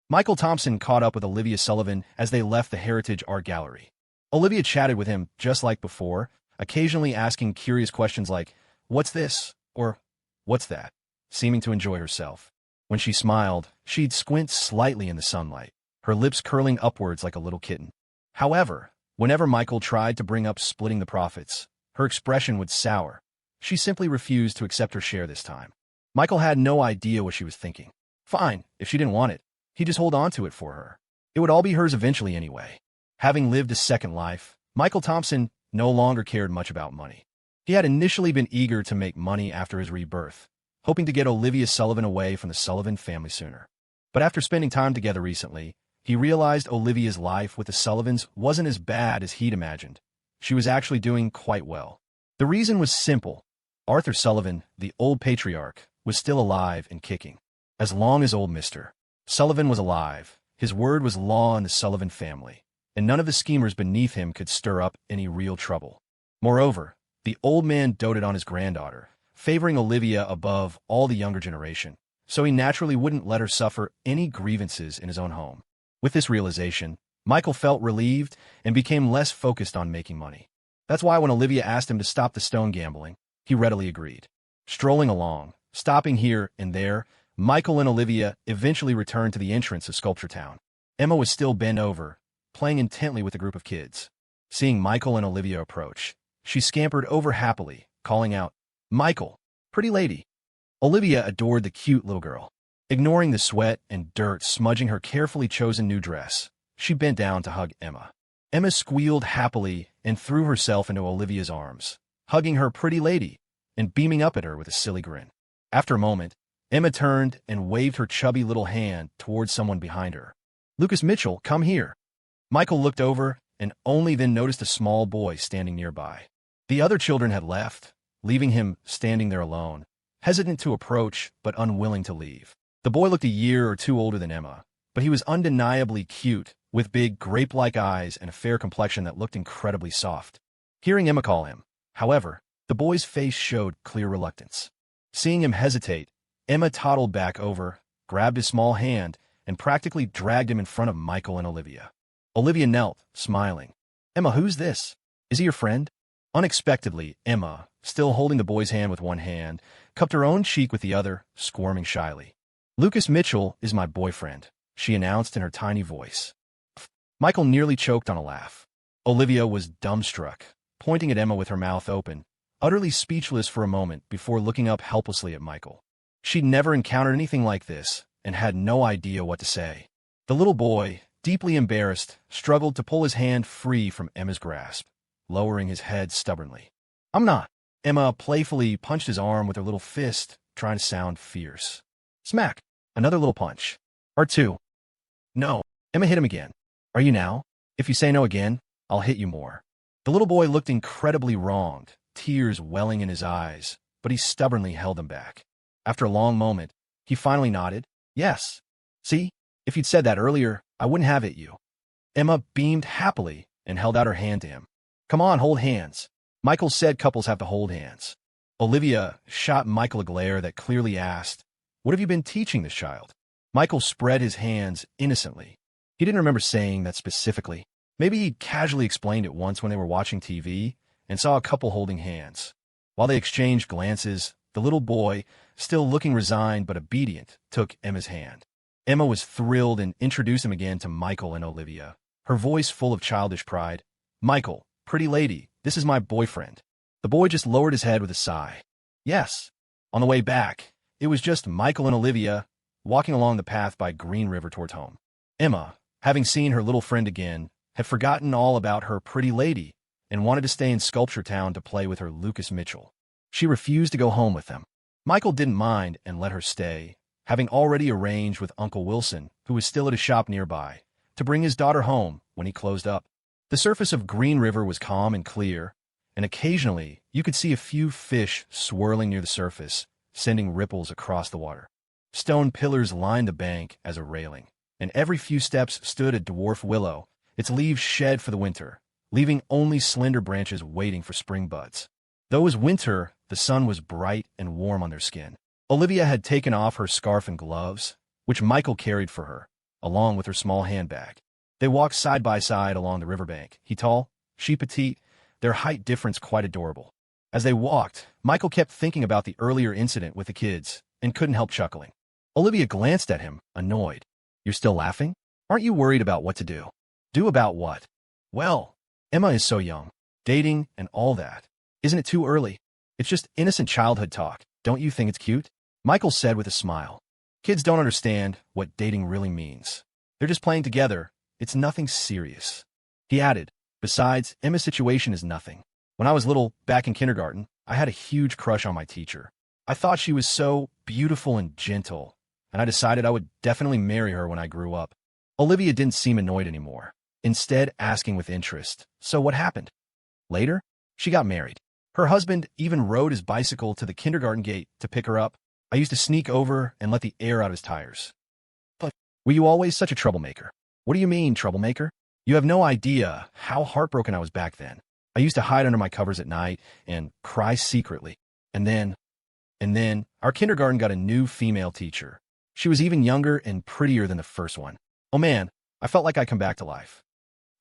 Michael Thompson caught up with Olivia Sullivan as they left the Heritage Art Gallery. Olivia chatted with him just like before, occasionally asking curious questions like, "What's this?" or "What's that?" seeming to enjoy herself. When she smiled, she'd squint slightly in the sunlight, her lips curling upwards like a little kitten. However, whenever Michael tried to bring up splitting the profits, her expression would sour. She simply refused to accept her share this time. Michael had no idea what she was thinking. Fine, if she didn't want it, he'd just hold on to it for her. It would all be hers eventually anyway. Having lived a second life, Michael Thompson no longer cared much about money. He had initially been eager to make money after his rebirth, hoping to get Olivia Sullivan away from the Sullivan family sooner. But after spending time together recently, he realized Olivia's life with the Sullivans wasn't as bad as he'd imagined. She was actually doing quite well. The reason was simple. Arthur Sullivan, the old patriarch, was still alive and kicking. As long as old Mr. Sullivan was alive, his word was law in the Sullivan family, and none of the schemers beneath him could stir up any real trouble. Moreover, the old man doted on his granddaughter, favoring Olivia above all the younger generation, so he naturally wouldn't let her suffer any grievances in his own home. With this realization, Michael felt relieved and became less focused on making money. That's why when Olivia asked him to stop the stone gambling, he readily agreed. Strolling along, stopping here and there, Michael and Olivia eventually returned to the entrance of Sculpture Town. Emma was still bent over, playing intently with a group of kids. Seeing Michael and Olivia approach, she scampered over happily, calling out, "Michael, pretty lady." Olivia adored the cute little girl. Ignoring the sweat and dirt smudging her carefully chosen new dress, she bent down to hug Emma. Emma squealed happily and threw herself into Olivia's arms, hugging her pretty lady and beaming up at her with a silly grin. After a moment, Emma turned and waved her chubby little hand towards someone behind her. "Lucas Mitchell, come here." Michael looked over and only then noticed a small boy standing nearby. The other children had left, leaving him standing there alone, hesitant to approach but unwilling to leave. The boy looked a year or two older than Emma, but he was undeniably cute, with big grape-like eyes and a fair complexion that looked incredibly soft. Hearing Emma call him, however, the boy's face showed clear reluctance. Seeing him hesitate, Emma toddled back over, grabbed his small hand, and practically dragged him in front of Michael and Olivia. Olivia knelt, smiling. "Emma, who's this? Is he your friend?" Unexpectedly, Emma, still holding the boy's hand with one hand, cupped her own cheek with the other, squirming shyly. "Lucas Mitchell is my boyfriend," she announced in her tiny voice. Michael nearly choked on a laugh. Olivia was dumbstruck, pointing at Emma with her mouth open, utterly speechless for a moment before looking up helplessly at Michael. She'd never encountered anything like this and had no idea what to say. The little boy, deeply embarrassed, struggled to pull his hand free from Emma's grasp, lowering his head stubbornly. "I'm not." Emma playfully punched his arm with her little fist, trying to sound fierce. Smack! Another little punch. Or two. "No." Emma hit him again. "Are you now? If you say no again, I'll hit you more." The little boy looked incredibly wronged, tears welling in his eyes, but he stubbornly held them back. After a long moment, he finally nodded. "Yes. See? If you'd said that earlier, I wouldn't have hit you." Emma beamed happily and held out her hand to him. "Come on, hold hands." Michael said couples have to hold hands. Olivia shot Michael a glare that clearly asked, "What have you been teaching this child?" Michael spread his hands innocently. He didn't remember saying that specifically. Maybe he'd casually explained it once when they were watching TV and saw a couple holding hands. While they exchanged glances, the little boy, still looking resigned but obedient, took Emma's hand. Emma was thrilled and introduced him again to Michael and Olivia, her voice full of childish pride. "Michael, pretty lady, this is my boyfriend." The boy just lowered his head with a sigh. "Yes." On the way back, it was just Michael and Olivia walking along the path by Green River towards home. Emma, having seen her little friend again, had forgotten all about her pretty lady and wanted to stay in Sculpture Town to play with her Lucas Mitchell. She refused to go home with them. Michael didn't mind and let her stay, having already arranged with Uncle Wilson, who was still at a shop nearby, to bring his daughter home when he closed up. The surface of Green River was calm and clear, and occasionally you could see a few fish swirling near the surface, sending ripples across the water. Stone pillars lined the bank as a railing, and every few steps stood a dwarf willow, its leaves shed for the winter, leaving only slender branches waiting for spring buds. Though it was winter, the sun was bright and warm on their skin. Olivia had taken off her scarf and gloves, which Michael carried for her, along with her small handbag. They walked side by side along the riverbank. He tall, she petite, their height difference quite adorable. As they walked, Michael kept thinking about the earlier incident with the kids and couldn't help chuckling. Olivia glanced at him, annoyed. You're still laughing? Aren't you worried about what to do? Do about what? Well, Emma is so young. Dating and all that. Isn't it too early? It's just innocent childhood talk. Don't you think it's cute? Michael said with a smile. Kids don't understand what dating really means. They're just playing together. It's nothing serious. He added, besides, Emma's situation is nothing. When I was little, back in kindergarten, I had a huge crush on my teacher. I thought she was so beautiful and gentle, and I decided I would definitely marry her when I grew up. Olivia didn't seem annoyed anymore, instead asking with interest, so what happened? Later, she got married. Her husband even rode his bicycle to the kindergarten gate to pick her up. I used to sneak over and let the air out of his tires. But were you always such a troublemaker? What do you mean, troublemaker? You have no idea how heartbroken I was back then. I used to hide under my covers at night and cry secretly. And then, our kindergarten got a new female teacher. She was even younger and prettier than the first one. Oh man, I felt like I'd come back to life.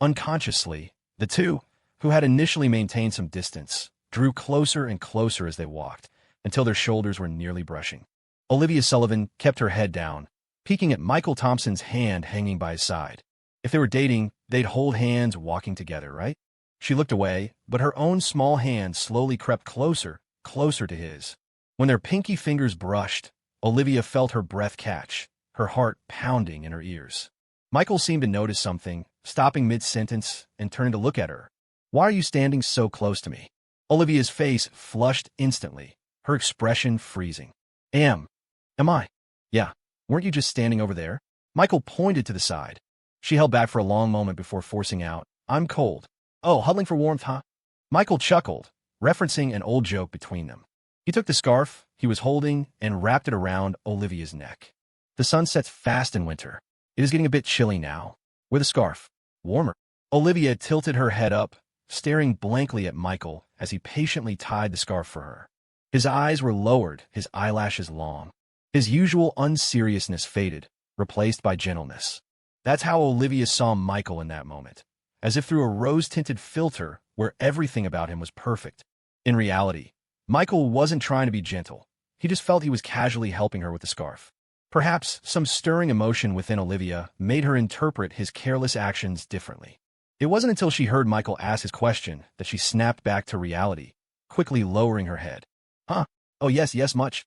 Unconsciously, the two, who had initially maintained some distance, drew closer and closer as they walked, until their shoulders were nearly brushing. Olivia Sullivan kept her head down, peeking at Michael Thompson's hand hanging by his side. If they were dating, they'd hold hands walking together, right? She looked away, but her own small hand slowly crept closer, closer to his. When their pinky fingers brushed, Olivia felt her breath catch, her heart pounding in her ears. Michael seemed to notice something, stopping mid-sentence and turning to look at her. Why are you standing so close to me? Olivia's face flushed instantly, her expression freezing. Am I? Yeah. Weren't you just standing over there? Michael pointed to the side. She held back for a long moment before forcing out, I'm cold. Oh, huddling for warmth, huh? Michael chuckled, referencing an old joke between them. He took the scarf he was holding and wrapped it around Olivia's neck. The sun sets fast in winter. It is getting a bit chilly now. Wear the scarf. Warmer. Olivia tilted her head up, staring blankly at Michael as he patiently tied the scarf for her. His eyes were lowered, his eyelashes long. His usual unseriousness faded, replaced by gentleness. That's how Olivia saw Michael in that moment, as if through a rose-tinted filter where everything about him was perfect. In reality, Michael wasn't trying to be gentle. He just felt he was casually helping her with the scarf. Perhaps some stirring emotion within Olivia made her interpret his careless actions differently. It wasn't until she heard Michael ask his question that she snapped back to reality, quickly lowering her head. Huh? Oh yes, much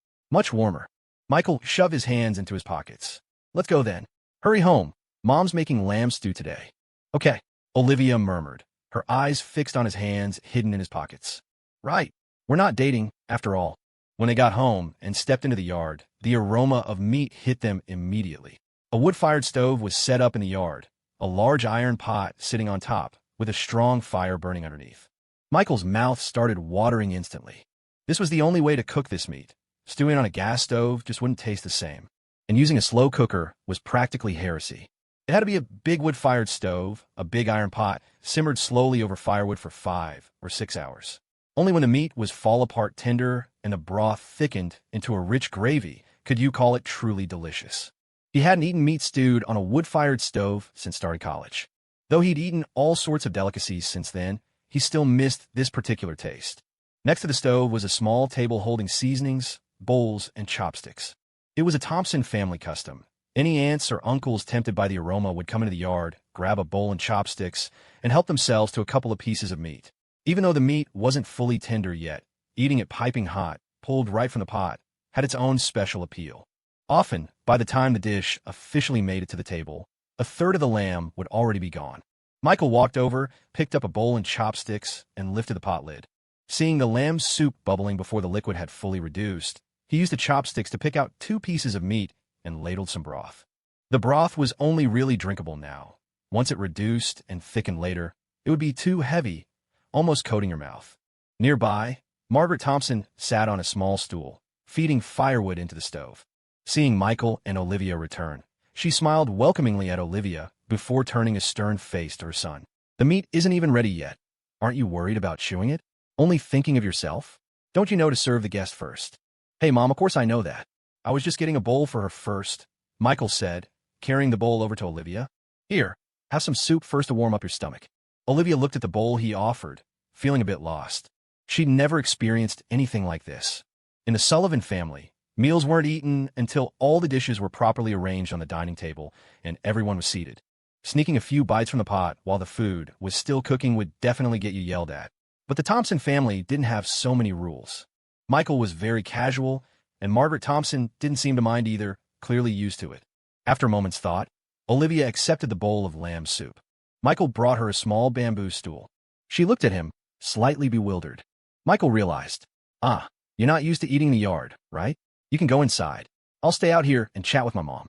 warmer. Michael shoved his hands into his pockets. Let's go then. Hurry home. Mom's making lamb stew today. Okay, Olivia murmured, her eyes fixed on his hands hidden in his pockets. Right. We're not dating, after all. When they got home and stepped into the yard, the aroma of meat hit them immediately. A wood-fired stove was set up in the yard, a large iron pot sitting on top, with a strong fire burning underneath. Michael's mouth started watering instantly. This was the only way to cook this meat. Stewing on a gas stove just wouldn't taste the same. And using a slow cooker was practically heresy. It had to be a big wood-fired stove, a big iron pot, simmered slowly over firewood for 5 or 6 hours. Only when the meat was fall-apart tender and the broth thickened into a rich gravy could you call it truly delicious. He hadn't eaten meat stewed on a wood-fired stove since starting college. Though he'd eaten all sorts of delicacies since then, he still missed this particular taste. Next to the stove was a small table holding seasonings, bowls, and chopsticks. It was a Thompson family custom. Any aunts or uncles tempted by the aroma would come into the yard, grab a bowl and chopsticks, and help themselves to a couple of pieces of meat. Even though the meat wasn't fully tender yet, eating it piping hot, pulled right from the pot, had its own special appeal. Often, by the time the dish officially made it to the table, a third of the lamb would already be gone. Michael walked over, picked up a bowl and chopsticks, and lifted the pot lid. Seeing the lamb soup bubbling before the liquid had fully reduced, he used the chopsticks to pick out 2 pieces of meat and ladled some broth. The broth was only really drinkable now. Once it reduced and thickened later, it would be too heavy, almost coating your mouth. Nearby, Margaret Thompson sat on a small stool, feeding firewood into the stove. Seeing Michael and Olivia return, she smiled welcomingly at Olivia before turning a stern face to her son. The meat isn't even ready yet. Aren't you worried about chewing it? Only thinking of yourself? Don't you know to serve the guest first? Hey, Mom, of course I know that. I was just getting a bowl for her first, Michael said, carrying the bowl over to Olivia. Here, have some soup first to warm up your stomach. Olivia looked at the bowl he offered, feeling a bit lost. She'd never experienced anything like this. In the Sullivan family, meals weren't eaten until all the dishes were properly arranged on the dining table and everyone was seated. Sneaking a few bites from the pot while the food was still cooking would definitely get you yelled at. But the Thompson family didn't have so many rules. Michael was very casual, and Margaret Thompson didn't seem to mind either, clearly used to it. After a moment's thought, Olivia accepted the bowl of lamb soup. Michael brought her a small bamboo stool. She looked at him, slightly bewildered. Michael realized, you're not used to eating in the yard, right? You can go inside. I'll stay out here and chat with my mom.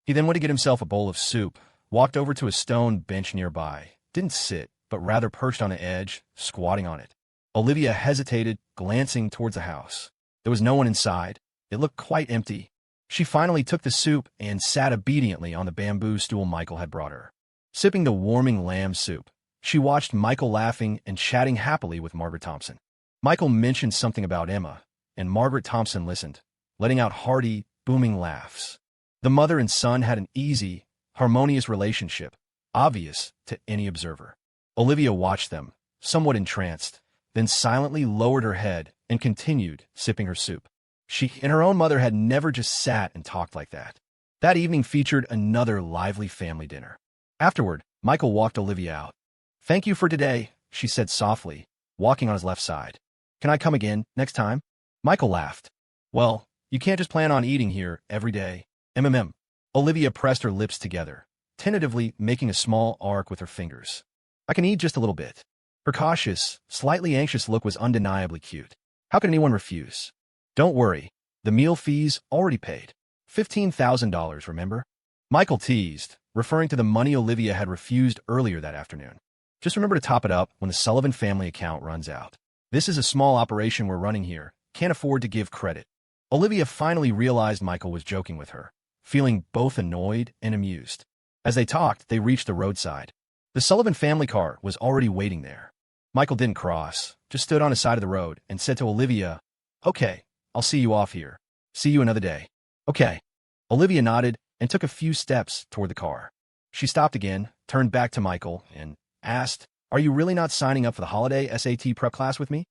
He then went to get himself a bowl of soup, walked over to a stone bench nearby, didn't sit, but rather perched on the edge, squatting on it. Olivia hesitated, glancing towards the house. There was no one inside. It looked quite empty. She finally took the soup and sat obediently on the bamboo stool Michael had brought her. Sipping the warming lamb soup, she watched Michael laughing and chatting happily with Margaret Thompson. Michael mentioned something about Emma, and Margaret Thompson listened, letting out hearty, booming laughs. The mother and son had an easy, harmonious relationship, obvious to any observer. Olivia watched them, somewhat entranced, then silently lowered her head and continued sipping her soup. She and her own mother had never just sat and talked like that. That evening featured another lively family dinner. Afterward, Michael walked Olivia out. "Thank you for today," she said softly, walking on his left side. "Can I come again next time?" Michael laughed. "Well, you can't just plan on eating here every day. MMM. Olivia pressed her lips together, tentatively making a small arc with her fingers. "I can eat just a little bit." Her cautious, slightly anxious look was undeniably cute. How could anyone refuse? "Don't worry. The meal fee's already paid. $15,000, remember?" Michael teased, referring to the money Olivia had refused earlier that afternoon. "Just remember to top it up when the Sullivan family account runs out. This is a small operation we're running here. Can't afford to give credit." Olivia finally realized Michael was joking with her, feeling both annoyed and amused. As they talked, they reached the roadside. The Sullivan family car was already waiting there. Michael didn't cross, just stood on the side of the road and said to Olivia, "Okay, I'll see you off here. See you another day." "Okay." Olivia nodded and took a few steps toward the car. She stopped again, turned back to Michael, and asked, "Are you really not signing up for the holiday SAT prep class with me?"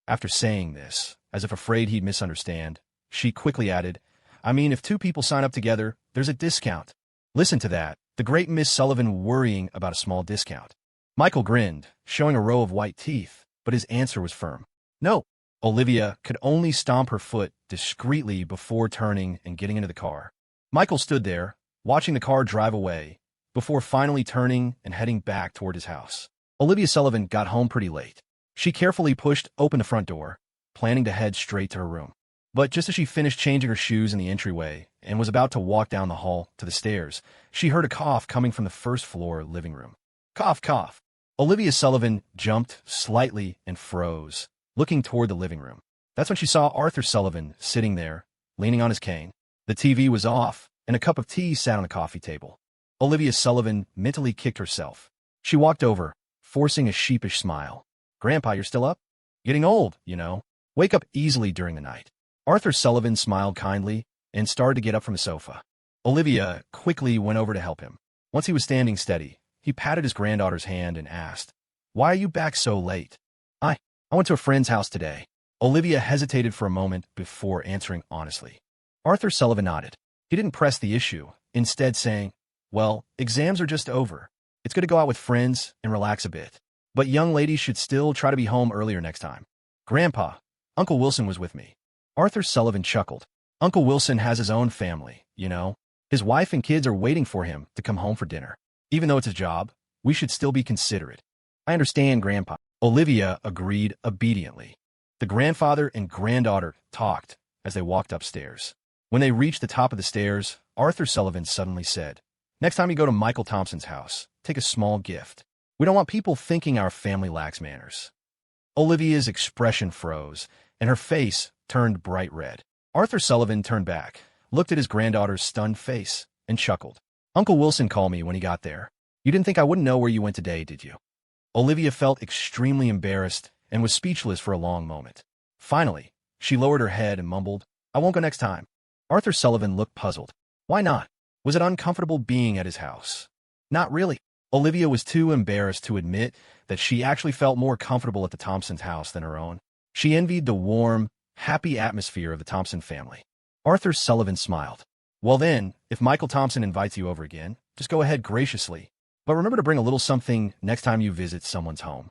After saying this, as if afraid he'd misunderstand, she quickly added, "I mean, if two people sign up together, there's a discount." Listen to that, the great Miss Sullivan worrying about a small discount. Michael grinned, showing a row of white teeth, but his answer was firm. "No." Olivia could only stomp her foot discreetly before turning and getting into the car. Michael stood there, watching the car drive away, before finally turning and heading back toward his house. Olivia Sullivan got home pretty late. She carefully pushed open the front door, planning to head straight to her room. But just as she finished changing her shoes in the entryway and was about to walk down the hall to the stairs, she heard a cough coming from the first-floor living room. Cough, cough. Olivia Sullivan jumped slightly and froze, looking toward the living room. That's when she saw Arthur Sullivan sitting there, leaning on his cane. The TV was off, and a cup of tea sat on the coffee table. Olivia Sullivan mentally kicked herself. She walked over, forcing a sheepish smile. "Grandpa, you're still up? Getting old, you know. Wake up easily during the night." Arthur Sullivan smiled kindly and started to get up from the sofa. Olivia quickly went over to help him. Once he was standing steady, he patted his granddaughter's hand and asked, "Why are you back so late?" I went to a friend's house today." Olivia hesitated for a moment before answering honestly. Arthur Sullivan nodded. He didn't press the issue, instead saying, "Well, exams are just over. It's good to go out with friends and relax a bit. But young ladies should still try to be home earlier next time." "Grandpa, Uncle Wilson was with me." Arthur Sullivan chuckled. "Uncle Wilson has his own family, you know. His wife and kids are waiting for him to come home for dinner. Even though it's his job, we should still be considerate." "I understand, Grandpa." Olivia agreed obediently. The grandfather and granddaughter talked as they walked upstairs. When they reached the top of the stairs, Arthur Sullivan suddenly said, "Next time you go to Michael Thompson's house, take a small gift. We don't want people thinking our family lacks manners." Olivia's expression froze, and her face turned bright red. Arthur Sullivan turned back, looked at his granddaughter's stunned face, and chuckled. "Uncle Wilson called me when he got there. You didn't think I wouldn't know where you went today, did you?" Olivia felt extremely embarrassed and was speechless for a long moment. Finally, she lowered her head and mumbled, "I won't go next time." Arthur Sullivan looked puzzled. "Why not?" Was it uncomfortable being at his house? Not really. Olivia was too embarrassed to admit that she actually felt more comfortable at the Thompsons' house than her own. She envied the warm, happy atmosphere of the Thompson family. Arthur Sullivan smiled. Well then, if Michael Thompson invites you over again, just go ahead graciously. But remember to bring a little something next time you visit someone's home.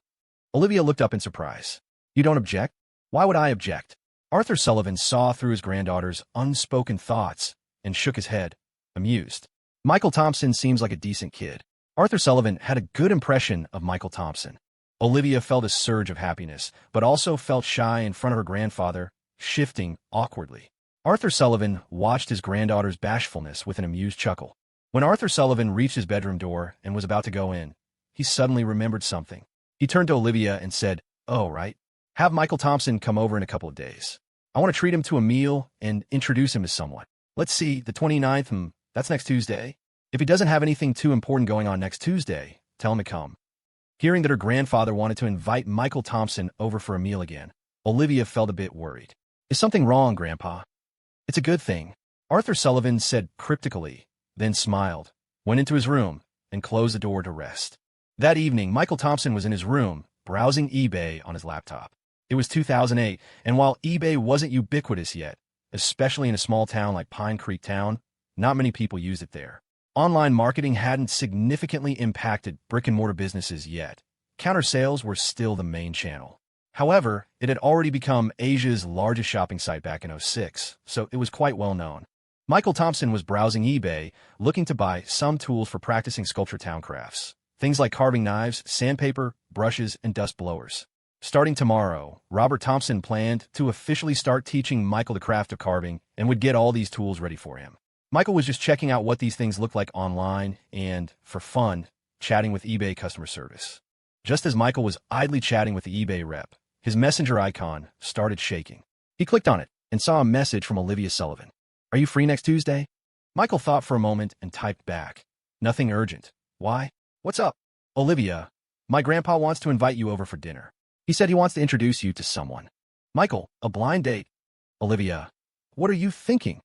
Olivia looked up in surprise. You don't object? Why would I object? Arthur Sullivan saw through his granddaughter's unspoken thoughts and shook his head, amused. Michael Thompson seems like a decent kid. Arthur Sullivan had a good impression of Michael Thompson. Olivia felt a surge of happiness, but also felt shy in front of her grandfather, shifting awkwardly. Arthur Sullivan watched his granddaughter's bashfulness with an amused chuckle. When Arthur Sullivan reached his bedroom door and was about to go in, he suddenly remembered something. He turned to Olivia and said, "Oh, right. Have Michael Thompson come over in a couple of days. I want to treat him to a meal and introduce him to someone. Let's see, the 29th, that's next Tuesday. If he doesn't have anything too important going on next Tuesday, tell him to come." Hearing that her grandfather wanted to invite Michael Thompson over for a meal again, Olivia felt a bit worried. Is something wrong, Grandpa? It's a good thing, Arthur Sullivan said cryptically, then smiled, went into his room, and closed the door to rest. That evening, Michael Thompson was in his room, browsing eBay on his laptop. It was 2008, and while eBay wasn't ubiquitous yet, especially in a small town like Pine Creek Town, not many people used it there. Online marketing hadn't significantly impacted brick-and-mortar businesses yet. Counter sales were still the main channel. However, it had already become Asia's largest shopping site back in '06, so it was quite well known. Michael Thompson was browsing eBay, looking to buy some tools for practicing sculpture town crafts. Things like carving knives, sandpaper, brushes, and dust blowers. Starting tomorrow, Robert Thompson planned to officially start teaching Michael the craft of carving and would get all these tools ready for him. Michael was just checking out what these things looked like online and, for fun, chatting with eBay customer service. Just as Michael was idly chatting with the eBay rep, his messenger icon started shaking. He clicked on it and saw a message from Olivia Sullivan. "Are you free next Tuesday?" Michael thought for a moment and typed back. "Nothing urgent. Why? What's up?" "Olivia, my grandpa wants to invite you over for dinner. He said he wants to introduce you to someone." "Michael, a blind date." "Olivia, what are you thinking?"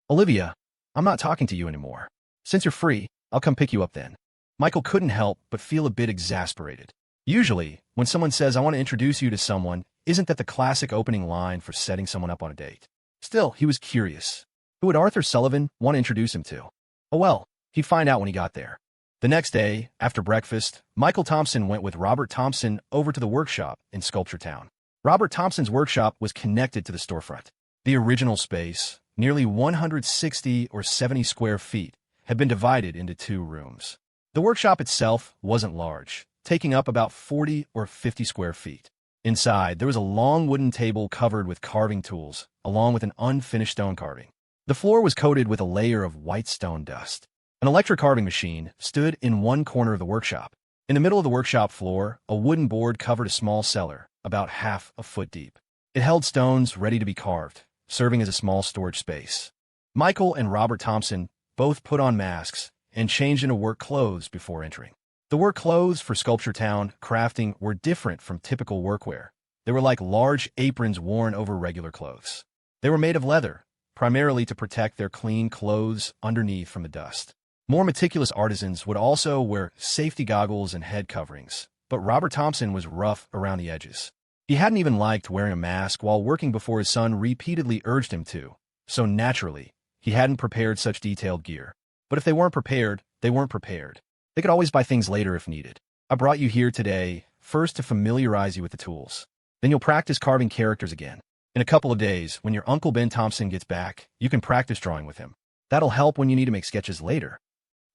"Olivia, I'm not talking to you anymore. Since you're free, I'll come pick you up then." Michael couldn't help but feel a bit exasperated. Usually, when someone says, "I want to introduce you to someone," isn't that the classic opening line for setting someone up on a date? Still, he was curious. Who would Arthur Sullivan want to introduce him to? Oh well, he'd find out when he got there. The next day, after breakfast, Michael Thompson went with Robert Thompson over to the workshop in Sculpture Town. Robert Thompson's workshop was connected to the storefront. The original space, nearly 160 or 70 square feet, had been divided into 2 rooms. The workshop itself wasn't large, taking up about 40 or 50 square feet. Inside, there was a long wooden table covered with carving tools, along with an unfinished stone carving. The floor was coated with a layer of white stone dust. An electric carving machine stood in one corner of the workshop. In the middle of the workshop floor, a wooden board covered a small cellar, about half a foot deep. It held stones ready to be carved, serving as a small storage space. Michael and Robert Thompson both put on masks and changed into work clothes before entering. The work clothes for Sculpture Town crafting were different from typical workwear. They were like large aprons worn over regular clothes. They were made of leather, primarily to protect their clean clothes underneath from the dust. More meticulous artisans would also wear safety goggles and head coverings, but Robert Thompson was rough around the edges. He hadn't even liked wearing a mask while working before his son repeatedly urged him to, so naturally, he hadn't prepared such detailed gear. But if they weren't prepared, they weren't prepared. They could always buy things later if needed. I brought you here today, first to familiarize you with the tools. Then you'll practice carving characters again. In a couple of days, when your Uncle Ben Thompson gets back, you can practice drawing with him. That'll help when you need to make sketches later.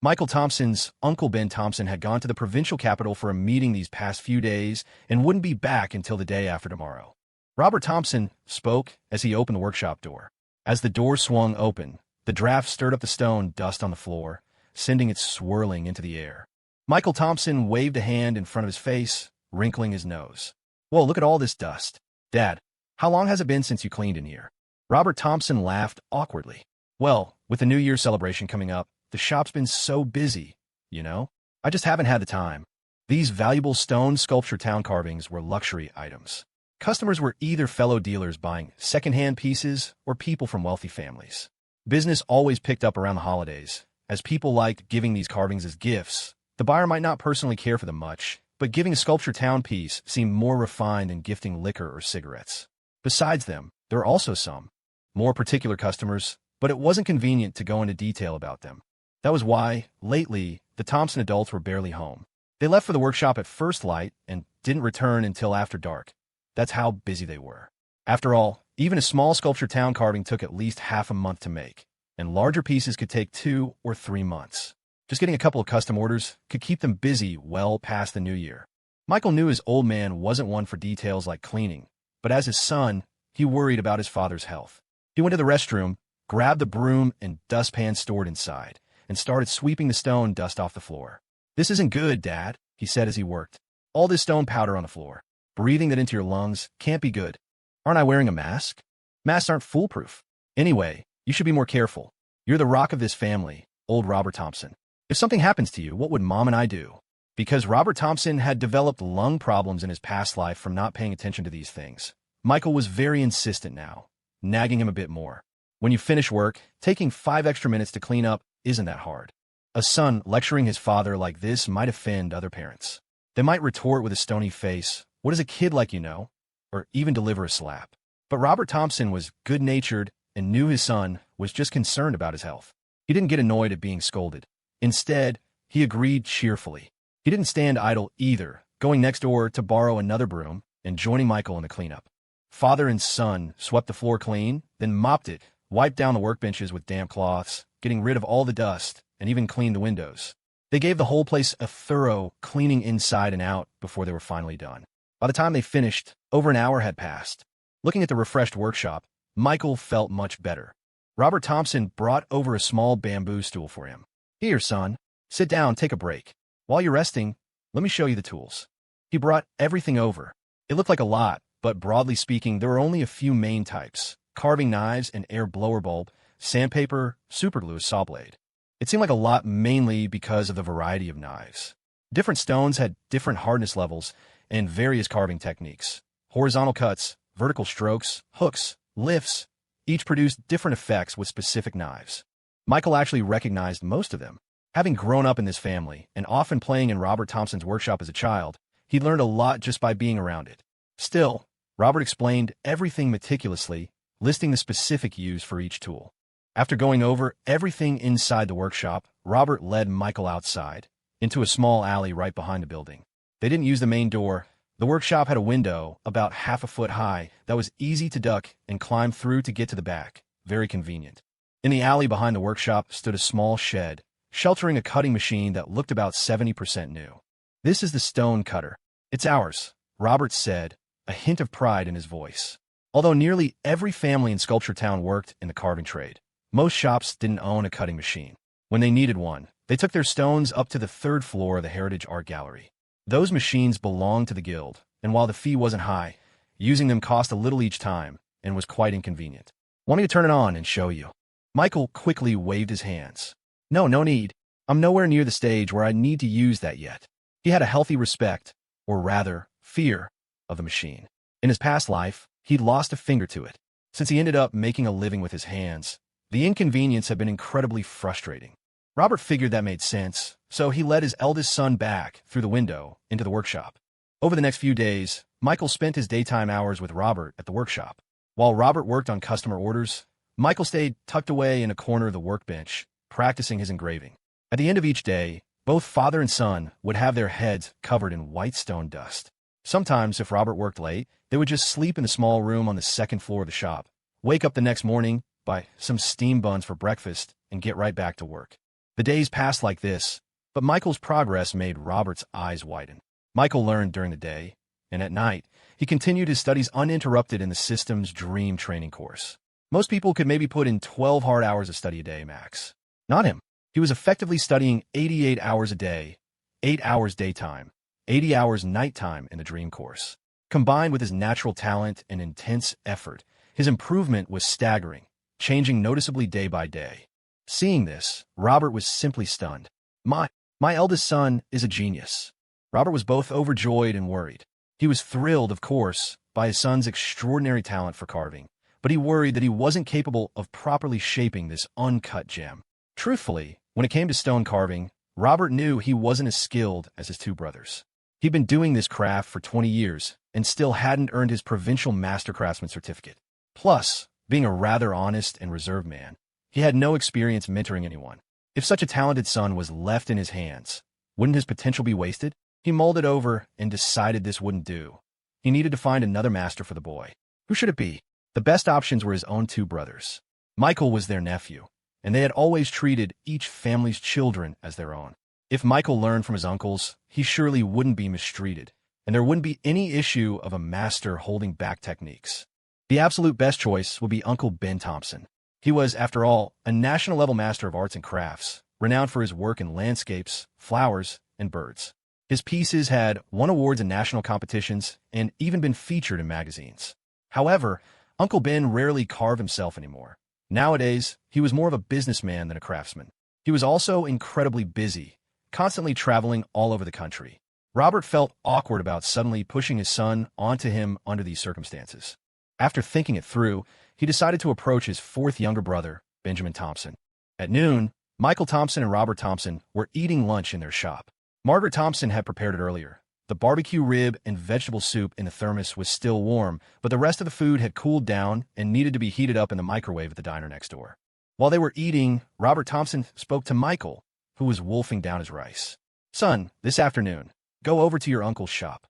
Michael Thompson's Uncle Ben Thompson had gone to the provincial capital for a meeting these past few days and wouldn't be back until the day after tomorrow. Robert Thompson spoke as he opened the workshop door. As the door swung open, the draft stirred up the stone dust on the floor, sending it swirling into the air. Michael Thompson waved a hand in front of his face, wrinkling his nose. "Whoa, look at all this dust. Dad, how long has it been since you cleaned in here?" Robert Thompson laughed awkwardly. "Well, with the New Year celebration coming up, the shop's been so busy, you know? I just haven't had the time." These valuable stone Sculpture Town carvings were luxury items. Customers were either fellow dealers buying second-hand pieces or people from wealthy families. Business always picked up around the holidays, as people liked giving these carvings as gifts. The buyer might not personally care for them much, but giving a sculpture town piece seemed more refined than gifting liquor or cigarettes. Besides them, there were also some more particular customers, but it wasn't convenient to go into detail about them. That was why, lately, the Thompson adults were barely home. They left for the workshop at first light and didn't return until after dark. That's how busy they were. After all, even a small sculpture town carving took at least half a month to make, and larger pieces could take 2 or 3 months. Just getting a couple of custom orders could keep them busy well past the new year. Michael knew his old man wasn't one for details like cleaning, but as his son, he worried about his father's health. He went to the restroom, grabbed the broom and dustpan stored inside, and started sweeping the stone dust off the floor. "This isn't good, Dad," he said as he worked. "All this stone powder on the floor. Breathing that into your lungs can't be good. Aren't I wearing a mask? Masks aren't foolproof. Anyway, you should be more careful. You're the rock of this family, old Robert Thompson. If something happens to you, what would Mom and I do?" Because Robert Thompson had developed lung problems in his past life from not paying attention to these things, Michael was very insistent now, nagging him a bit more. When you finish work, taking 5 extra minutes to clean up isn't that hard. A son lecturing his father like this might offend other parents. They might retort with a stony face, "What does a kid like you know?" or even deliver a slap. But Robert Thompson was good-natured and knew his son was just concerned about his health. He didn't get annoyed at being scolded. Instead, he agreed cheerfully. He didn't stand idle either, going next door to borrow another broom and joining Michael in the cleanup. Father and son swept the floor clean, then mopped it, wiped down the workbenches with damp cloths, getting rid of all the dust, and even cleaned the windows. They gave the whole place a thorough cleaning inside and out before they were finally done. By the time they finished, over an hour had passed. Looking at the refreshed workshop, Michael felt much better. Robert Thompson brought over a small bamboo stool for him. "Here, son. Sit down, take a break. While you're resting, let me show you the tools." He brought everything over. It looked like a lot, but broadly speaking, there were only a few main types: carving knives, an air blower bulb, sandpaper, superglue, saw blade. It seemed like a lot mainly because of the variety of knives. Different stones had different hardness levels and various carving techniques. Horizontal cuts, vertical strokes, hooks, lifts, each produced different effects with specific knives. Michael actually recognized most of them. Having grown up in this family and often playing in Robert Thompson's workshop as a child, he learned a lot just by being around it. Still, Robert explained everything meticulously, listing the specific use for each tool. After going over everything inside the workshop, Robert led Michael outside, into a small alley right behind the building. They didn't use the main door. The workshop had a window about half a foot high that was easy to duck and climb through to get to the back. Very convenient. In the alley behind the workshop stood a small shed, sheltering a cutting machine that looked about 70% new. "This is the stone cutter. It's ours," Robert said, a hint of pride in his voice. Although nearly every family in Sculpture Town worked in the carving trade, most shops didn't own a cutting machine. When they needed one, they took their stones up to the 3rd floor of the Heritage Art Gallery. Those machines belonged to the guild, and while the fee wasn't high, using them cost a little each time and was quite inconvenient. "Want me to turn it on and show you?" Michael quickly waved his hands. No need. I'm nowhere near the stage where I need to use that yet." He had a healthy respect, or rather, fear, of the machine. In his past life, he'd lost a finger to it. Since he ended up making a living with his hands, the inconvenience had been incredibly frustrating. Robert figured that made sense, so he led his eldest son back through the window into the workshop. Over the next few days, Michael spent his daytime hours with Robert at the workshop. While Robert worked on customer orders, Michael stayed tucked away in a corner of the workbench, practicing his engraving. At the end of each day, both father and son would have their heads covered in white stone dust. Sometimes, if Robert worked late, they would just sleep in the small room on the 2nd floor of the shop, wake up the next morning, buy some steam buns for breakfast, and get right back to work. The days passed like this, but Michael's progress made Robert's eyes widen. Michael learned during the day, and at night, he continued his studies uninterrupted in the system's dream training course. Most people could maybe put in 12 hard hours of study a day max. Not him. He was effectively studying 88 hours a day, 8 hours daytime, 80 hours nighttime in the dream course. Combined with his natural talent and intense effort, his improvement was staggering, changing noticeably day by day. Seeing this, Robert was simply stunned. My eldest son is a genius." Robert was both overjoyed and worried. He was thrilled, of course, by his son's extraordinary talent for carving, but he worried that he wasn't capable of properly shaping this uncut gem. Truthfully, When it came to stone carving, Robert knew he wasn't as skilled as his two brothers. He'd been doing this craft for 20 years and still hadn't earned his provincial master craftsman certificate. Plus, being a rather honest and reserved man, he had no experience mentoring anyone. If such a talented son was left in his hands, wouldn't his potential be wasted? He mulled it over and decided this wouldn't do. He needed to find another master for the boy. Who should it be? The best options were his own two brothers. Michael was their nephew, and they had always treated each family's children as their own. If Michael learned from his uncles, he surely wouldn't be mistreated, and there wouldn't be any issue of a master holding back techniques. The absolute best choice would be Uncle Ben Thompson. He was, after all, a national-level master of arts and crafts, renowned for his work in landscapes, flowers, and birds. His pieces had won awards in national competitions and even been featured in magazines. However, Uncle Ben rarely carved himself anymore. Nowadays, he was more of a businessman than a craftsman. He was also incredibly busy, constantly traveling all over the country. Robert felt awkward about suddenly pushing his son onto him under these circumstances. After thinking it through, he decided to approach his fourth younger brother, Benjamin Thompson. At noon, Michael Thompson and Robert Thompson were eating lunch in their shop. Margaret Thompson had prepared it earlier. The barbecue rib and vegetable soup in the thermos was still warm, but the rest of the food had cooled down and needed to be heated up in the microwave at the diner next door. While they were eating, Robert Thompson spoke to Michael, who was wolfing down his rice. "Son, this afternoon, go over to your uncle's shop."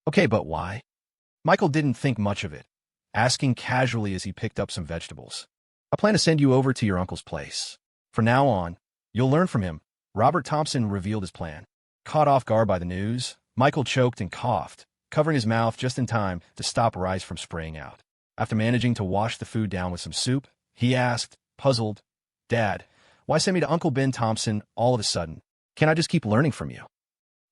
"Okay, but why?" Michael didn't think much of it, asking casually as he picked up some vegetables. "I plan to send you over to your uncle's place. From now on, you'll learn from him." Robert Thompson revealed his plan. Caught off guard by the news, Michael choked and coughed, covering his mouth just in time to stop rice from spraying out. After managing to wash the food down with some soup, he asked, puzzled, "Dad, why send me to Uncle Ben Thompson all of a sudden? Can't I just keep learning from you?"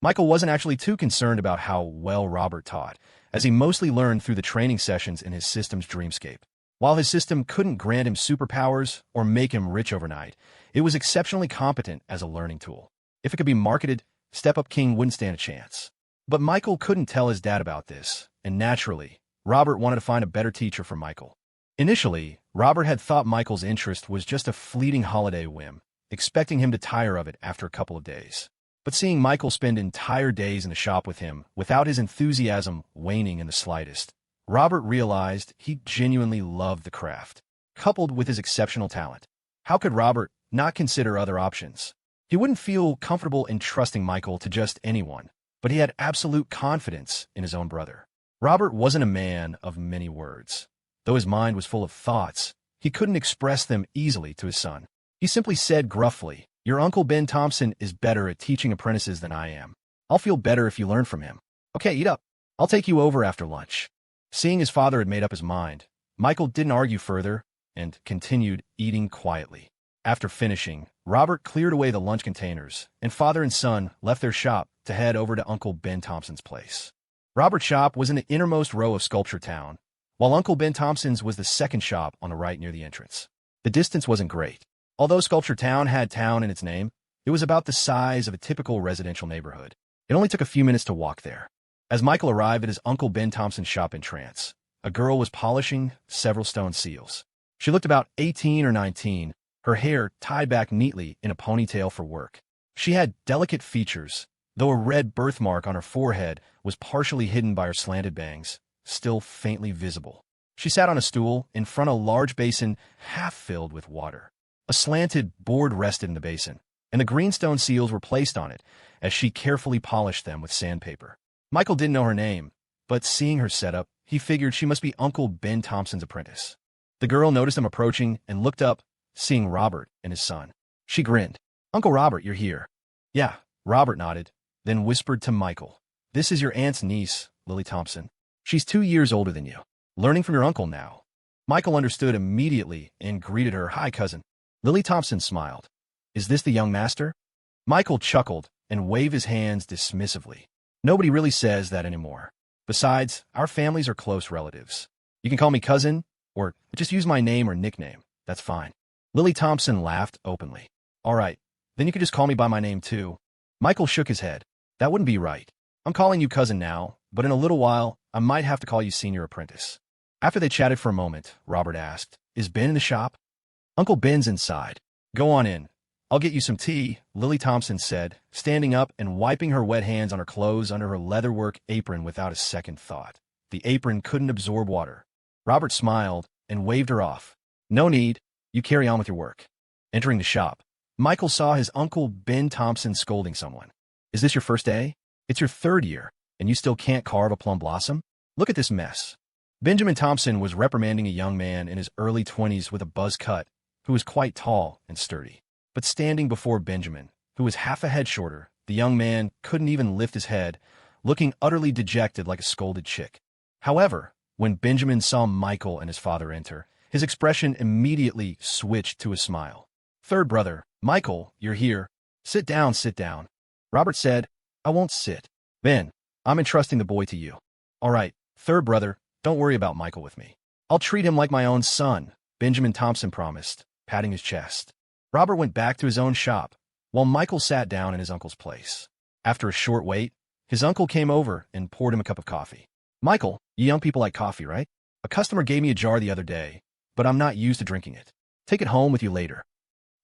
Michael wasn't actually too concerned about how well Robert taught, as he mostly learned through the training sessions in his system's Dreamscape. While his system couldn't grant him superpowers or make him rich overnight, it was exceptionally competent as a learning tool. If it could be marketed, Step-Up King wouldn't stand a chance. But Michael couldn't tell his dad about this, and naturally, Robert wanted to find a better teacher for Michael. Initially, Robert had thought Michael's interest was just a fleeting holiday whim, expecting him to tire of it after a couple of days. But seeing Michael spend entire days in the shop with him without his enthusiasm waning in the slightest, Robert realized he genuinely loved the craft, coupled with his exceptional talent. How could Robert not consider other options? He wouldn't feel comfortable entrusting Michael to just anyone, but he had absolute confidence in his own brother. Robert wasn't a man of many words. Though his mind was full of thoughts, he couldn't express them easily to his son. He simply said gruffly, "Your Uncle Ben Thompson is better at teaching apprentices than I am. I'll feel better if you learn from him. Okay, eat up. I'll take you over after lunch." Seeing his father had made up his mind, Michael didn't argue further and continued eating quietly. After finishing, Robert cleared away the lunch containers, and father and son left their shop to head over to Uncle Ben Thompson's place. Robert's shop was in the innermost row of Sculpture Town, while Uncle Ben Thompson's was the second shop on the right near the entrance. The distance wasn't great. Although Sculpture Town had town in its name, it was about the size of a typical residential neighborhood. It only took a few minutes to walk there. As Michael arrived at his Uncle Ben Thompson's shop in trance, a girl was polishing several stone seals. She looked about 18 or 19, her hair tied back neatly in a ponytail for work. She had delicate features, though a red birthmark on her forehead was partially hidden by her slanted bangs, still faintly visible. She sat on a stool in front of a large basin half filled with water. A slanted board rested in the basin, and the greenstone seals were placed on it as she carefully polished them with sandpaper. Michael didn't know her name, but seeing her setup, he figured she must be Uncle Ben Thompson's apprentice. The girl noticed him approaching and looked up, seeing Robert and his son. She grinned. "Uncle Robert, you're here." "Yeah," Robert nodded, then whispered to Michael. "This is your aunt's niece, Lily Thompson. She's 2 years older than you. Learning from your uncle now." Michael understood immediately and greeted her, "Hi, cousin." Lily Thompson smiled. "Is this the young master?" Michael chuckled and waved his hands dismissively. "Nobody really says that anymore. Besides, our families are close relatives. You can call me cousin, or just use my name or nickname. That's fine." Lily Thompson laughed openly. "All right, then you can just call me by my name too." Michael shook his head. "That wouldn't be right. I'm calling you cousin now, but in a little while, I might have to call you senior apprentice." After they chatted for a moment, Robert asked, "Is Ben in the shop?" "Uncle Ben's inside. Go on in. I'll get you some tea, Lily Thompson said, standing up and wiping her wet hands on her clothes under her leatherwork apron without a second thought. The apron couldn't absorb water. Robert smiled and waved her off. No need. You carry on with your work. Entering the shop, Michael saw his uncle Ben Thompson scolding someone. Is this your first day? It's your third year, and you still can't carve a plum blossom? Look at this mess. Benjamin Thompson was reprimanding a young man in his early 20s with a buzz cut, who was quite tall and sturdy. But standing before Benjamin, who was half a head shorter, the young man couldn't even lift his head, looking utterly dejected like a scolded chick. However, when Benjamin saw Michael and his father enter, his expression immediately switched to a smile. Third brother, Michael, you're here. Sit down, sit down. Robert said, I won't sit. Ben, I'm entrusting the boy to you. All right, third brother, don't worry about Michael with me. I'll treat him like my own son, Benjamin Thompson promised, patting his chest. Robert went back to his own shop, while Michael sat down in his uncle's place. After a short wait, his uncle came over and poured him a cup of coffee. Michael, you young people like coffee, right? A customer gave me a jar the other day, but I'm not used to drinking it. Take it home with you later.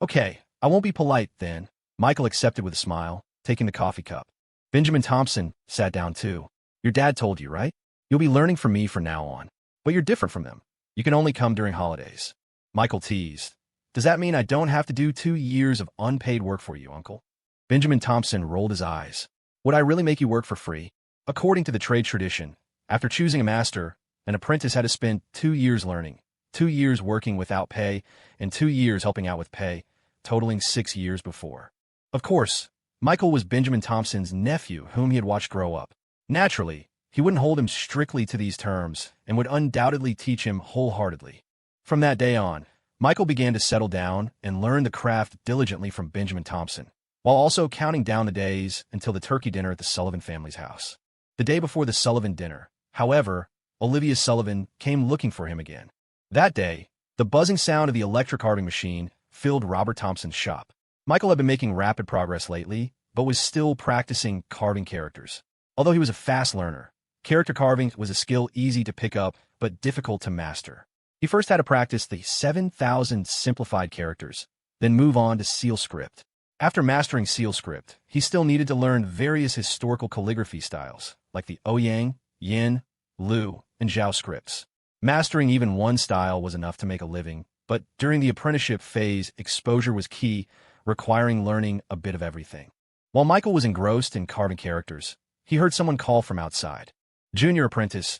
Okay, I won't be polite then, Michael accepted with a smile, taking the coffee cup. Benjamin Thompson sat down too. Your dad told you, right? You'll be learning from me from now on. But you're different from them. You can only come during holidays. Michael teased. Does that mean I don't have to do 2 years of unpaid work for you, Uncle? Benjamin Thompson rolled his eyes. Would I really make you work for free? According to the trade tradition, after choosing a master, an apprentice had to spend 2 years learning, 2 years working without pay, and 2 years helping out with pay, totaling 6 years before. Of course, Michael was Benjamin Thompson's nephew whom he had watched grow up. Naturally, he wouldn't hold him strictly to these terms and would undoubtedly teach him wholeheartedly. From that day on, Michael began to settle down and learn the craft diligently from Benjamin Thompson, while also counting down the days until the turkey dinner at the Sullivan family's house. The day before the Sullivan dinner, however, Olivia Sullivan came looking for him again. That day, the buzzing sound of the electric carving machine filled Robert Thompson's shop. Michael had been making rapid progress lately, but was still practicing carving characters. Although he was a fast learner, character carving was a skill easy to pick up but difficult to master. He first had to practice the 7,000 simplified characters, then move on to seal script. After mastering seal script, he still needed to learn various historical calligraphy styles, like the Ouyang, Yin, Lu, and Zhao scripts. Mastering even one style was enough to make a living, but during the apprenticeship phase, exposure was key, requiring learning a bit of everything. While Michael was engrossed in carving characters, he heard someone call from outside. Junior apprentice,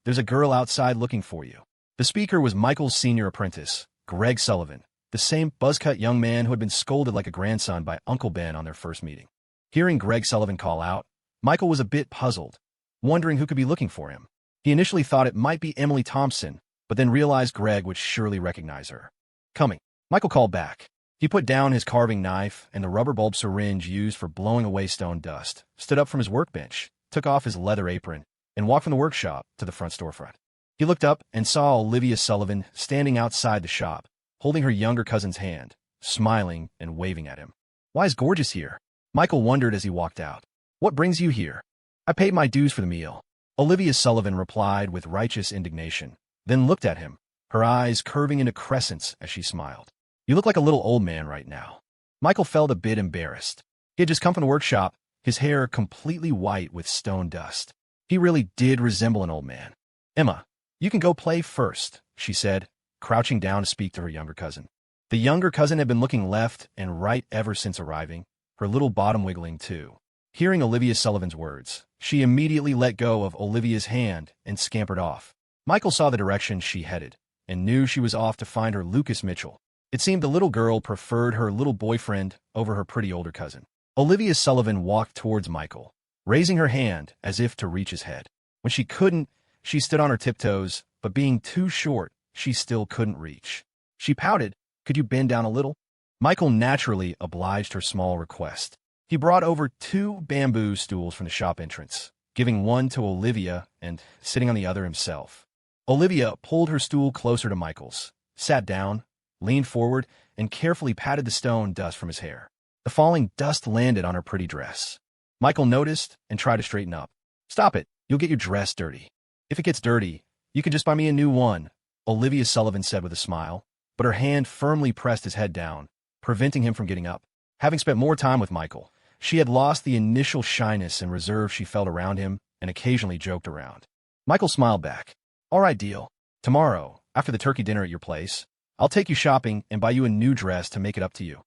there's a girl outside looking for you. The speaker was Michael's senior apprentice, Greg Sullivan, the same buzz-cut young man who had been scolded like a grandson by Uncle Ben on their first meeting. Hearing Greg Sullivan call out, Michael was a bit puzzled, wondering who could be looking for him. He initially thought it might be Emily Thompson, but then realized Greg would surely recognize her. Coming, Michael called back. He put down his carving knife and the rubber bulb syringe used for blowing away stone dust, stood up from his workbench, took off his leather apron, and walked from the workshop to the front storefront. He looked up and saw Olivia Sullivan standing outside the shop, holding her younger cousin's hand, smiling and waving at him. Why is Gorgeous here? Michael wondered as he walked out. What brings you here? I paid my dues for the meal. Olivia Sullivan replied with righteous indignation, then looked at him, her eyes curving into crescents as she smiled. You look like a little old man right now. Michael felt a bit embarrassed. He had just come from the workshop, his hair completely white with stone dust. He really did resemble an old man. Emma, you can go play first, she said, crouching down to speak to her younger cousin. The younger cousin had been looking left and right ever since arriving, her little bottom wiggling too. Hearing Olivia Sullivan's words, she immediately let go of Olivia's hand and scampered off. Michael saw the direction she headed and knew she was off to find her Lucas Mitchell. It seemed the little girl preferred her little boyfriend over her pretty older cousin. Olivia Sullivan walked towards Michael, raising her hand as if to reach his head. When she couldn't, she stood on her tiptoes, but being too short, she still couldn't reach. She pouted, Could you bend down a little? Michael naturally obliged her small request. He brought over 2 bamboo stools from the shop entrance, giving one to Olivia and sitting on the other himself. Olivia pulled her stool closer to Michael's, sat down, leaned forward, and carefully patted the stone dust from his hair. The falling dust landed on her pretty dress. Michael noticed and tried to straighten up. Stop it, you'll get your dress dirty. If it gets dirty, you can just buy me a new one, Olivia Sullivan said with a smile, but her hand firmly pressed his head down, preventing him from getting up. Having spent more time with Michael, she had lost the initial shyness and reserve she felt around him and occasionally joked around. Michael smiled back. All right, deal. Tomorrow, after the turkey dinner at your place, I'll take you shopping and buy you a new dress to make it up to you.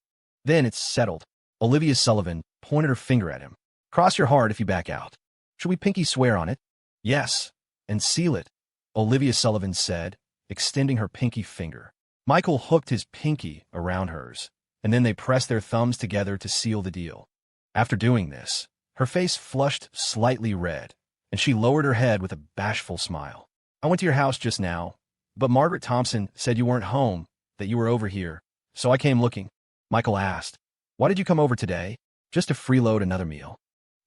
Then it's settled. Olivia Sullivan pointed her finger at him. Cross your heart if you back out. Should we pinky swear on it? Yes, and seal it, Olivia Sullivan said, extending her pinky finger. Michael hooked his pinky around hers, and then they pressed their thumbs together to seal the deal. After doing this, her face flushed slightly red, and she lowered her head with a bashful smile. I went to your house just now, but Margaret Thompson said you weren't home, that you were over here, so I came looking. Michael asked, why did you come over today? Just to freeload another meal.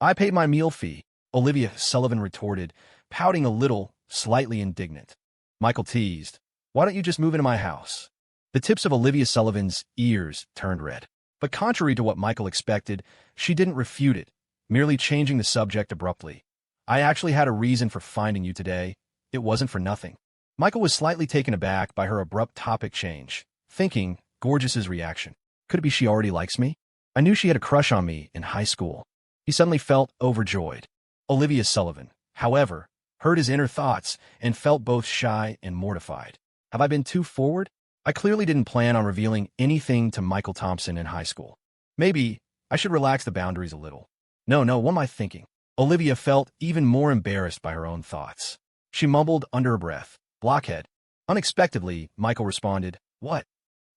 I paid my meal fee, Olivia Sullivan retorted, pouting a little, slightly indignant. Michael teased, why don't you just move into my house? The tips of Olivia Sullivan's ears turned red. But contrary to what Michael expected, she didn't refute it, merely changing the subject abruptly. I actually had a reason for finding you today. It wasn't for nothing. Michael was slightly taken aback by her abrupt topic change, thinking, Gorgeous's reaction. Could it be she already likes me? I knew she had a crush on me in high school. He suddenly felt overjoyed. Olivia Sullivan, however, heard his inner thoughts and felt both shy and mortified. Have I been too forward? I clearly didn't plan on revealing anything to Michael Thompson in high school. Maybe I should relax the boundaries a little. No, what am I thinking? Olivia felt even more embarrassed by her own thoughts. She mumbled under her breath, blockhead. Unexpectedly, Michael responded, what?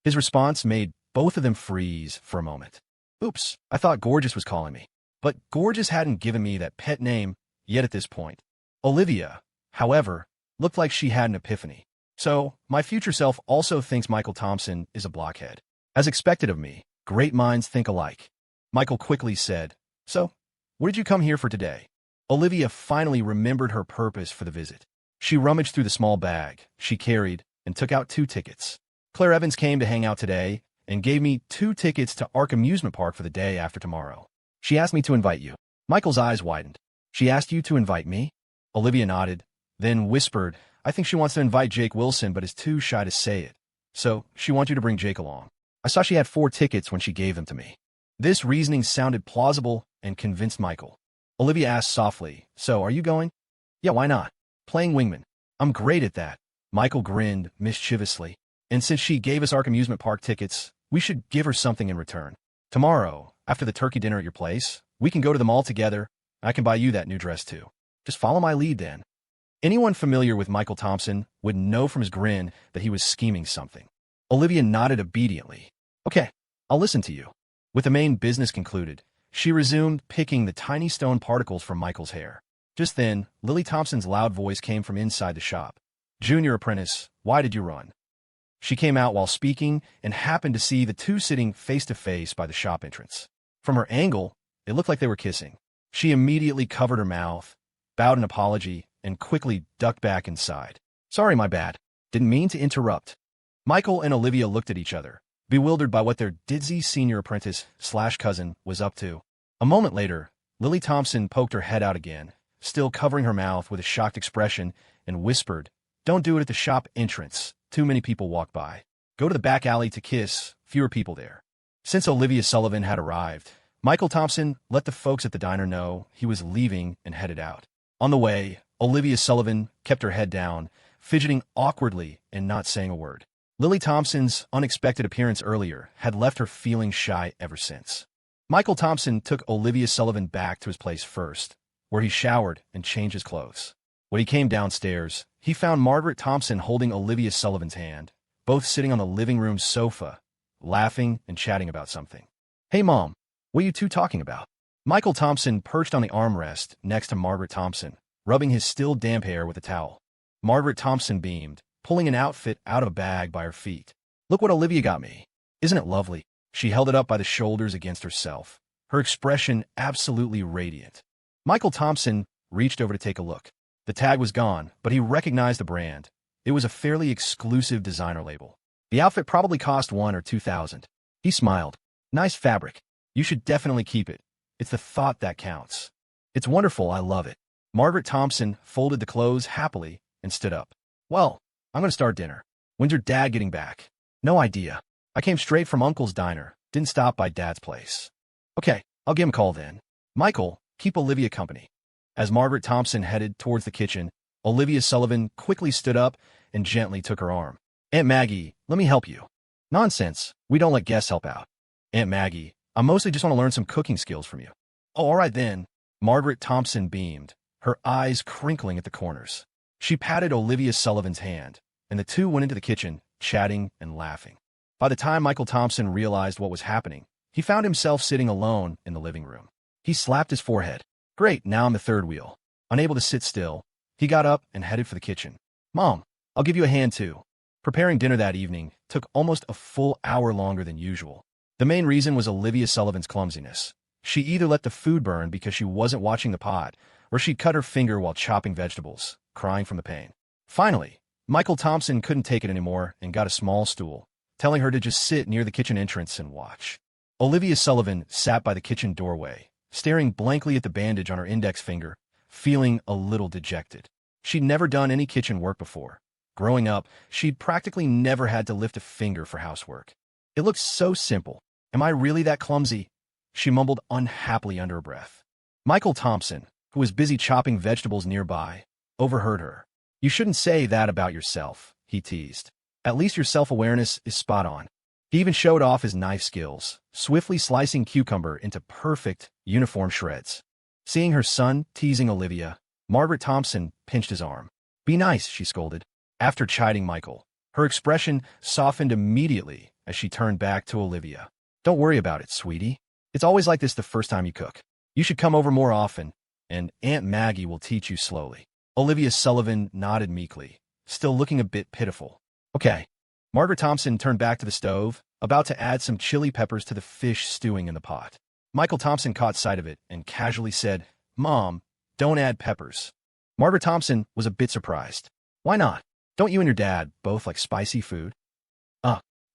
His response made both of them freeze for a moment. Oops, I thought Gorgeous was calling me. But Gorgeous hadn't given me that pet name yet at this point. Olivia, however, looked like she had an epiphany. So, my future self also thinks Michael Thompson is a blockhead. As expected of me, great minds think alike. Michael quickly said, so, what did you come here for today? Olivia finally remembered her purpose for the visit. She rummaged through the small bag she carried and took out 2 tickets. Claire Evans came to hang out today and gave me 2 tickets to Ark Amusement Park for the day after tomorrow. She asked me to invite you. Michael's eyes widened. She asked you to invite me? Olivia nodded, then whispered, I think she wants to invite Jake Wilson but is too shy to say it. So, she wants you to bring Jake along. I saw she had 4 tickets when she gave them to me. This reasoning sounded plausible and convinced Michael. Olivia asked softly, so, are you going? Yeah, why not? Playing wingman. I'm great at that. Michael grinned mischievously. And since she gave us Ark Amusement Park tickets, we should give her something in return. Tomorrow, after the turkey dinner at your place, we can go to the mall together. I can buy you that new dress too. Just follow my lead then. Anyone familiar with Michael Thompson would know from his grin that he was scheming something. Olivia nodded obediently. Okay, I'll listen to you. With the main business concluded, she resumed picking the tiny stone particles from Michael's hair. Just then, Lily Thompson's loud voice came from inside the shop. Junior apprentice, why did you run? She came out while speaking and happened to see the 2 sitting face-to-face by the shop entrance. From her angle, it looked like they were kissing. She immediately covered her mouth, bowed an apology, and quickly ducked back inside. Sorry, my bad. Didn't mean to interrupt. Michael and Olivia looked at each other, bewildered by what their ditzy senior apprentice/cousin was up to. A moment later, Lily Thompson poked her head out again, still covering her mouth with a shocked expression, and whispered, Don't do it at the shop entrance. Too many people walk by. Go to the back alley to kiss, fewer people there. Since Olivia Sullivan had arrived, Michael Thompson let the folks at the diner know he was leaving and headed out. On the way, Olivia Sullivan kept her head down, fidgeting awkwardly and not saying a word. Lily Thompson's unexpected appearance earlier had left her feeling shy ever since. Michael Thompson took Olivia Sullivan back to his place first, where he showered and changed his clothes. When he came downstairs, he found Margaret Thompson holding Olivia Sullivan's hand, both sitting on the living room sofa, laughing and chatting about something. Hey, Mom, what are you 2 talking about? Michael Thompson perched on the armrest next to Margaret Thompson, rubbing his still damp hair with a towel. Margaret Thompson beamed, pulling an outfit out of a bag by her feet. Look what Olivia got me. Isn't it lovely? She held it up by the shoulders against herself, her expression absolutely radiant. Michael Thompson reached over to take a look. The tag was gone, but he recognized the brand. It was a fairly exclusive designer label. The outfit probably cost $1,000 or $2,000. He smiled. Nice fabric. You should definitely keep it. It's the thought that counts. It's wonderful, I love it. Margaret Thompson folded the clothes happily and stood up. Well, I'm going to start dinner. When's your dad getting back? No idea. I came straight from Uncle's diner, didn't stop by Dad's place. Okay, I'll give him a call then. Michael, keep Olivia company. As Margaret Thompson headed towards the kitchen, Olivia Sullivan quickly stood up and gently took her arm. Aunt Maggie, let me help you. Nonsense, we don't let guests help out. Aunt Maggie, I mostly just want to learn some cooking skills from you. Oh, all right then. Margaret Thompson beamed, her eyes crinkling at the corners. She patted Olivia Sullivan's hand, and the two went into the kitchen, chatting and laughing. By the time Michael Thompson realized what was happening, he found himself sitting alone in the living room. He slapped his forehead. Great, now I'm the third wheel. Unable to sit still, he got up and headed for the kitchen. Mom, I'll give you a hand too. Preparing dinner that evening took almost a full hour longer than usual. The main reason was Olivia Sullivan's clumsiness. She either let the food burn because she wasn't watching the pot, or she'd cut her finger while chopping vegetables, crying from the pain. Finally, Michael Thompson couldn't take it anymore and got a small stool, telling her to just sit near the kitchen entrance and watch. Olivia Sullivan sat by the kitchen doorway, staring blankly at the bandage on her index finger, feeling a little dejected. She'd never done any kitchen work before. Growing up, she'd practically never had to lift a finger for housework. It looked so simple. Am I really that clumsy? She mumbled unhappily under her breath. Michael Thompson, who was busy chopping vegetables nearby, overheard her. You shouldn't say that about yourself, he teased. At least your self-awareness is spot on. He even showed off his knife skills, swiftly slicing cucumber into perfect, uniform shreds. Seeing her son teasing Olivia, Margaret Thompson pinched his arm. Be nice, she scolded. After chiding Michael, her expression softened immediately as she turned back to Olivia. Don't worry about it, sweetie. It's always like this the first time you cook. You should come over more often, and Aunt Maggie will teach you slowly. Olivia Sullivan nodded meekly, still looking a bit pitiful. Okay. Margaret Thompson turned back to the stove, about to add some chili peppers to the fish stewing in the pot. Michael Thompson caught sight of it and casually said, Mom, don't add peppers. Margaret Thompson was a bit surprised. Why not? Don't you and your dad both like spicy food?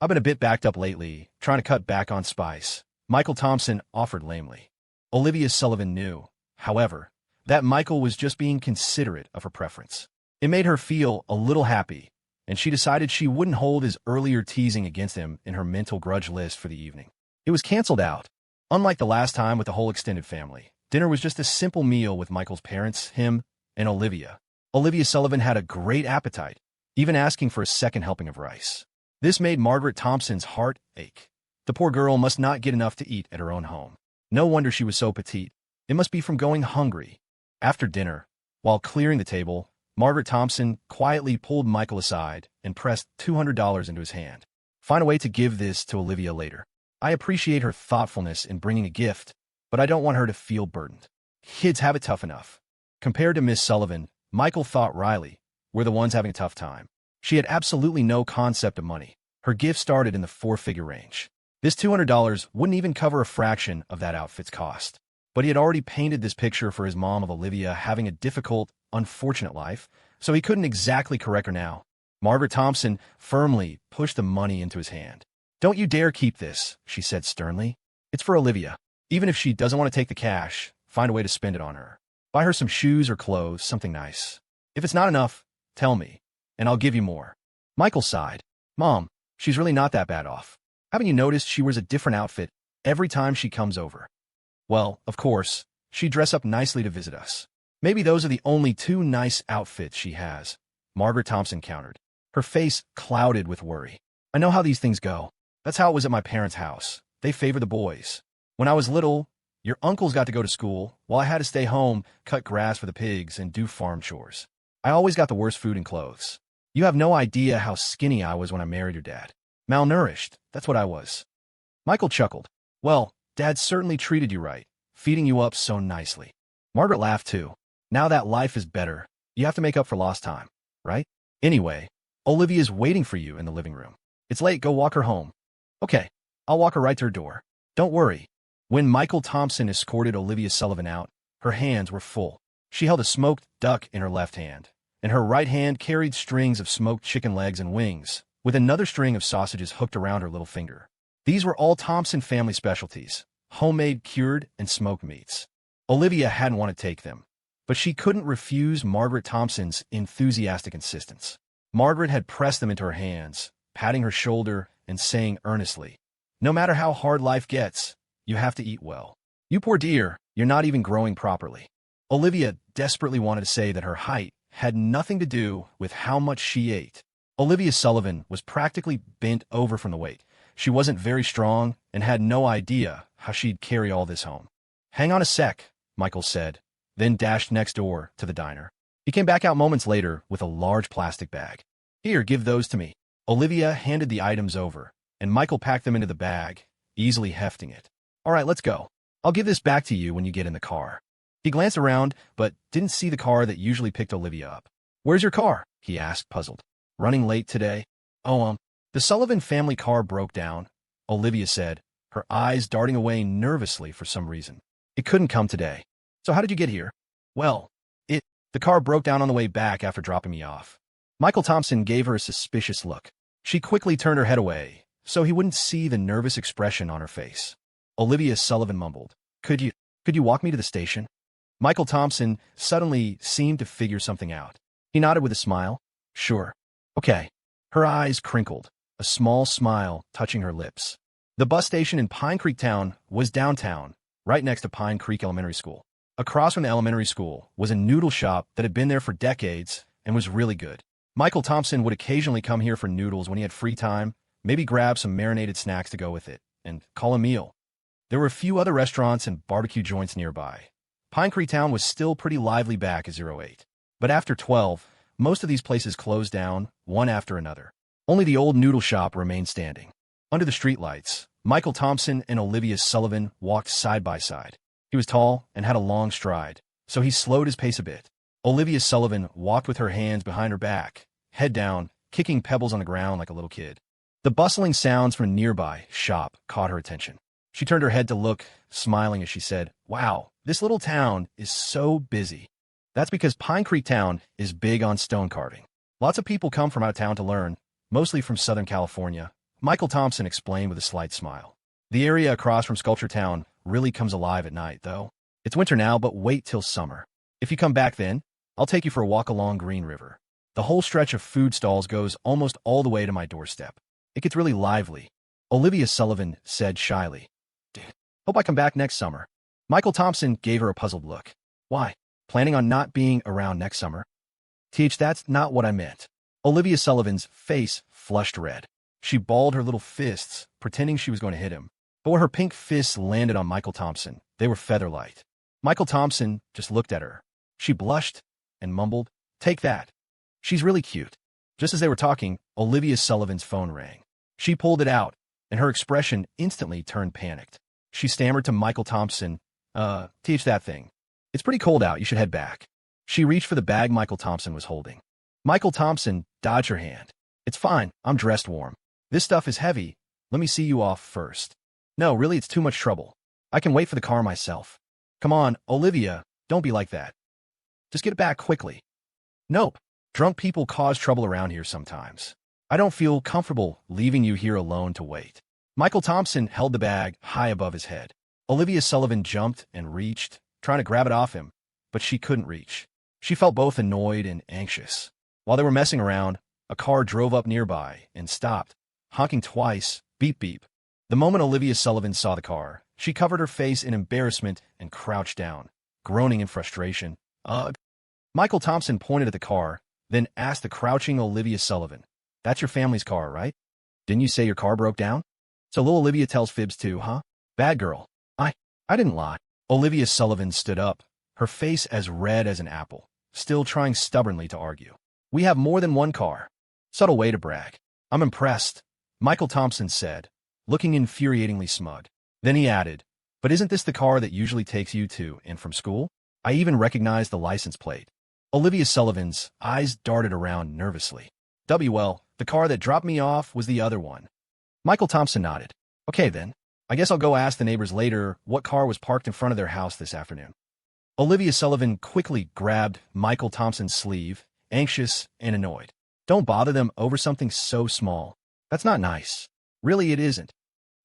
I've been a bit backed up lately, trying to cut back on spice, Michael Thompson offered lamely. Olivia Sullivan knew, however, that Michael was just being considerate of her preference. It made her feel a little happy, and she decided she wouldn't hold his earlier teasing against him in her mental grudge list for the evening. It was canceled out. Unlike the last time with the whole extended family, dinner was just a simple meal with Michael's parents, him, and Olivia. Olivia Sullivan had a great appetite, even asking for a second helping of rice. This made Margaret Thompson's heart ache. The poor girl must not get enough to eat at her own home. No wonder she was so petite. It must be from going hungry. After dinner, while clearing the table, Margaret Thompson quietly pulled Michael aside and pressed $200 into his hand. Find a way to give this to Olivia later. I appreciate her thoughtfulness in bringing a gift, but I don't want her to feel burdened. Kids have it tough enough. Compared to Miss Sullivan, Michael thought Riley were the ones having a tough time. She had absolutely no concept of money. Her gift started in the four-figure range. This $200 wouldn't even cover a fraction of that outfit's cost. But he had already painted this picture for his mom of Olivia having a difficult, unfortunate life, so he couldn't exactly correct her now. Margaret Thompson firmly pushed the money into his hand. Don't you dare keep this, she said sternly. It's for Olivia. Even if she doesn't want to take the cash, find a way to spend it on her. Buy her some shoes or clothes, something nice. If it's not enough, tell me, and I'll give you more. Michael sighed. Mom, she's really not that bad off. Haven't you noticed she wears a different outfit every time she comes over? Well, of course, she dress up nicely to visit us. Maybe those are the only two nice outfits she has, Margaret Thompson countered, her face clouded with worry. I know how these things go. That's how it was at my parents' house. They favor the boys. When I was little, your uncles got to go to school, while I had to stay home, cut grass for the pigs, and do farm chores. I always got the worst food and clothes. You have no idea how skinny I was when I married your dad. Malnourished, that's what I was. Michael chuckled. Well, Dad certainly treated you right, feeding you up so nicely. Margaret laughed too. Now that life is better, you have to make up for lost time, right? Anyway, Olivia's waiting for you in the living room. It's late, go walk her home. Okay, I'll walk her right to her door. Don't worry. When Michael Thompson escorted Olivia Sullivan out, her hands were full. She held a smoked duck in her left hand, and her right hand carried strings of smoked chicken legs and wings, with another string of sausages hooked around her little finger. These were all Thompson family specialties, homemade cured and smoked meats. Olivia hadn't wanted to take them, but she couldn't refuse Margaret Thompson's enthusiastic insistence. Margaret had pressed them into her hands, patting her shoulder and saying earnestly, No matter how hard life gets, you have to eat well. You poor dear, you're not even growing properly. Olivia desperately wanted to say that her height had nothing to do with how much she ate. Olivia Sullivan was practically bent over from the weight. She wasn't very strong and had no idea how she'd carry all this home. "Hang on a sec," Michael said, then dashed next door to the diner. He came back out moments later with a large plastic bag. "Here, give those to me." Olivia handed the items over, and Michael packed them into the bag, easily hefting it. "All right, let's go. I'll give this back to you when you get in the car." He glanced around, but didn't see the car that usually picked Olivia up. "Where's your car?" he asked, puzzled. "Running late today?" "Oh, the Sullivan family car broke down," Olivia said, her eyes darting away nervously for some reason. "It couldn't come today." "So how did you get here?" "Well, the car broke down on the way back after dropping me off." Michael Thompson gave her a suspicious look. She quickly turned her head away, so he wouldn't see the nervous expression on her face. Olivia Sullivan mumbled, Could you walk me to the station?" Michael Thompson suddenly seemed to figure something out. He nodded with a smile. "Sure. Okay." Her eyes crinkled, a small smile touching her lips. The bus station in Pine Creek Town was downtown, right next to Pine Creek Elementary School. Across from the elementary school was a noodle shop that had been there for decades and was really good. Michael Thompson would occasionally come here for noodles when he had free time, maybe grab some marinated snacks to go with it, and call a meal. There were a few other restaurants and barbecue joints nearby. Pine Creek Town was still pretty lively back at 08. But after 12, most of these places closed down, one after another. Only the old noodle shop remained standing. Under the streetlights, Michael Thompson and Olivia Sullivan walked side by side. He was tall and had a long stride, so he slowed his pace a bit. Olivia Sullivan walked with her hands behind her back, head down, kicking pebbles on the ground like a little kid. The bustling sounds from a nearby shop caught her attention. She turned her head to look, smiling as she said, "Wow, this little town is so busy." That's because Pine Creek Town is big on stone carving. Lots of people come from out of town to learn, mostly from Southern California, Michael Thompson explained with a slight smile. The area across from Sculpture Town really comes alive at night, though. It's winter now, but wait till summer. If you come back then, I'll take you for a walk along Green River. The whole stretch of food stalls goes almost all the way to my doorstep. It gets really lively. Olivia Sullivan said shyly. "Dude, hope I come back next summer." Michael Thompson gave her a puzzled look. "Why? Planning on not being around next summer?" That's not what I meant." Olivia Sullivan's face flushed red. She balled her little fists, pretending she was going to hit him. But when her pink fists landed on Michael Thompson, they were feather-light. Michael Thompson just looked at her. She blushed and mumbled, "Take that. She's really cute." Just as they were talking, Olivia Sullivan's phone rang. She pulled it out, and her expression instantly turned panicked. She stammered to Michael Thompson, that thing. It's pretty cold out, you should head back." She reached for the bag Michael Thompson was holding. Michael Thompson dodged her hand. "It's fine, I'm dressed warm. This stuff is heavy. Let me see you off first." "No, really, it's too much trouble. I can wait for the car myself." "Come on, Olivia, don't be like that. Just get it back quickly." "Nope. Drunk people cause trouble around here sometimes. I don't feel comfortable leaving you here alone to wait." Michael Thompson held the bag high above his head. Olivia Sullivan jumped and reached, trying to grab it off him, but she couldn't reach. She felt both annoyed and anxious. While they were messing around, a car drove up nearby and stopped, honking twice, beep beep. The moment Olivia Sullivan saw the car, she covered her face in embarrassment and crouched down, groaning in frustration. "Ugh." Michael Thompson pointed at the car, then asked the crouching Olivia Sullivan, "That's your family's car, right? Didn't you say your car broke down? So little Olivia tells fibs too, huh? Bad girl." I didn't lie." Olivia Sullivan stood up, her face as red as an apple, still trying stubbornly to argue. "We have more than one car." Subtle way to brag. "I'm impressed," Michael Thompson said, looking infuriatingly smug. Then he added, "But isn't this the car that usually takes you to and from school? I even recognize the license plate." Olivia Sullivan's eyes darted around nervously. Well, the car that dropped me off was the other one." Michael Thompson nodded. "Okay then. I guess I'll go ask the neighbors later what car was parked in front of their house this afternoon." Olivia Sullivan quickly grabbed Michael Thompson's sleeve, anxious and annoyed. "Don't bother them over something so small. That's not nice. Really, it isn't."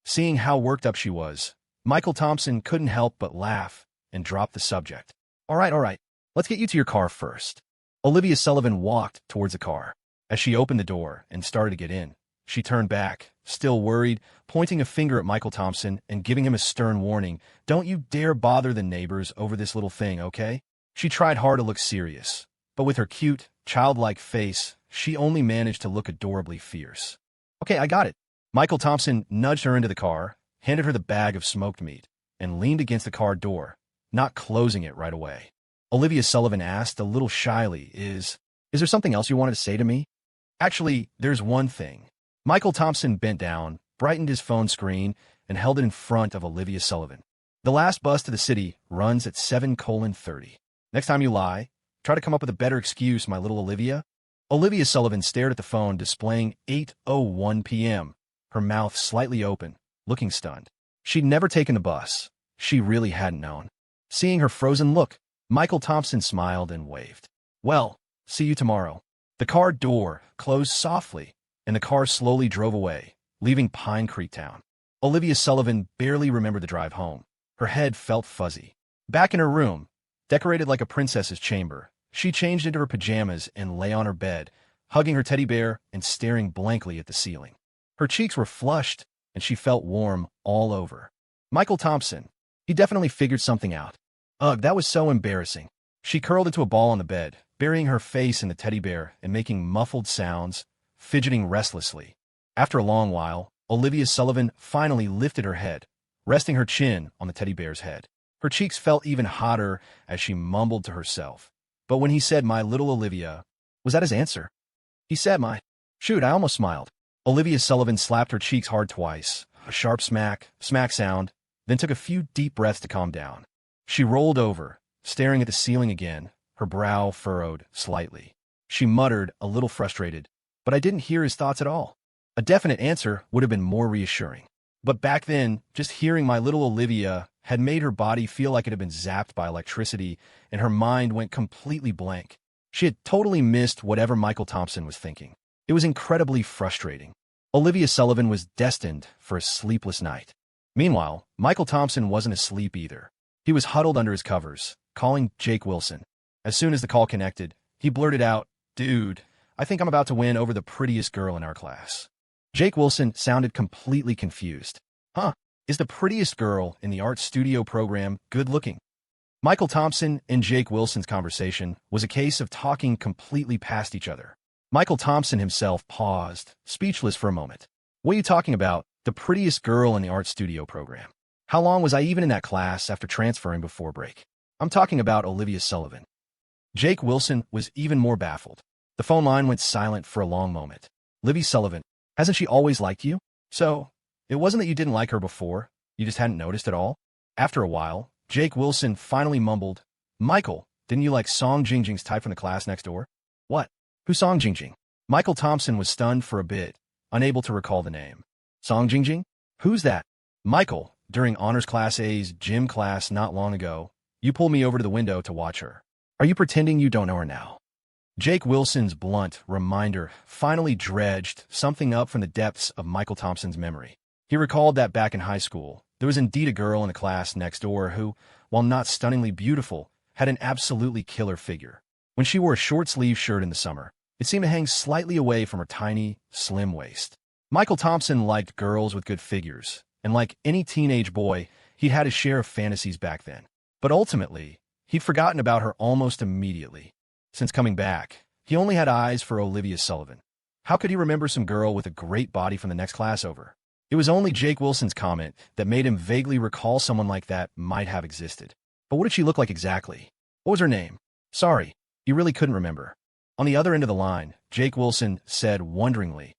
Seeing how worked up she was, Michael Thompson couldn't help but laugh and dropped the subject. All right. Let's get you to your car first." Olivia Sullivan walked towards the car. As she opened the door and started to get in, she turned back, still worried, pointing a finger at Michael Thompson and giving him a stern warning. Don't you dare bother the neighbors over this little thing, okay? She tried hard to look serious, but with her cute, childlike face, she only managed to look adorably fierce. Okay, I got it. Michael Thompson nudged her into the car, handed her the bag of smoked meat, and leaned against the car door, not closing it right away. Olivia Sullivan asked a little shyly, Is there something else you wanted to say to me? Actually, there's one thing. Michael Thompson bent down, brightened his phone screen, and held it in front of Olivia Sullivan. The last bus to the city runs at 7:30. Next time you lie, try to come up with a better excuse, my little Olivia. Olivia Sullivan stared at the phone displaying 8:01 p.m., her mouth slightly open, looking stunned. She'd never taken the bus. She really hadn't known. Seeing her frozen look, Michael Thompson smiled and waved. Well, see you tomorrow. The car door closed softly, and the car slowly drove away, leaving Pine Creek Town. Olivia Sullivan barely remembered the drive home. Her head felt fuzzy. Back in her room, decorated like a princess's chamber, she changed into her pajamas and lay on her bed, hugging her teddy bear and staring blankly at the ceiling. Her cheeks were flushed, and she felt warm all over. Michael Thompson. He definitely figured something out. Ugh, that was so embarrassing. She curled into a ball on the bed, burying her face in the teddy bear and making muffled sounds, fidgeting restlessly. After a long while, Olivia Sullivan finally lifted her head, resting her chin on the teddy bear's head. Her cheeks felt even hotter as she mumbled to herself. But when he said, my little Olivia, was that his answer? He said, shoot, I almost smiled. Olivia Sullivan slapped her cheeks hard twice, a sharp smack sound, then took a few deep breaths to calm down. She rolled over, staring at the ceiling again, her brow furrowed slightly. She muttered, a little frustrated, but I didn't hear his thoughts at all. A definite answer would have been more reassuring. But back then, just hearing my little Olivia had made her body feel like it had been zapped by electricity, and her mind went completely blank. She had totally missed whatever Michael Thompson was thinking. It was incredibly frustrating. Olivia Sullivan was destined for a sleepless night. Meanwhile, Michael Thompson wasn't asleep either. He was huddled under his covers, calling Jake Wilson. As soon as the call connected, he blurted out, Dude, I think I'm about to win over the prettiest girl in our class. Jake Wilson sounded completely confused. Huh? Is the prettiest girl in the art studio program good-looking? Michael Thompson and Jake Wilson's conversation was a case of talking completely past each other. Michael Thompson himself paused, speechless for a moment. What are you talking about? The prettiest girl in the art studio program. How long was I even in that class after transferring before break? I'm talking about Olivia Sullivan. Jake Wilson was even more baffled. The phone line went silent for a long moment. Olivia Sullivan, hasn't she always liked you? So, it wasn't that you didn't like her before, you just hadn't noticed at all? After a while, Jake Wilson finally mumbled, Michael, didn't you like Song Jingjing's type from the class next door? What? Who's Song Jingjing? Michael Thompson was stunned for a bit, unable to recall the name. Song Jingjing? Who's that? Michael, during Honors Class A's gym class not long ago, you pulled me over to the window to watch her. Are you pretending you don't know her now? Jake Wilson's blunt reminder finally dredged something up from the depths of Michael Thompson's memory. He recalled that back in high school, there was indeed a girl in the class next door who, while not stunningly beautiful, had an absolutely killer figure. When she wore a short-sleeved shirt in the summer, it seemed to hang slightly away from her tiny, slim waist. Michael Thompson liked girls with good figures, and like any teenage boy, he'd had his share of fantasies back then. But ultimately, he'd forgotten about her almost immediately. Since coming back, he only had eyes for Olivia Sullivan. How could he remember some girl with a great body from the next class over? It was only Jake Wilson's comment that made him vaguely recall someone like that might have existed. But what did she look like exactly? What was her name? Sorry, you really couldn't remember. On the other end of the line, Jake Wilson said wonderingly,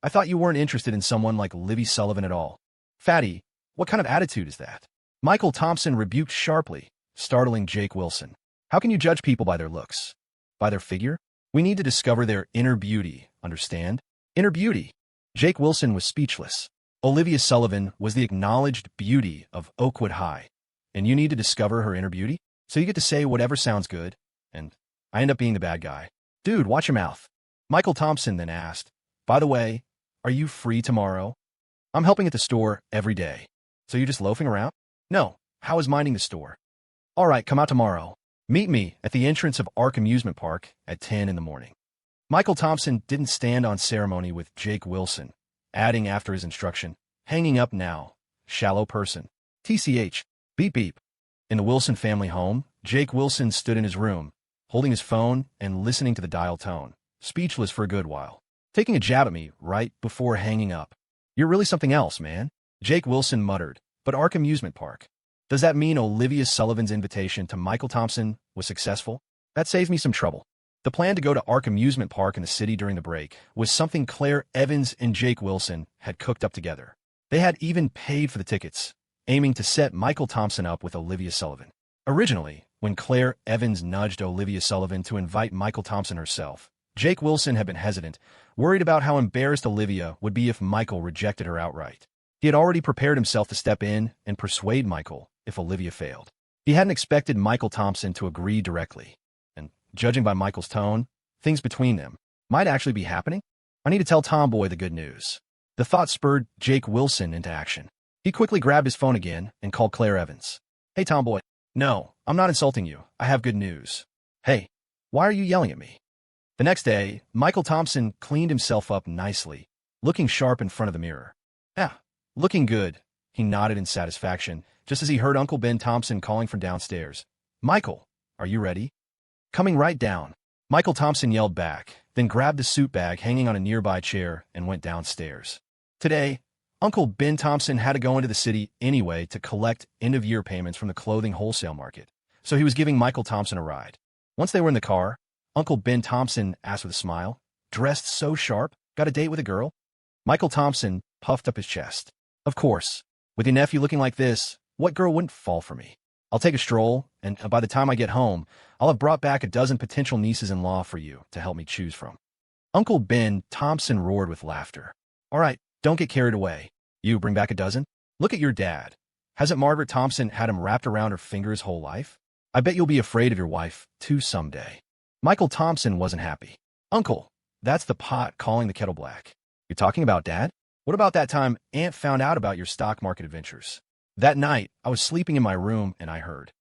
I thought you weren't interested in someone like Olivia Sullivan at all. Fatty, what kind of attitude is that? Michael Thompson rebuked sharply, startling Jake Wilson. How can you judge people by their looks? By their figure? We need to discover their inner beauty, understand? Inner beauty. Jake Wilson was speechless. Olivia Sullivan was the acknowledged beauty of Oakwood High. And you need to discover her inner beauty? So you get to say whatever sounds good, and I end up being the bad guy. Dude, watch your mouth. Michael Thompson then asked, By the way, are you free tomorrow? I'm helping at the store every day. So you just loafing around? No. How is minding the store? All right, come out tomorrow. Meet me at the entrance of Ark Amusement Park at 10 in the morning. Michael Thompson didn't stand on ceremony with Jake Wilson. adding after his instruction, "Hanging up now. Shallow person. TCH. Beep beep." In the Wilson family home, Jake Wilson stood in his room, holding his phone and listening to the dial tone, speechless for a good while. "Taking a jab at me right before hanging up. You're really something else, man," Jake Wilson muttered. "But Ark Amusement Park. Does that mean Olivia Sullivan's invitation to Michael Thompson was successful? That saves me some trouble." The plan to go to Ark Amusement Park in the city during the break was something Claire Evans and Jake Wilson had cooked up together. They had even paid for the tickets, aiming to set Michael Thompson up with Olivia Sullivan. Originally, when Claire Evans nudged Olivia Sullivan to invite Michael Thompson herself, Jake Wilson had been hesitant, worried about how embarrassed Olivia would be if Michael rejected her outright. He had already prepared himself to step in and persuade Michael if Olivia failed. He hadn't expected Michael Thompson to agree directly, and judging by Michael's tone, things between them might actually be happening. "I need to tell Tomboy the good news." The thought spurred Jake Wilson into action. He quickly grabbed his phone again and called Claire Evans. "Hey, Tomboy." "No, I'm not insulting you. I have good news." "Hey, why are you yelling at me?" The next day, Michael Thompson cleaned himself up nicely, looking sharp in front of the mirror. "Yeah, looking good," he nodded in satisfaction, just as he heard Uncle Ben Thompson calling from downstairs. "Michael, are you ready?" "Coming right down." Michael Thompson yelled back, then grabbed the suit bag hanging on a nearby chair and went downstairs. Today, Uncle Ben Thompson had to go into the city anyway to collect end-of-year payments from the clothing wholesale market, so he was giving Michael Thompson a ride. Once they were in the car, Uncle Ben Thompson asked with a smile, "Dressed so sharp? Got a date with a girl?" Michael Thompson puffed up his chest. "Of course. With your nephew looking like this, what girl wouldn't fall for me? I'll take a stroll, and by the time I get home, I'll have brought back a dozen potential nieces-in-law for you to help me choose from." Uncle Ben Thompson roared with laughter. "All right, don't get carried away. You bring back a dozen? Look at your dad. Hasn't Margaret Thompson had him wrapped around her finger his whole life? I bet you'll be afraid of your wife, too, someday." Michael Thompson wasn't happy. "Uncle, that's the pot calling the kettle black. You're talking about Dad? What about that time Aunt found out about your stock market adventures? That night, I was sleeping in my room and I heard."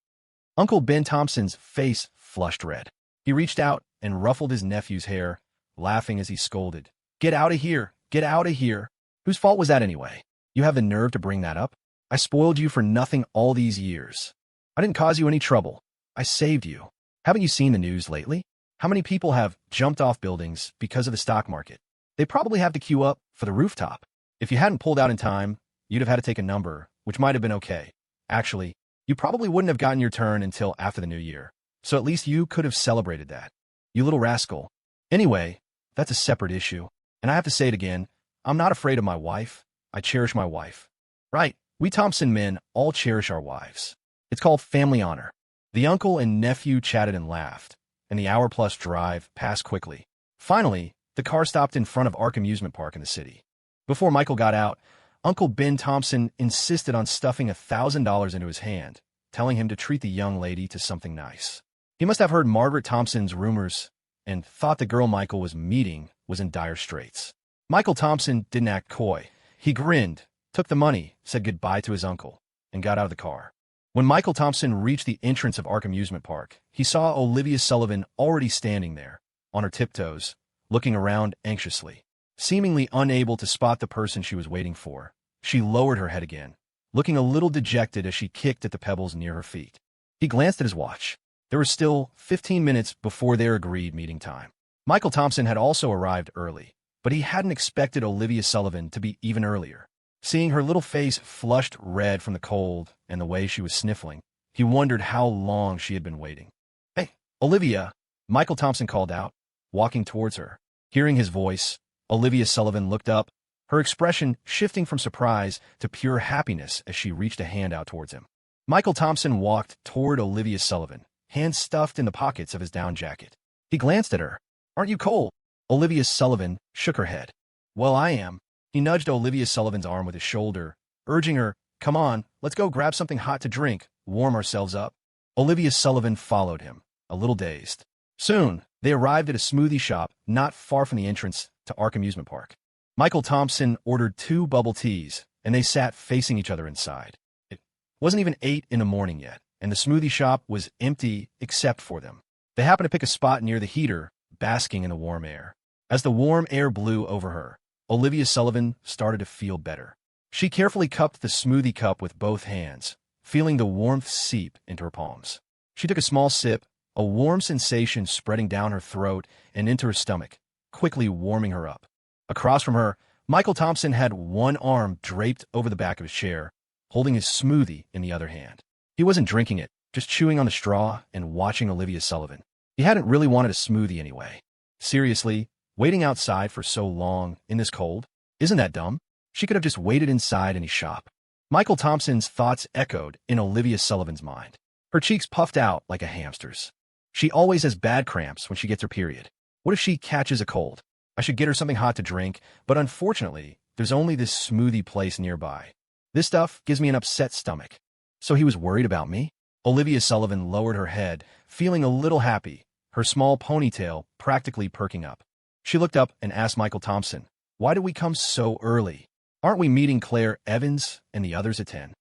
Uncle Ben Thompson's face flushed red. He reached out and ruffled his nephew's hair, laughing as he scolded. "Get out of here! Get out of here! Whose fault was that anyway? You have the nerve to bring that up? I spoiled you for nothing all these years. I didn't cause you any trouble. I saved you. Haven't you seen the news lately? How many people have jumped off buildings because of the stock market? They probably have to queue up for the rooftop. If you hadn't pulled out in time, you'd have had to take a number, which might have been okay. Actually, you probably wouldn't have gotten your turn until after the new year. So at least you could have celebrated that. You little rascal. Anyway, that's a separate issue. And I have to say it again, I'm not afraid of my wife. I cherish my wife. Right, we Thompson men all cherish our wives. It's called family honor." The uncle and nephew chatted and laughed, and the hour-plus drive passed quickly. Finally, the car stopped in front of Ark Amusement Park in the city. Before Michael got out, Uncle Ben Thompson insisted on stuffing $1,000 into his hand, telling him to treat the young lady to something nice. He must have heard Margaret Thompson's rumors and thought the girl Michael was meeting was in dire straits. Michael Thompson didn't act coy. He grinned, took the money, said goodbye to his uncle, and got out of the car. When Michael Thompson reached the entrance of Ark Amusement Park, he saw Olivia Sullivan already standing there, on her tiptoes, looking around anxiously. Seemingly unable to spot the person she was waiting for, she lowered her head again, looking a little dejected as she kicked at the pebbles near her feet. He glanced at his watch. There were still 15 minutes before their agreed meeting time. Michael Thompson had also arrived early, but he hadn't expected Olivia Sullivan to be even earlier. Seeing her little face flushed red from the cold and the way she was sniffling, he wondered how long she had been waiting. "Hey, Olivia," Michael Thompson called out, walking towards her. Hearing his voice, Olivia Sullivan looked up, her expression shifting from surprise to pure happiness as she reached a hand out towards him. Michael Thompson walked toward Olivia Sullivan, hands stuffed in the pockets of his down jacket. He glanced at her. "Aren't you cold?" Olivia Sullivan shook her head. "Well, I am." He nudged Olivia Sullivan's arm with his shoulder, urging her, "Come on, let's go grab something hot to drink, warm ourselves up." Olivia Sullivan followed him, a little dazed. Soon, they arrived at a smoothie shop not far from the entrance to Ark Amusement Park. Michael Thompson ordered 2 bubble teas, and they sat facing each other inside. It wasn't even 8 in the morning yet, and the smoothie shop was empty except for them. They happened to pick a spot near the heater, basking in the warm air. As the warm air blew over her, Olivia Sullivan started to feel better. She carefully cupped the smoothie cup with both hands, feeling the warmth seep into her palms. She took a small sip, a warm sensation spreading down her throat and into her stomach, quickly warming her up. Across from her, Michael Thompson had one arm draped over the back of his chair, holding his smoothie in the other hand. He wasn't drinking it, just chewing on the straw and watching Olivia Sullivan. He hadn't really wanted a smoothie anyway. Seriously, waiting outside for so long in this cold? Isn't that dumb? She could have just waited inside any shop. Michael Thompson's thoughts echoed in Olivia Sullivan's mind. Her cheeks puffed out like a hamster's. She always has bad cramps when she gets her period. What if she catches a cold? I should get her something hot to drink, but unfortunately, there's only this smoothie place nearby. This stuff gives me an upset stomach. So he was worried about me? Olivia Sullivan lowered her head, feeling a little happy, her small ponytail practically perking up. She looked up and asked Michael Thompson, "Why did we come so early? Aren't we meeting Clare Evans and the others at 10?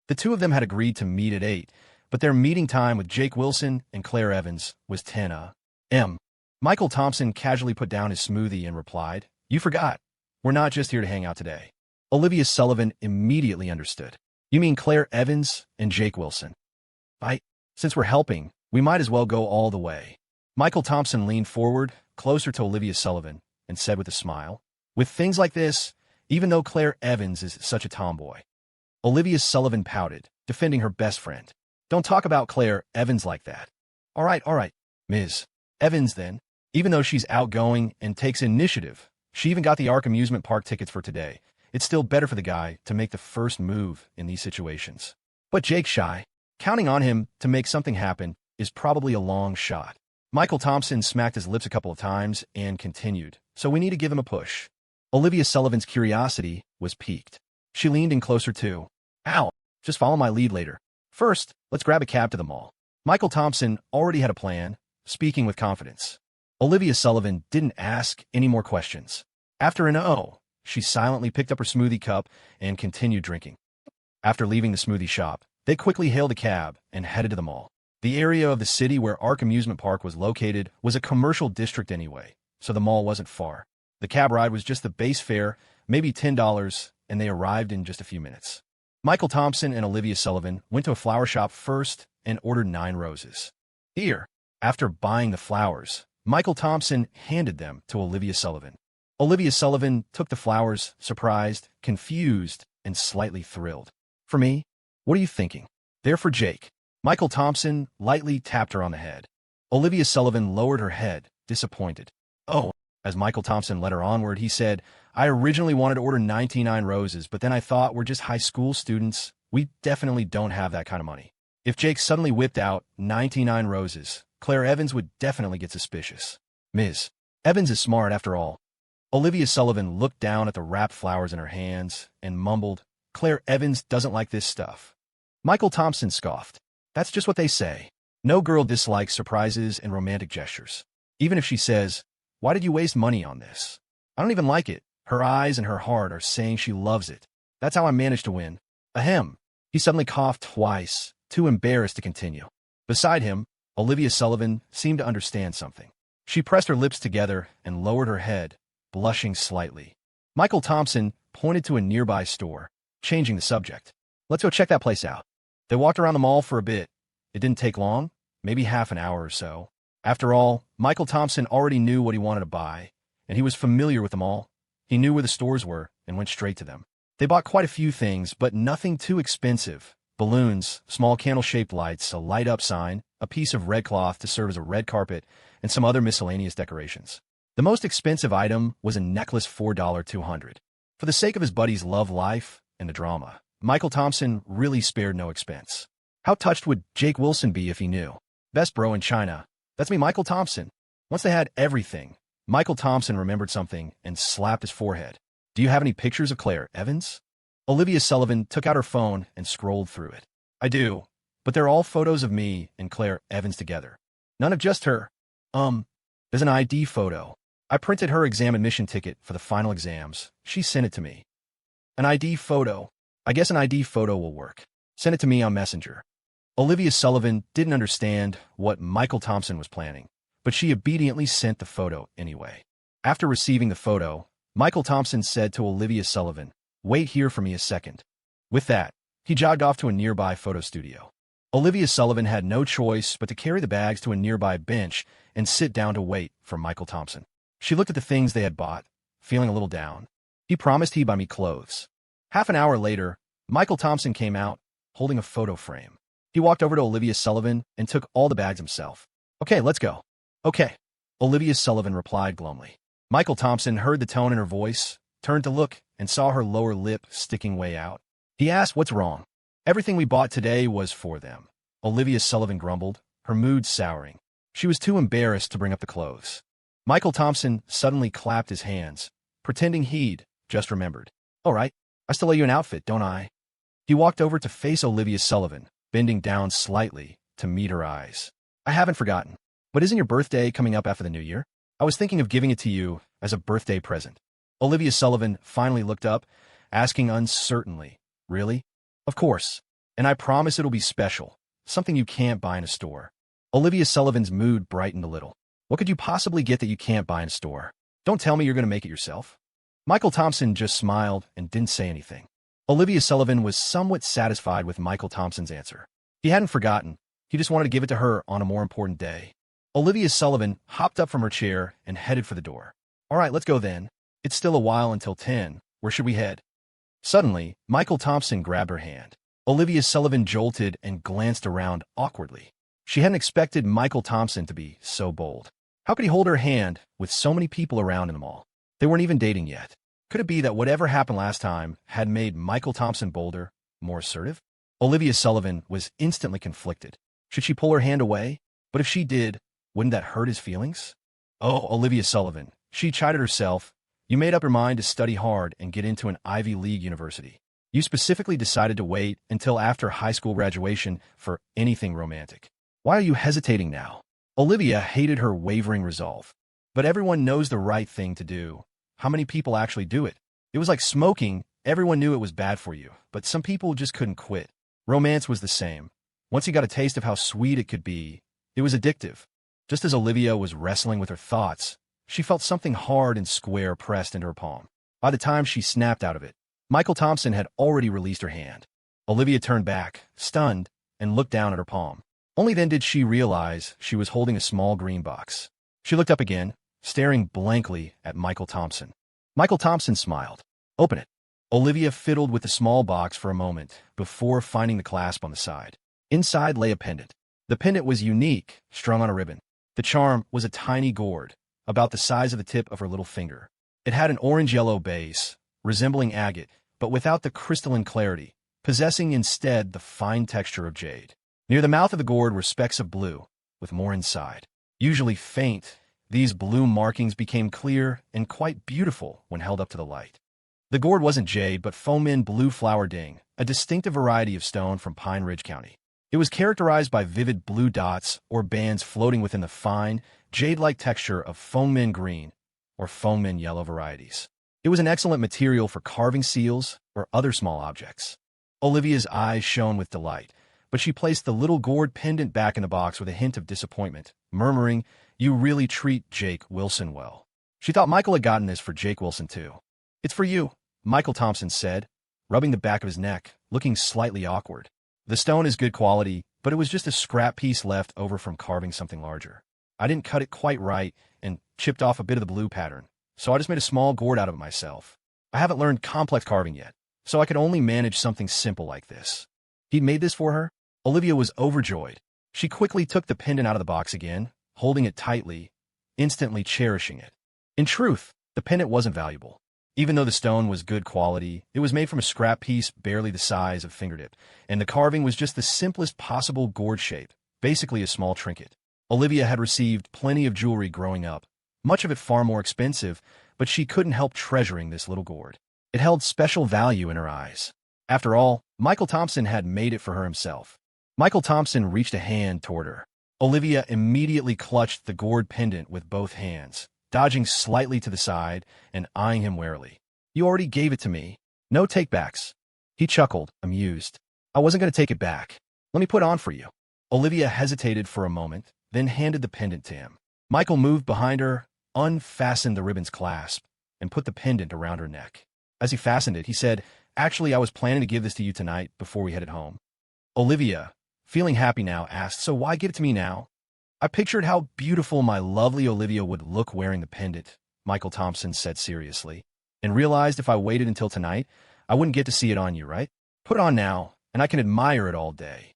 The two of them had agreed to meet at 8, but their meeting time with Jake Wilson and Clare Evans was 10 a.m. Michael Thompson casually put down his smoothie and replied, "You forgot. We're not just here to hang out today." Olivia Sullivan immediately understood. "You mean Clare Evans and Jake Wilson?" Since we're helping, we might as well go all the way." Michael Thompson leaned forward, closer to Olivia Sullivan, and said with a smile, "With things like this, even though Clare Evans is such a tomboy." Olivia Sullivan pouted, defending her best friend. "Don't talk about Clare Evans like that." All right, Ms. Evans then. Even though she's outgoing and takes initiative, she even got the Amusement Park tickets for today. It's still better for the guy to make the first move in these situations. But Jake's shy. Counting on him to make something happen is probably a long shot. Michael Thompson smacked his lips a couple of times and continued, "So we need to give him a push." Olivia Sullivan's curiosity was piqued. She leaned in closer too. "Ow, just follow my lead later. First, let's grab a cab to the mall." Michael Thompson already had a plan, speaking with confidence. Olivia Sullivan didn't ask any more questions. After an "oh," she silently picked up her smoothie cup and continued drinking. After leaving the smoothie shop, they quickly hailed a cab and headed to the mall. The area of the city where Ark Amusement Park was located was a commercial district anyway, so the mall wasn't far. The cab ride was just the base fare, maybe $10, and they arrived in just a few minutes. Michael Thompson and Olivia Sullivan went to a flower shop first and ordered 9 roses. Here, after buying the flowers, Michael Thompson handed them to Olivia Sullivan. Olivia Sullivan took the flowers, surprised, confused, and slightly thrilled. "For me? What are you thinking?" "They're for Jake." Michael Thompson lightly tapped her on the head. Olivia Sullivan lowered her head, disappointed. "Oh." As Michael Thompson led her onward, he said, "I originally wanted to order 99 roses, but then I thought we're just high school students. We definitely don't have that kind of money. If Jake suddenly whipped out 99 roses, Clare Evans would definitely get suspicious. Ms. Evans is smart after all." Olivia Sullivan looked down at the wrapped flowers in her hands and mumbled, "Clare Evans doesn't like this stuff." Michael Thompson scoffed. "That's just what they say. No girl dislikes surprises and romantic gestures. Even if she says, 'Why did you waste money on this?' I don't even like it. Her eyes and her heart are saying she loves it. That's how I managed to win." Ahem. He suddenly coughed twice, too embarrassed to continue. Beside him, Olivia Sullivan seemed to understand something. She pressed her lips together and lowered her head, blushing slightly. Michael Thompson pointed to a nearby store, changing the subject. "Let's go check that place out." They walked around the mall for a bit. It didn't take long, maybe half an hour or so. After all, Michael Thompson already knew what he wanted to buy, and he was familiar with them all. He knew where the stores were and went straight to them. They bought quite a few things, but nothing too expensive. Balloons, small candle-shaped lights, a light-up sign, a piece of red cloth to serve as a red carpet, and some other miscellaneous decorations. The most expensive item was a necklace $4.200. For the sake of his buddy's love life and the drama, Michael Thompson really spared no expense. How touched would Jake Wilson be if he knew? Best bro in China. That's me, Michael Thompson. Once they had everything, Michael Thompson remembered something and slapped his forehead. "Do you have any pictures of Clare Evans?" Olivia Sullivan took out her phone and scrolled through it. "I do, but they're all photos of me and Clare Evans together. None of just her. There's an ID photo. I printed her exam admission ticket for the final exams. She sent it to me." "An ID photo. I guess an ID photo will work. Send it to me on Messenger." Olivia Sullivan didn't understand what Michael Thompson was planning, but she obediently sent the photo anyway. After receiving the photo, Michael Thompson said to Olivia Sullivan, "Wait here for me a second." With that, he jogged off to a nearby photo studio. Olivia Sullivan had no choice but to carry the bags to a nearby bench and sit down to wait for Michael Thompson. She looked at the things they had bought, feeling a little down. He promised he'd buy me clothes. Half an hour later, Michael Thompson came out, holding a photo frame. He walked over to Olivia Sullivan and took all the bags himself. "Okay, let's go." "Okay," Olivia Sullivan replied glumly. Michael Thompson heard the tone in her voice, turned to look, and saw her lower lip sticking way out. He asked, "What's wrong?" "Everything we bought today was for them," Olivia Sullivan grumbled, her mood souring. She was too embarrassed to bring up the clothes. Michael Thompson suddenly clapped his hands, pretending he'd just remembered. "All right, I still owe you an outfit, don't I?" He walked over to face Olivia Sullivan, bending down slightly to meet her eyes. "I haven't forgotten. But isn't your birthday coming up after the new year? I was thinking of giving it to you as a birthday present." Olivia Sullivan finally looked up, asking uncertainly, "Really?" "Of course. And I promise it'll be special. Something you can't buy in a store." Olivia Sullivan's mood brightened a little. "What could you possibly get that you can't buy in a store? Don't tell me you're going to make it yourself." Michael Thompson just smiled and didn't say anything. Olivia Sullivan was somewhat satisfied with Michael Thompson's answer. He hadn't forgotten. He just wanted to give it to her on a more important day. Olivia Sullivan hopped up from her chair and headed for the door. "All right, let's go then. It's still a while until 10. Where should we head?" Suddenly, Michael Thompson grabbed her hand. Olivia Sullivan jolted and glanced around awkwardly. She hadn't expected Michael Thompson to be so bold. How could he hold her hand with so many people around in the mall? They weren't even dating yet. Could it be that whatever happened last time had made Michael Thompson bolder, more assertive? Olivia Sullivan was instantly conflicted. Should she pull her hand away? But if she did, wouldn't that hurt his feelings? "Oh, Olivia Sullivan," she chided herself. "You made up your mind to study hard and get into an Ivy League university. You specifically decided to wait until after high school graduation for anything romantic. Why are you hesitating now?" Olivia hated her wavering resolve. But everyone knows the right thing to do. How many people actually do it? It was like smoking. Everyone knew it was bad for you, but some people just couldn't quit. Romance was the same. Once you got a taste of how sweet it could be, it was addictive. Just as Olivia was wrestling with her thoughts, she felt something hard and square pressed into her palm. By the time she snapped out of it, Michael Thompson had already released her hand. Olivia turned back, stunned, and looked down at her palm. Only then did she realize she was holding a small green box. She looked up again, staring blankly at Michael Thompson. Michael Thompson smiled. "Open it." Olivia fiddled with the small box for a moment before finding the clasp on the side. Inside lay a pendant. The pendant was unique, strung on a ribbon. The charm was a tiny gourd, about the size of the tip of her little finger. It had an orange-yellow base, resembling agate, but without the crystalline clarity, possessing instead the fine texture of jade. Near the mouth of the gourd were specks of blue, with more inside. Usually faint, these blue markings became clear and quite beautiful when held up to the light. The gourd wasn't jade, but foam-in blue flower ding, a distinctive variety of stone from Pine Ridge County. It was characterized by vivid blue dots or bands floating within the fine, jade-like texture of foam-in green or foam-in yellow varieties. It was an excellent material for carving seals or other small objects. Olivia's eyes shone with delight, but she placed the little gourd pendant back in the box with a hint of disappointment, murmuring, "You really treat Jake Wilson well." She thought Michael had gotten this for Jake Wilson too. "It's for you," Michael Thompson said, rubbing the back of his neck, looking slightly awkward. "The stone is good quality, but it was just a scrap piece left over from carving something larger. I didn't cut it quite right and chipped off a bit of the blue pattern, so I just made a small gourd out of it myself. I haven't learned complex carving yet, so I could only manage something simple like this." He'd made this for her? Olivia was overjoyed. She quickly took the pendant out of the box again, holding it tightly, instantly cherishing it. In truth, the pendant wasn't valuable. Even though the stone was good quality, it was made from a scrap piece barely the size of a fingertip, and the carving was just the simplest possible gourd shape, basically a small trinket. Olivia had received plenty of jewelry growing up, much of it far more expensive, but she couldn't help treasuring this little gourd. It held special value in her eyes. After all, Michael Thompson had made it for her himself. Michael Thompson reached a hand toward her. Olivia immediately clutched the gourd pendant with both hands, dodging slightly to the side and eyeing him warily. "You already gave it to me. No take-backs." He chuckled, amused. "I wasn't going to take it back. Let me put it on for you." Olivia hesitated for a moment, then handed the pendant to him. Michael moved behind her, unfastened the ribbon's clasp, and put the pendant around her neck. As he fastened it, he said, "Actually, I was planning to give this to you tonight before we headed home." Olivia, feeling happy now, asked, "So why give it to me now?" "I pictured how beautiful my lovely Olivia would look wearing the pendant," Michael Thompson said seriously, "and realized if I waited until tonight, I wouldn't get to see it on you, right? Put it on now, and I can admire it all day."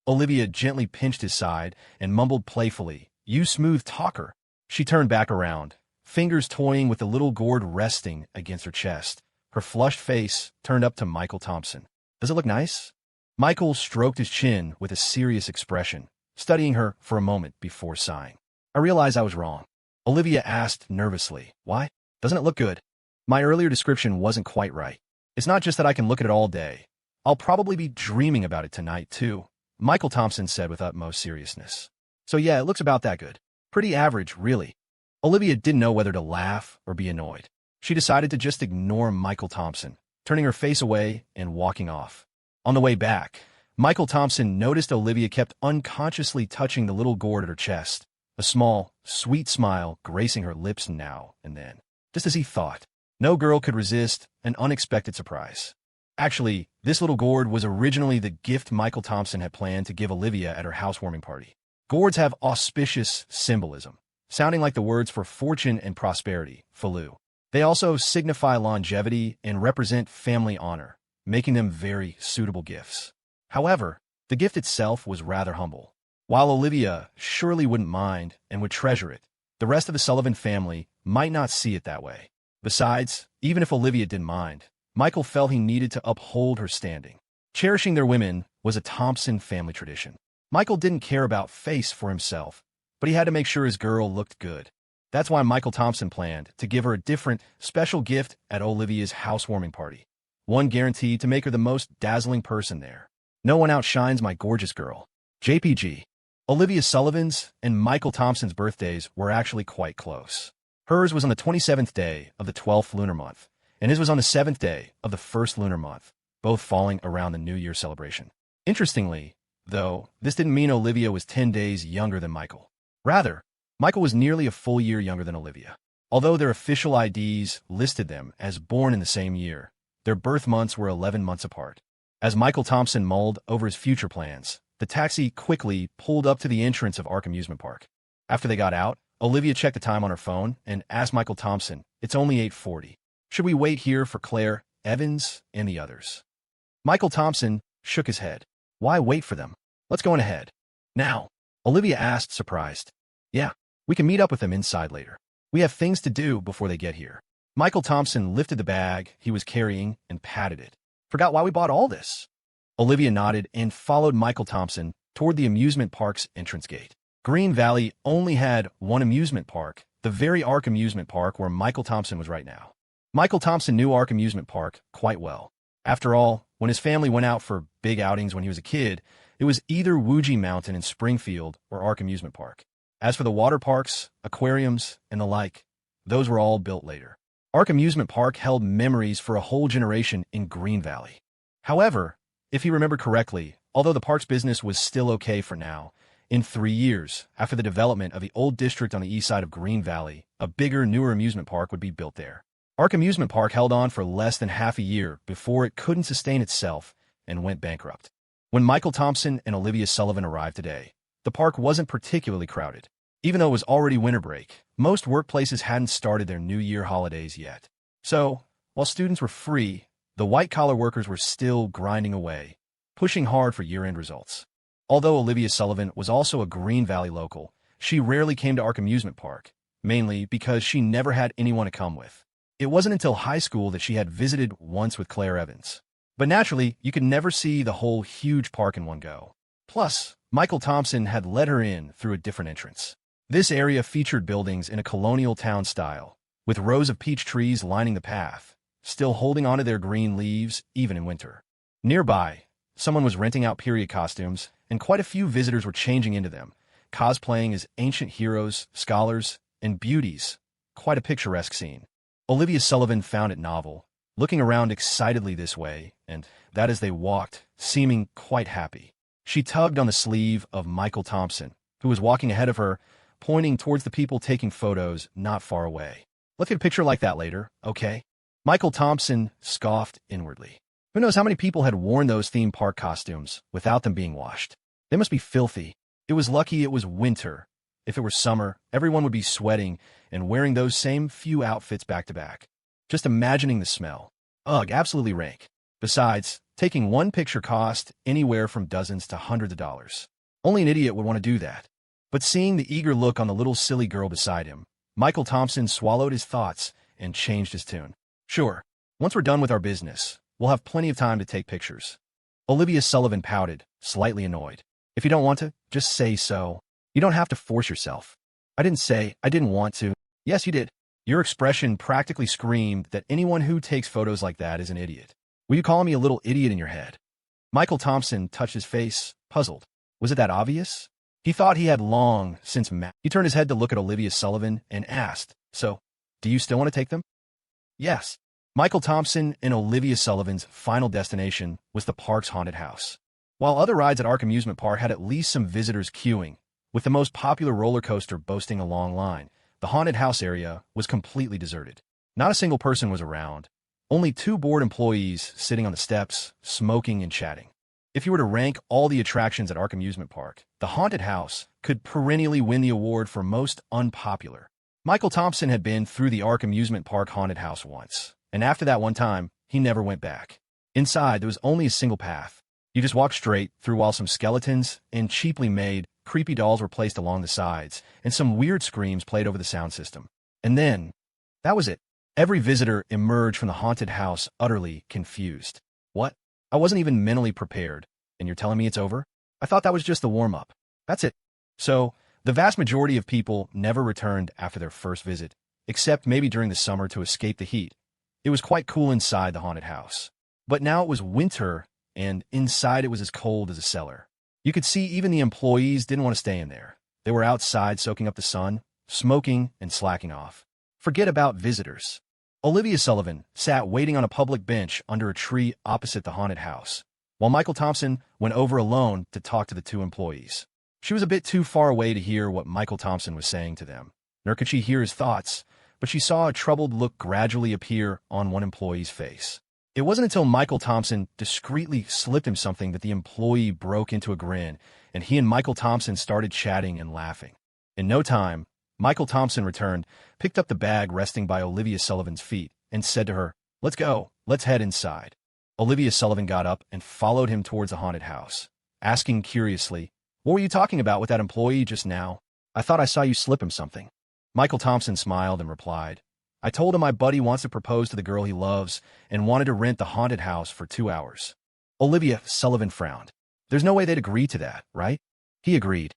Olivia gently pinched his side and mumbled playfully, "You smooth talker." She turned back around, fingers toying with the little gourd resting against her chest, her flushed face turned up to Michael Thompson. "Does it look nice?" Michael stroked his chin with a serious expression, studying her for a moment before sighing. "I realize I was wrong." Olivia asked nervously, "Why? Doesn't it look good?" "My earlier description wasn't quite right. It's not just that I can look at it all day. I'll probably be dreaming about it tonight, too," Michael Thompson said with utmost seriousness. "So yeah, it looks about that good. Pretty average, really." Olivia didn't know whether to laugh or be annoyed. She decided to just ignore Michael Thompson, turning her face away and walking off. On the way back, Michael Thompson noticed Olivia kept unconsciously touching the little gourd at her chest, a small, sweet smile gracing her lips now and then. Just as he thought, no girl could resist an unexpected surprise. Actually, this little gourd was originally the gift Michael Thompson had planned to give Olivia at her housewarming party. Gourds have auspicious symbolism, sounding like the words for fortune and prosperity, falu. They also signify longevity and represent family honor, making them very suitable gifts. However, the gift itself was rather humble. While Olivia surely wouldn't mind and would treasure it, the rest of the Sullivan family might not see it that way. Besides, even if Olivia didn't mind, Michael felt he needed to uphold her standing. Cherishing their women was a Thompson family tradition. Michael didn't care about face for himself, but he had to make sure his girl looked good. That's why Michael Thompson planned to give her a different, special gift at Olivia's housewarming party. One guaranteed to make her the most dazzling person there. "No one outshines my gorgeous girl." JPG. Olivia Sullivan's and Michael Thompson's birthdays were actually quite close. Hers was on the 27th day of the 12th lunar month, and his was on the 7th day of the 1st lunar month, both falling around the New Year celebration. Interestingly, though, this didn't mean Olivia was 10 days younger than Michael. Rather, Michael was nearly a full year younger than Olivia. Although their official IDs listed them as born in the same year, their birth months were 11 months apart. As Michael Thompson mulled over his future plans, the taxi quickly pulled up to the entrance of Ark Amusement Park. After they got out, Olivia checked the time on her phone and asked Michael Thompson, "It's only 8:40. Should we wait here for Claire, Evans, and the others?" Michael Thompson shook his head. "Why wait for them? Let's go on ahead." "Now?" Olivia asked, surprised. "Yeah, we can meet up with them inside later. We have things to do before they get here." Michael Thompson lifted the bag he was carrying and patted it. "Forgot why we bought all this." Olivia nodded and followed Michael Thompson toward the amusement park's entrance gate. Green Valley only had one amusement park, the very Ark Amusement Park where Michael Thompson was right now. Michael Thompson knew Ark Amusement Park quite well. After all, when his family went out for big outings when he was a kid, it was either Wuji Mountain in Springfield or Ark Amusement Park. As for the water parks, aquariums, and the like, those were all built later. Ark Amusement Park held memories for a whole generation in Green Valley. However, if he remembered correctly, although the park's business was still okay for now, in 3 years, after the development of the old district on the east side of Green Valley, a bigger, newer amusement park would be built there. Ark Amusement Park held on for less than half a year before it couldn't sustain itself and went bankrupt. When Michael Thompson and Olivia Sullivan arrived today, the park wasn't particularly crowded. Even though it was already winter break, most workplaces hadn't started their New Year holidays yet. So, while students were free, the white-collar workers were still grinding away, pushing hard for year-end results. Although Olivia Sullivan was also a Green Valley local, she rarely came to Ark Amusement Park, mainly because she never had anyone to come with. It wasn't until high school that she had visited once with Claire Evans. But naturally, you could never see the whole huge park in one go. Plus, Michael Thompson had led her in through a different entrance. This area featured buildings in a colonial town style, with rows of peach trees lining the path, still holding onto their green leaves even in winter. Nearby, someone was renting out period costumes, and quite a few visitors were changing into them, cosplaying as ancient heroes, scholars, and beauties. Quite a picturesque scene. Olivia Sullivan found it novel, looking around excitedly this way, and that as they walked, seeming quite happy. She tugged on the sleeve of Michael Thompson, who was walking ahead of her, pointing towards the people taking photos not far away. Let's get a picture like that later, okay? Michael Thompson scoffed inwardly. Who knows how many people had worn those theme park costumes without them being washed? They must be filthy. It was lucky it was winter. If it were summer, everyone would be sweating and wearing those same few outfits back to back. Just imagining the smell. Ugh, absolutely rank. Besides, taking one picture cost anywhere from dozens to hundreds of dollars. Only an idiot would want to do that. But seeing the eager look on the little silly girl beside him, Michael Thompson swallowed his thoughts and changed his tune. Sure, once we're done with our business, we'll have plenty of time to take pictures. Olivia Sullivan pouted, slightly annoyed. If you don't want to, just say so. You don't have to force yourself. I didn't say I didn't want to. Yes, you did. Your expression practically screamed that anyone who takes photos like that is an idiot. Were you calling me a little idiot in your head? Michael Thompson touched his face, puzzled. Was it that obvious? He thought he had long since met. He turned his head to look at Olivia Sullivan and asked, so, do you still want to take them? Yes. Michael Thompson and Olivia Sullivan's final destination was the park's haunted house. While other rides at Amusement Park had at least some visitors queuing, with the most popular roller coaster boasting a long line, the haunted house area was completely deserted. Not a single person was around. Only two bored employees sitting on the steps, smoking and chatting. If you were to rank all the attractions at Amusement Park, the haunted house could perennially win the award for most unpopular. Michael Thompson had been through the Amusement Park haunted house once, and after that one time, he never went back. Inside, there was only a single path. You just walked straight through while some skeletons and cheaply made, creepy dolls were placed along the sides, and some weird screams played over the sound system. And then, that was it. Every visitor emerged from the haunted house utterly confused. What? I wasn't even mentally prepared, and you're telling me it's over? I thought that was just the warm-up. That's it. So, the vast majority of people never returned after their first visit, except maybe during the summer to escape the heat. It was quite cool inside the haunted house. But now it was winter, and inside it was as cold as a cellar. You could see even the employees didn't want to stay in there. They were outside soaking up the sun, smoking and slacking off. Forget about visitors. Olivia Sullivan sat waiting on a public bench under a tree opposite the haunted house, while Michael Thompson went over alone to talk to the two employees. She was a bit too far away to hear what Michael Thompson was saying to them, nor could she hear his thoughts, but she saw a troubled look gradually appear on one employee's face. It wasn't until Michael Thompson discreetly slipped him something that the employee broke into a grin, and he and Michael Thompson started chatting and laughing. In no time, Michael Thompson returned, picked up the bag resting by Olivia Sullivan's feet, and said to her, "Let's go, let's head inside." Olivia Sullivan got up and followed him towards the haunted house, asking curiously, "What were you talking about with that employee just now? I thought I saw you slip him something." Michael Thompson smiled and replied, "I told him my buddy wants to propose to the girl he loves and wanted to rent the haunted house for 2 hours." Olivia Sullivan frowned. "There's no way they'd agree to that, right?" He agreed.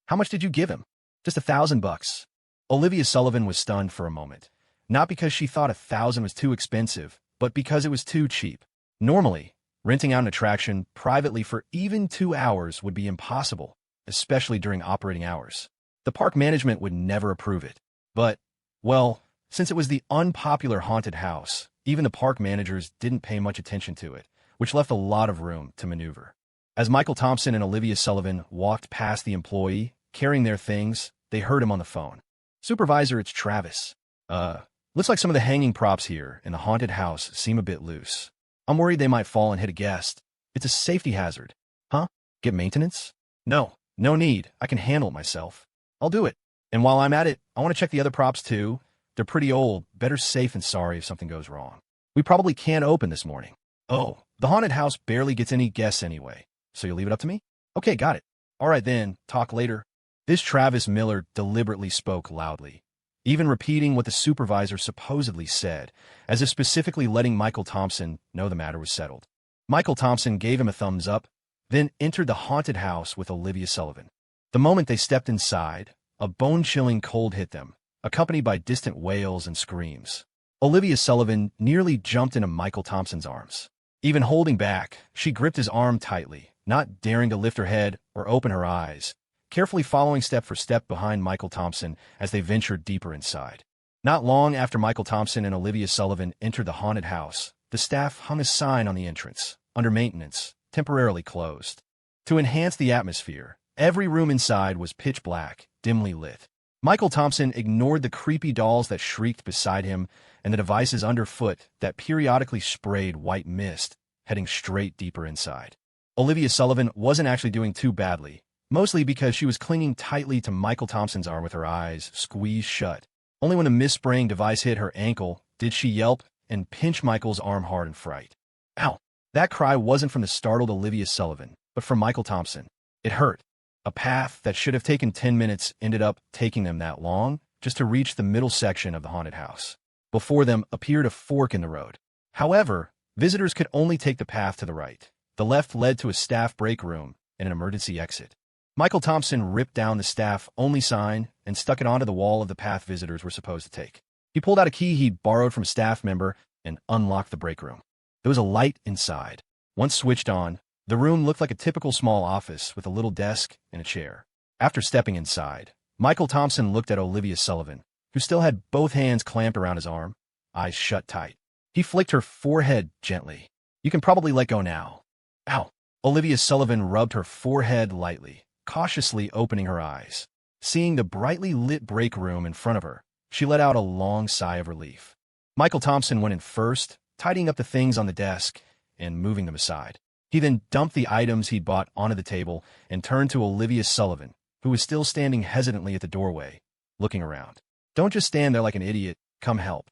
"How much did you give him?" "Just $1,000. Olivia Sullivan was stunned for a moment, not because she thought 1,000 was too expensive, but because it was too cheap. Normally, renting out an attraction privately for even 2 hours would be impossible, especially during operating hours. The park management would never approve it. But, well, since it was the unpopular haunted house, even the park managers didn't pay much attention to it, which left a lot of room to maneuver. As Michael Thompson and Olivia Sullivan walked past the employee, carrying their things, they heard him on the phone. "Supervisor, it's Travis. Looks like some of the hanging props here in the haunted house seem a bit loose. I'm worried they might fall and hit a guest. It's a safety hazard." "Huh? Get maintenance?" "No, no need. I can handle it myself." "I'll do it. And while I'm at it, I want to check the other props too. They're pretty old. Better safe than sorry if something goes wrong. We probably can't open this morning." "Oh, the haunted house barely gets any guests anyway. So you'll leave it up to me?" "Okay, got it. All right then, talk later." This Travis Miller deliberately spoke loudly, even repeating what the supervisor supposedly said, as if specifically letting Michael Thompson know the matter was settled. Michael Thompson gave him a thumbs up, then entered the haunted house with Olivia Sullivan. The moment they stepped inside, a bone-chilling cold hit them, accompanied by distant wails and screams. Olivia Sullivan nearly jumped into Michael Thompson's arms. Even holding back, she gripped his arm tightly, not daring to lift her head or open her eyes, carefully following step for step behind Michael Thompson as they ventured deeper inside. Not long after Michael Thompson and Olivia Sullivan entered the haunted house, the staff hung a sign on the entrance, "Under maintenance, temporarily closed." To enhance the atmosphere, every room inside was pitch black, dimly lit. Michael Thompson ignored the creepy dolls that shrieked beside him and the devices underfoot that periodically sprayed white mist, heading straight deeper inside. Olivia Sullivan wasn't actually doing too badly, mostly because she was clinging tightly to Michael Thompson's arm with her eyes squeezed shut. Only when the mist-spraying device hit her ankle did she yelp and pinch Michael's arm hard in fright. Ow! That cry wasn't from the startled Olivia Sullivan, but from Michael Thompson. It hurt. A path that should have taken 10 minutes ended up taking them that long, just to reach the middle section of the haunted house. Before them appeared a fork in the road. However, visitors could only take the path to the right. The left led to a staff break room and an emergency exit. Michael Thompson ripped down the staff-only sign and stuck it onto the wall of the path visitors were supposed to take. He pulled out a key he'd borrowed from a staff member and unlocked the break room. There was a light inside. Once switched on, the room looked like a typical small office with a little desk and a chair. After stepping inside, Michael Thompson looked at Olivia Sullivan, who still had both hands clamped around his arm, eyes shut tight. He flicked her forehead gently. "You can probably let go now." Ow! Olivia Sullivan rubbed her forehead lightly, cautiously opening her eyes. Seeing the brightly lit break room in front of her, she let out a long sigh of relief. Michael Thompson went in first, tidying up the things on the desk and moving them aside. He then dumped the items he'd bought onto the table and turned to Olivia Sullivan, who was still standing hesitantly at the doorway, looking around. "Don't just stand there like an idiot. Come help."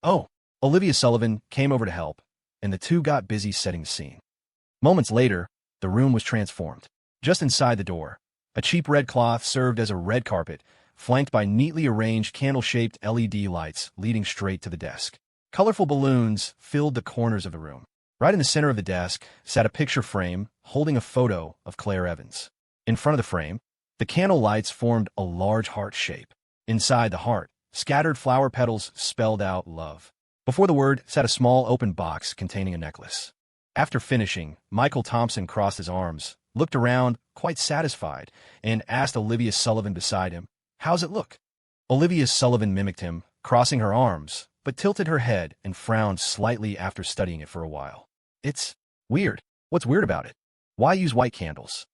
Oh, Olivia Sullivan came over to help, and the two got busy setting the scene. Moments later, the room was transformed. Just inside the door, a cheap red cloth served as a red carpet, flanked by neatly arranged candle-shaped LED lights leading straight to the desk. Colorful balloons filled the corners of the room. Right in the center of the desk sat a picture frame holding a photo of Clare Evans. In front of the frame, the candle lights formed a large heart shape. Inside the heart, scattered flower petals spelled out love. Before the word sat a small open box containing a necklace. After finishing, Michael Thompson crossed his arms, looked around, quite satisfied, and asked Olivia Sullivan beside him, "How's it look?" Olivia Sullivan mimicked him, crossing her arms, but tilted her head and frowned slightly after studying it for a while. "It's weird." "What's weird about it?" "Why use white candles?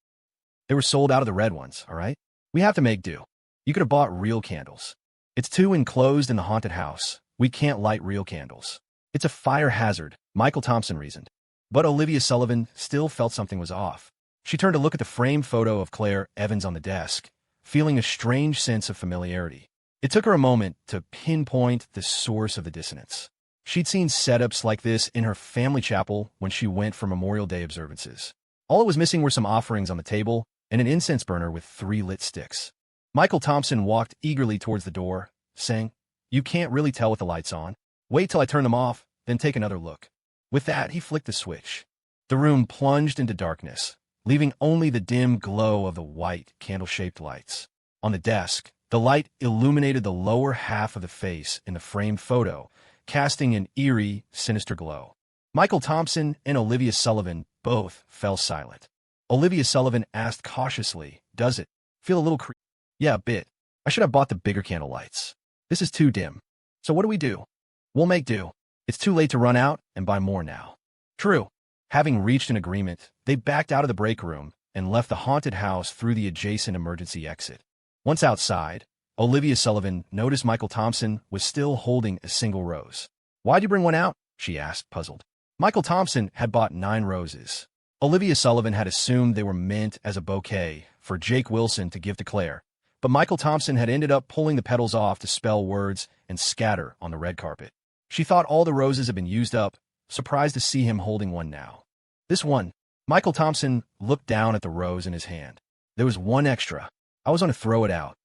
They were sold out of the red ones, all right? We have to make do. You could have bought real candles. It's too enclosed in the haunted house. We can't light real candles. It's a fire hazard," Michael Thompson reasoned. But Olivia Sullivan still felt something was off. She turned to look at the framed photo of Clare Evans on the desk, feeling a strange sense of familiarity. It took her a moment to pinpoint the source of the dissonance. She'd seen setups like this in her family chapel when she went for Memorial Day observances. All it was missing were some offerings on the table and an incense burner with 3 lit sticks. Michael Thompson walked eagerly towards the door, saying, "You can't really tell with the lights on. Wait till I turn them off, then take another look." With that, he flicked the switch. The room plunged into darkness, leaving only the dim glow of the white, candle-shaped lights. On the desk, the light illuminated the lower half of the face in the framed photo, casting an eerie, sinister glow. Michael Thompson and Olivia Sullivan both fell silent. Olivia Sullivan asked cautiously, "Does it feel a little creepy?" "Yeah, a bit. I should have bought the bigger candle lights. This is too dim. So what do we do?" "We'll make do. It's too late to run out and buy more now." "True." Having reached an agreement, they backed out of the break room and left the haunted house through the adjacent emergency exit. Once outside, Olivia Sullivan noticed Michael Thompson was still holding a single rose. "Why'd you bring one out?" she asked, puzzled. Michael Thompson had bought 9 roses. Olivia Sullivan had assumed they were meant as a bouquet for Jake Wilson to give to Clare, but Michael Thompson had ended up pulling the petals off to spell words and scatter on the red carpet. She thought all the roses had been used up, surprised to see him holding one now. "This one." Michael Thompson looked down at the rose in his hand. "There was one extra. I was going to throw it out."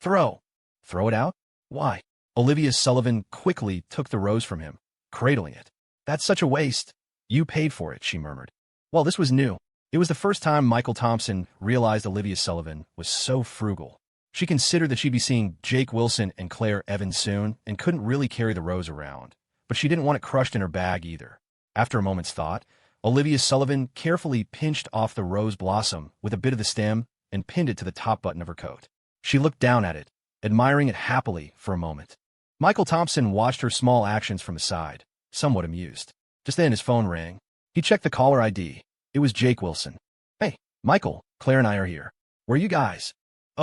"Throw? Throw it out? Why?" Olivia Sullivan quickly took the rose from him, cradling it. "That's such a waste." "You paid for it," she murmured. Well, this was new. It was the first time Michael Thompson realized Olivia Sullivan was so frugal. She considered that she'd be seeing Jake Wilson and Clare Evans soon and couldn't really carry the rose around, but she didn't want it crushed in her bag either. After a moment's thought, Olivia Sullivan carefully pinched off the rose blossom with a bit of the stem and pinned it to the top button of her coat. She looked down at it, admiring it happily for a moment. Michael Thompson watched her small actions from the side, somewhat amused. Just then his phone rang. He checked the caller ID. It was Jake Wilson. "Hey, Michael, Claire and I are here. Where are you guys?"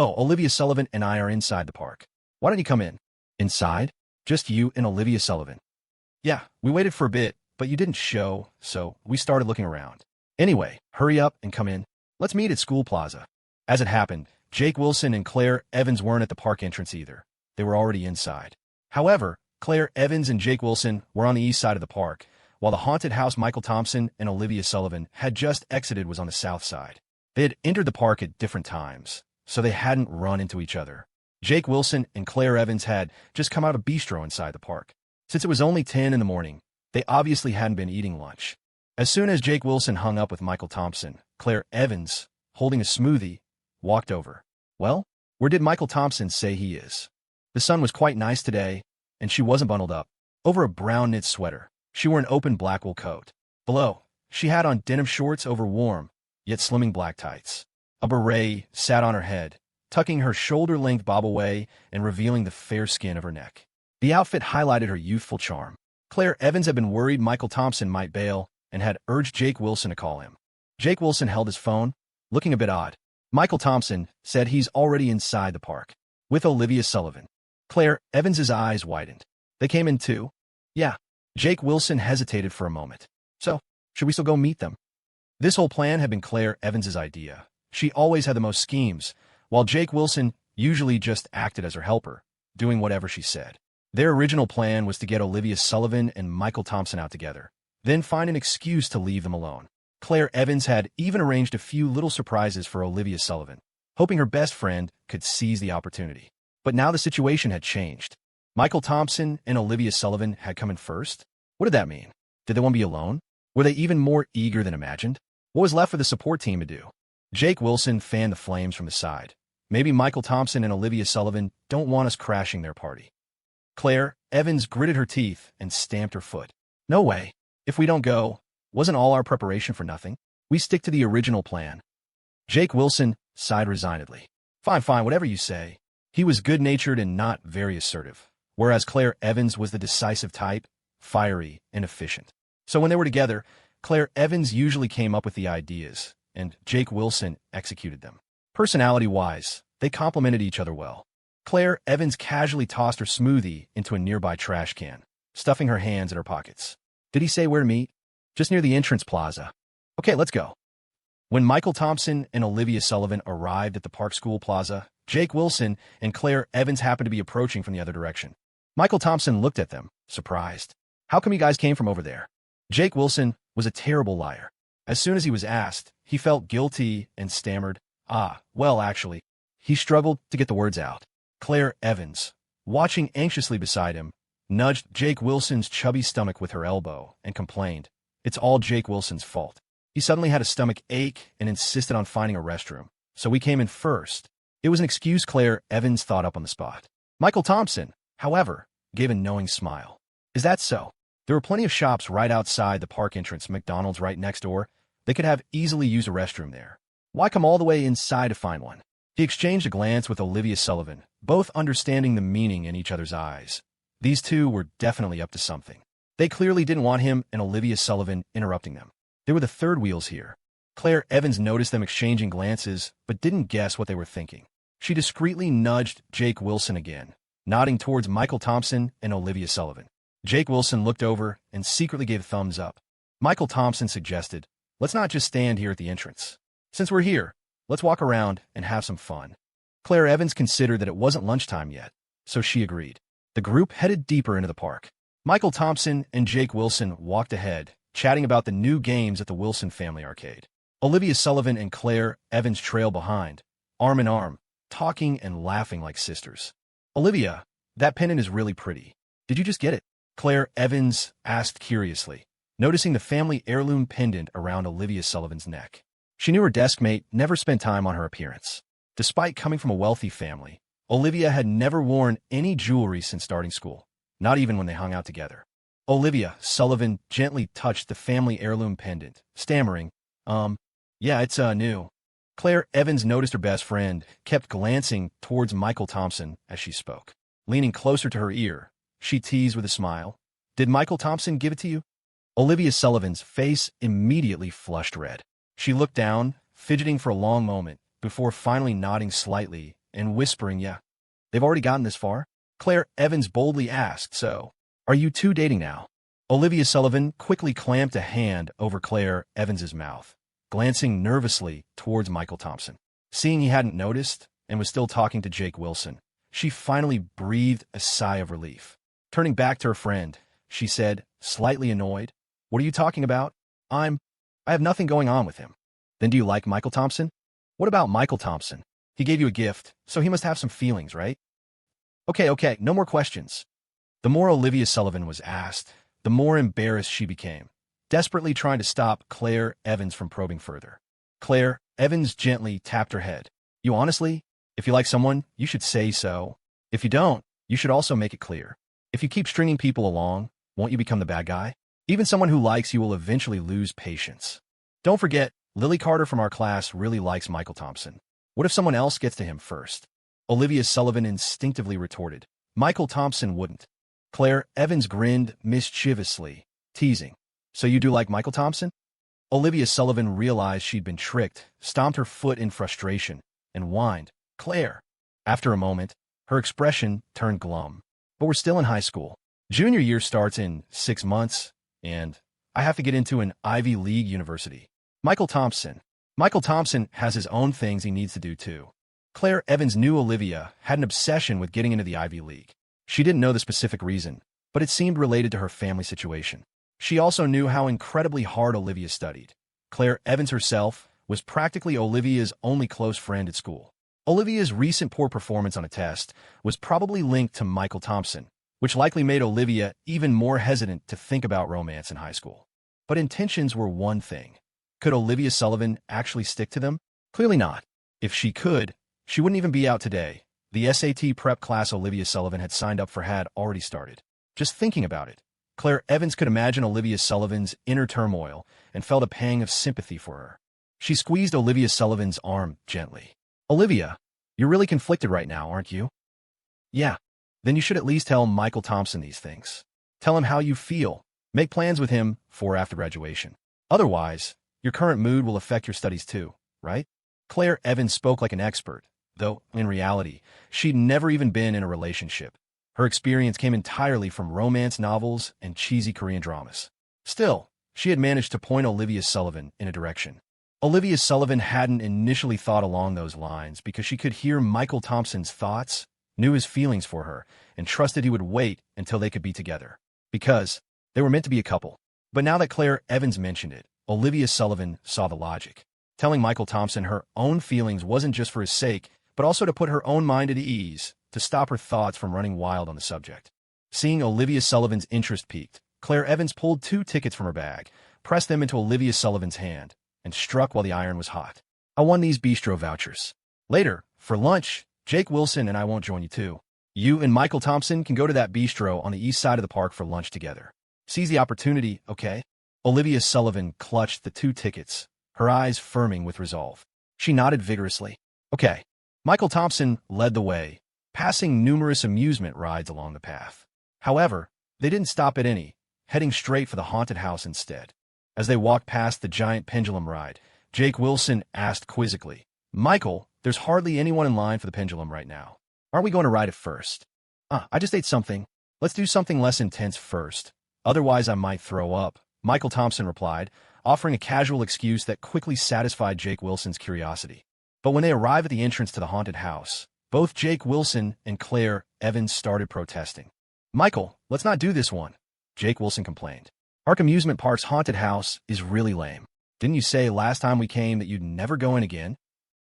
Oh, Olivia Sullivan and I are inside the park. Why don't you come in? Inside? Just you and Olivia Sullivan. Yeah, we waited for a bit, but you didn't show, so we started looking around. Anyway, hurry up and come in. Let's meet at School Plaza. As it happened, Jake Wilson and Claire Evans weren't at the park entrance either. They were already inside. However, Claire Evans and Jake Wilson were on the east side of the park, while the haunted house Michael Thompson and Olivia Sullivan had just exited was on the south side. They had entered the park at different times, so they hadn't run into each other. Jake Wilson and Claire Evans had just come out of Beastro inside the park. Since it was only 10 in the morning, they obviously hadn't been eating lunch. As soon as Jake Wilson hung up with Michael Thompson, Claire Evans, holding a smoothie, walked over. Well, where did Michael Thompson say he is? The sun was quite nice today, and she wasn't bundled up. Over a brown knit sweater, she wore an open black wool coat. Below, she had on denim shorts over warm, yet slimming black tights. A beret sat on her head, tucking her shoulder-length bob away and revealing the fair skin of her neck. The outfit highlighted her youthful charm. Claire Evans had been worried Michael Thompson might bail and had urged Jake Wilson to call him. Jake Wilson held his phone, looking a bit odd. Michael Thompson said he's already inside the park, with Olivia Sullivan. Claire Evans's eyes widened. They came in too? Yeah. Jake Wilson hesitated for a moment. So, should we still go meet them? This whole plan had been Claire Evans's idea. She always had the most schemes, while Jake Wilson usually just acted as her helper, doing whatever she said. Their original plan was to get Olivia Sullivan and Michael Thompson out together, then find an excuse to leave them alone. Claire Evans had even arranged a few little surprises for Olivia Sullivan, hoping her best friend could seize the opportunity. But now the situation had changed. Michael Thompson and Olivia Sullivan had come in first? What did that mean? Did they want to be alone? Were they even more eager than imagined? What was left for the support team to do? Jake Wilson fanned the flames from the side. Maybe Michael Thompson and Olivia Sullivan don't want us crashing their party. Claire Evans gritted her teeth and stamped her foot. No way. If we don't go, wasn't all our preparation for nothing? We stick to the original plan. Jake Wilson sighed resignedly. Fine, whatever you say. He was good-natured and not very assertive, whereas Claire Evans was the decisive type, fiery and efficient. So when they were together, Claire Evans usually came up with the ideas, and Jake Wilson executed them. Personality-wise, they complemented each other well. Claire Evans casually tossed her smoothie into a nearby trash can, stuffing her hands in her pockets. Did he say where to meet? Just near the entrance plaza. Okay, let's go. When Michael Thompson and Olivia Sullivan arrived at the Park School Plaza, Jake Wilson and Claire Evans happened to be approaching from the other direction. Michael Thompson looked at them, surprised. How come you guys came from over there? Jake Wilson was a terrible liar. As soon as he was asked, he felt guilty and stammered, well, actually. He struggled to get the words out. Claire Evans, watching anxiously beside him, nudged Jake Wilson's chubby stomach with her elbow and complained, "It's all Jake Wilson's fault. He suddenly had a stomach ache and insisted on finding a restroom, so we came in first." It was an excuse Claire Evans thought up on the spot. Michael Thompson, however, gave a knowing smile. Is that so? There were plenty of shops right outside the park entrance, McDonald's right next door. They could have easily used a restroom there. Why come all the way inside to find one? He exchanged a glance with Olivia Sullivan, both understanding the meaning in each other's eyes. These two were definitely up to something. They clearly didn't want him and Olivia Sullivan interrupting them. They were the third wheels here. Claire Evans noticed them exchanging glances, but didn't guess what they were thinking. She discreetly nudged Jake Wilson again, nodding towards Michael Thompson and Olivia Sullivan. Jake Wilson looked over and secretly gave a thumbs up. Michael Thompson suggested, "Let's not just stand here at the entrance. Since we're here, let's walk around and have some fun." Claire Evans considered that it wasn't lunchtime yet, so she agreed. The group headed deeper into the park. Michael Thompson and Jake Wilson walked ahead, chatting about the new games at the Wilson Family Arcade. Olivia Sullivan and Claire Evans trailed behind, arm in arm, talking and laughing like sisters. "Olivia, that pendant is really pretty. Did you just get it?" Claire Evans asked curiously, noticing the family heirloom pendant around Olivia Sullivan's neck. She knew her deskmate never spent time on her appearance. Despite coming from a wealthy family, Olivia had never worn any jewelry since starting school, not even when they hung out together. Olivia Sullivan gently touched the family heirloom pendant, stammering, yeah, it's new." Claire Evans noticed her best friend kept glancing towards Michael Thompson as she spoke. Leaning closer to her ear, she teased with a smile, "Did Michael Thompson give it to you?" Olivia Sullivan's face immediately flushed red. She looked down, fidgeting for a long moment, before finally nodding slightly and whispering, yeah. They've already gotten this far? Claire Evans boldly asked, so, are you two dating now? Olivia Sullivan quickly clamped a hand over Claire Evans's mouth, glancing nervously towards Michael Thompson. Seeing he hadn't noticed and was still talking to Jake Wilson, she finally breathed a sigh of relief. Turning back to her friend, she said, slightly annoyed, what are you talking about? I have nothing going on with him. Then do you like Michael Thompson? What about Michael Thompson? He gave you a gift, so he must have some feelings, right? Okay, no more questions. The more Olivia Sullivan was asked, the more embarrassed she became, desperately trying to stop Claire Evans from probing further. Claire Evans gently tapped her head. You honestly, if you like someone, you should say so. If you don't, you should also make it clear. If you keep stringing people along, won't you become the bad guy? Even someone who likes you will eventually lose patience. Don't forget, Lily Carter from our class really likes Michael Thompson. What if someone else gets to him first? Olivia Sullivan instinctively retorted. Michael Thompson wouldn't. Claire Evans grinned mischievously, teasing. So you do like Michael Thompson? Olivia Sullivan realized she'd been tricked, stomped her foot in frustration, and whined, Claire. After a moment, her expression turned glum. But we're still in high school. Junior year starts in 6 months, and I have to get into an Ivy League university. Michael Thompson has his own things he needs to do too. Claire Evans knew Olivia had an obsession with getting into the Ivy League. She didn't know the specific reason, but it seemed related to her family situation. She also knew how incredibly hard Olivia studied. Claire Evans herself was practically Olivia's only close friend at school. Olivia's recent poor performance on a test was probably linked to Michael Thompson, which likely made Olivia even more hesitant to think about romance in high school. But intentions were one thing. Could Olivia Sullivan actually stick to them? Clearly not. If she could, she wouldn't even be out today. The SAT prep class Olivia Sullivan had signed up for had already started. Just thinking about it, Claire Evans could imagine Olivia Sullivan's inner turmoil and felt a pang of sympathy for her. She squeezed Olivia Sullivan's arm gently. Olivia, you're really conflicted right now, aren't you? Yeah. Then you should at least tell Michael Thompson these things. Tell him how you feel. Make plans with him for after graduation. Otherwise, your current mood will affect your studies too, right? Claire Evans spoke like an expert, though, in reality, she'd never even been in a relationship. Her experience came entirely from romance novels and cheesy Korean dramas. Still, she had managed to point Olivia Sullivan in a direction. Olivia Sullivan hadn't initially thought along those lines because she could hear Michael Thompson's thoughts, knew his feelings for her, and trusted he would wait until they could be together. Because they were meant to be a couple. But now that Claire Evans mentioned it, Olivia Sullivan saw the logic. Telling Michael Thompson her own feelings wasn't just for his sake, but also to put her own mind at ease, to stop her thoughts from running wild on the subject. Seeing Olivia Sullivan's interest piqued, Claire Evans pulled 2 tickets from her bag, pressed them into Olivia Sullivan's hand, and struck while the iron was hot. I won these Beastro vouchers. Later, for lunch, Jake Wilson and I won't join you too. You and Michael Thompson can go to that bistro on the east side of the park for lunch together. Seize the opportunity, okay? Olivia Sullivan clutched the 2 tickets, her eyes firming with resolve. She nodded vigorously. Okay. Michael Thompson led the way, passing numerous amusement rides along the path. However, they didn't stop at any, heading straight for the haunted house instead. As they walked past the giant pendulum ride, Jake Wilson asked quizzically, Michael, there's hardly anyone in line for the pendulum right now. Aren't we going to ride it first? I just ate something. Let's do something less intense first. Otherwise, I might throw up, Michael Thompson replied, offering a casual excuse that quickly satisfied Jake Wilson's curiosity. But when they arrived at the entrance to the haunted house, both Jake Wilson and Claire Evans started protesting. Michael, let's not do this one, Jake Wilson complained. Ark Amusement Park's haunted house is really lame. Didn't you say last time we came that you'd never go in again?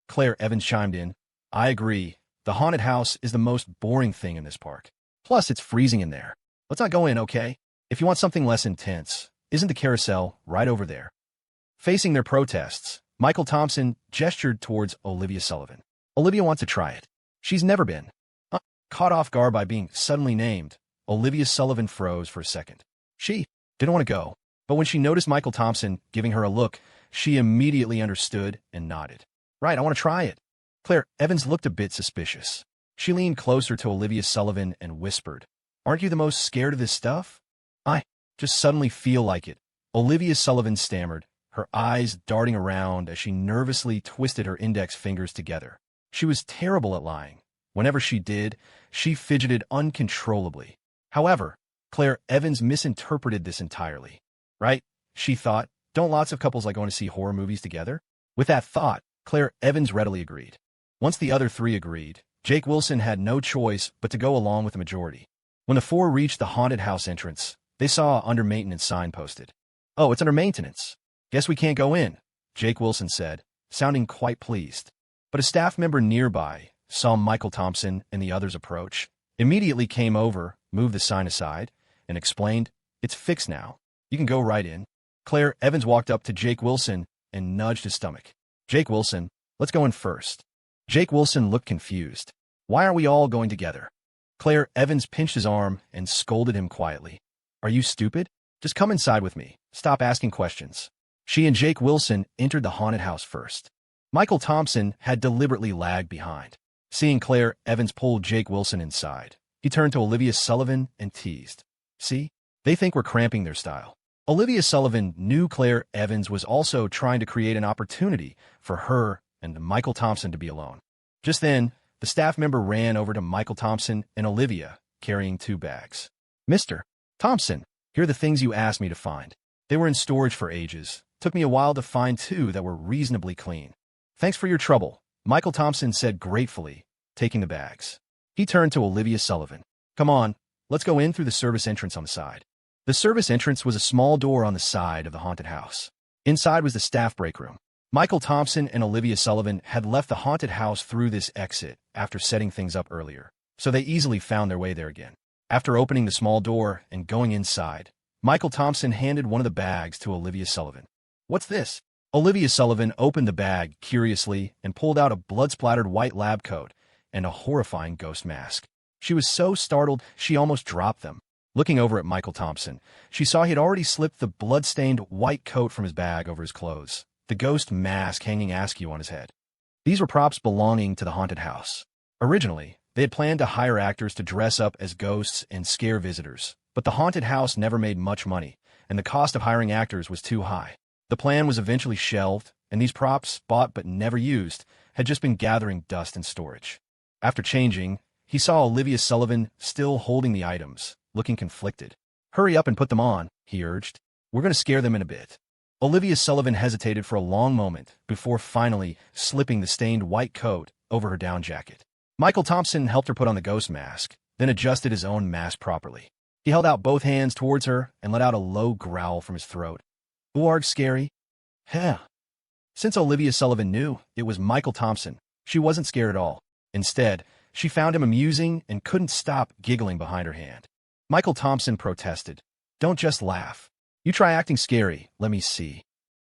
Claire Evans chimed in. I agree. The haunted house is the most boring thing in this park. Plus, it's freezing in there. Let's not go in, okay? If you want something less intense, isn't the carousel right over there? Facing their protests, Michael Thompson gestured towards Olivia Sullivan. Olivia wants to try it. She's never been. Caught off guard by being suddenly named, Olivia Sullivan froze for a second. She didn't want to go, but when she noticed Michael Thompson giving her a look, she immediately understood and nodded. Right, I want to try it. Claire Evans looked a bit suspicious. She leaned closer to Olivia Sullivan and whispered, Aren't you the most scared of this stuff? I just suddenly feel like it. Olivia Sullivan stammered, her eyes darting around as she nervously twisted her index fingers together. She was terrible at lying. Whenever she did, she fidgeted uncontrollably. However, Claire Evans misinterpreted this entirely. Right? She thought, don't lots of couples like going to see horror movies together? With that thought, Claire Evans readily agreed. Once the other three agreed, Jake Wilson had no choice but to go along with the majority. When the four reached the haunted house entrance, they saw an under maintenance sign posted. "Oh, it's under maintenance. Guess we can't go in," Jake Wilson said, sounding quite pleased. But a staff member nearby saw Michael Thompson and the others approach, immediately came over, moved the sign aside, and explained, "It's fixed now. You can go right in." Claire Evans walked up to Jake Wilson and nudged his stomach. "Jake Wilson, let's go in first." Jake Wilson looked confused. "Why aren't we all going together?" Claire Evans pinched his arm and scolded him quietly. "Are you stupid? Just come inside with me. Stop asking questions." She and Jake Wilson entered the haunted house first. Michael Thompson had deliberately lagged behind. Seeing Claire Evans pull Jake Wilson inside, he turned to Olivia Sullivan and teased, "See? They think we're cramping their style." Olivia Sullivan knew Claire Evans was also trying to create an opportunity for her and Michael Thompson to be alone. Just then, the staff member ran over to Michael Thompson and Olivia, carrying 2 bags. "Mr. Thompson, here are the things you asked me to find. They were in storage for ages. Took me a while to find 2 that were reasonably clean." "Thanks for your trouble," Michael Thompson said gratefully, taking the bags. He turned to Olivia Sullivan. "Come on, let's go in through the service entrance on the side." The service entrance was a small door on the side of the haunted house. Inside was the staff break room. Michael Thompson and Olivia Sullivan had left the haunted house through this exit after setting things up earlier, so they easily found their way there again. After opening the small door and going inside, Michael Thompson handed one of the bags to Olivia Sullivan. "What's this?" Olivia Sullivan opened the bag curiously and pulled out a blood-splattered white lab coat and a horrifying ghost mask. She was so startled she almost dropped them. Looking over at Michael Thompson, she saw he had already slipped the blood-stained white coat from his bag over his clothes, the ghost mask hanging askew on his head. These were props belonging to the haunted house. Originally, they had planned to hire actors to dress up as ghosts and scare visitors, but the haunted house never made much money, and the cost of hiring actors was too high. The plan was eventually shelved, and these props, bought but never used, had just been gathering dust in storage. After changing, he saw Olivia Sullivan still holding the items, looking conflicted. "Hurry up and put them on," he urged. "We're going to scare them in a bit." Olivia Sullivan hesitated for a long moment before finally slipping the stained white coat over her down jacket. Michael Thompson helped her put on the ghost mask, then adjusted his own mask properly. He held out both hands towards her and let out a low growl from his throat. "Ooarg scary?" "Heh." Since Olivia Sullivan knew it was Michael Thompson, she wasn't scared at all. Instead, she found him amusing and couldn't stop giggling behind her hand. Michael Thompson protested. "Don't just laugh. You try acting scary, let me see."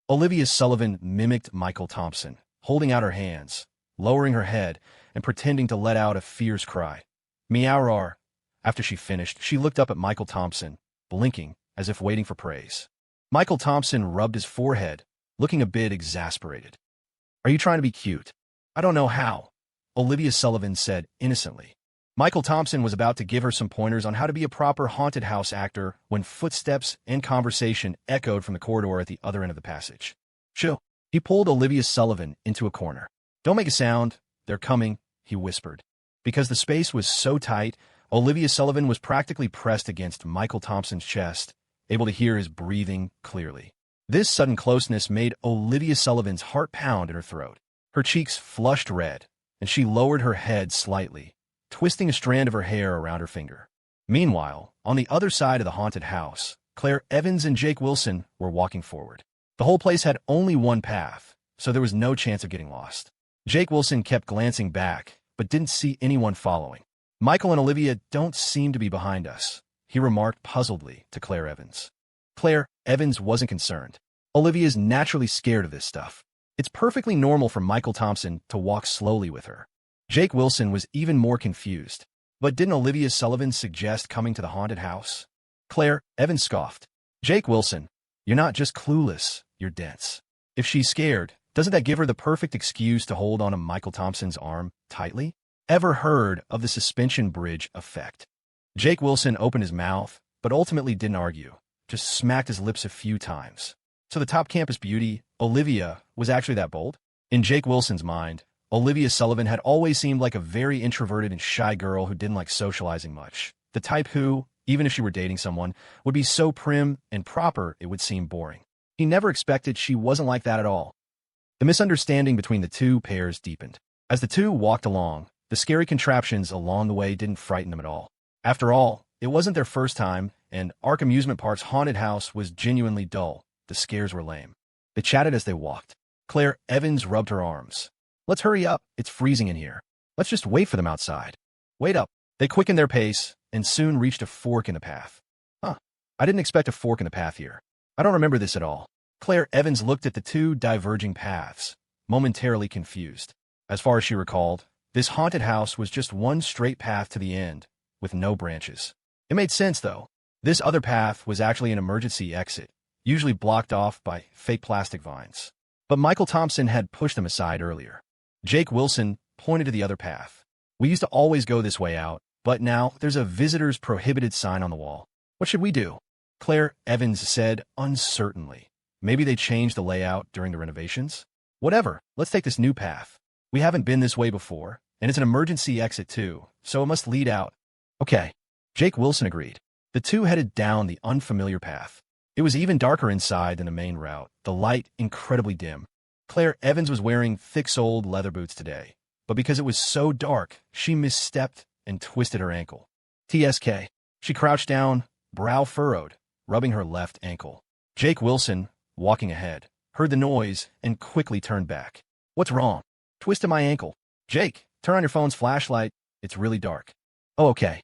Olivia Sullivan mimicked Michael Thompson, holding out her hands, lowering her head, and pretending to let out a fierce cry. "Meow-roar." After she finished, she looked up at Michael Thompson, blinking as if waiting for praise. Michael Thompson rubbed his forehead, looking a bit exasperated. "Are you trying to be cute?" "I don't know how," Olivia Sullivan said innocently. Michael Thompson was about to give her some pointers on how to be a proper haunted house actor when footsteps and conversation echoed from the corridor at the other end of the passage. "Shoo." He pulled Olivia Sullivan into a corner. "Don't make a sound. They're coming," he whispered. Because the space was so tight, Olivia Sullivan was practically pressed against Michael Thompson's chest, able to hear his breathing clearly. This sudden closeness made Olivia Sullivan's heart pound in her throat. Her cheeks flushed red, and she lowered her head slightly, twisting a strand of her hair around her finger. Meanwhile, on the other side of the haunted house, Claire Evans and Jake Wilson were walking forward. The whole place had only one path, so there was no chance of getting lost. Jake Wilson kept glancing back, but didn't see anyone following. "Michael and Olivia don't seem to be behind us," he remarked puzzledly to Claire Evans. Claire Evans wasn't concerned. Olivia's naturally scared of this stuff. It's perfectly normal for Michael Thompson to walk slowly with her. Jake Wilson was even more confused. But didn't Olivia Sullivan suggest coming to the haunted house? Claire Evans scoffed. "Jake Wilson, you're not just clueless, you're dense. If she's scared, doesn't that give her the perfect excuse to hold onto Michael Thompson's arm tightly? Ever heard of the suspension bridge effect?" Jake Wilson opened his mouth, but ultimately didn't argue, just smacked his lips a few times. So the top campus beauty, Olivia, was actually that bold? In Jake Wilson's mind, Olivia Sullivan had always seemed like a very introverted and shy girl who didn't like socializing much. The type who, even if she were dating someone, would be so prim and proper it would seem boring. He never expected she wasn't like that at all. The misunderstanding between the two pairs deepened. As the two walked along, the scary contraptions along the way didn't frighten them at all. After all, it wasn't their first time, and Ark Amusement Park's haunted house was genuinely dull. The scares were lame. They chatted as they walked. Claire Evans rubbed her arms. "Let's hurry up. It's freezing in here. Let's just wait for them outside." "Wait up." They quickened their pace and soon reached a fork in the path. "Huh. I didn't expect a fork in the path here. I don't remember this at all." Claire Evans looked at the two diverging paths, momentarily confused. As far as she recalled, this haunted house was just one straight path to the end, with no branches. It made sense, though. This other path was actually an emergency exit, usually blocked off by fake plastic vines. But Michael Thompson had pushed them aside earlier. Jake Wilson pointed to the other path. "We used to always go this way out, but now there's a visitor's prohibited sign on the wall. What should we do?" Claire Evans said uncertainly. "Maybe they changed the layout during the renovations? Whatever, let's take this new path. We haven't been this way before, and it's an emergency exit too, so it must lead out." "Okay." Jake Wilson agreed. The two headed down the unfamiliar path. It was even darker inside than the main route, the light incredibly dim. Claire Evans was wearing thick-soled leather boots today, but because it was so dark, she misstepped and twisted her ankle. TSK. She crouched down, brow furrowed, rubbing her left ankle. Jake Wilson, walking ahead, heard the noise and quickly turned back. "What's wrong?" "Twisted my ankle." "Jake, turn on your phone's flashlight. It's really dark." "Oh, okay."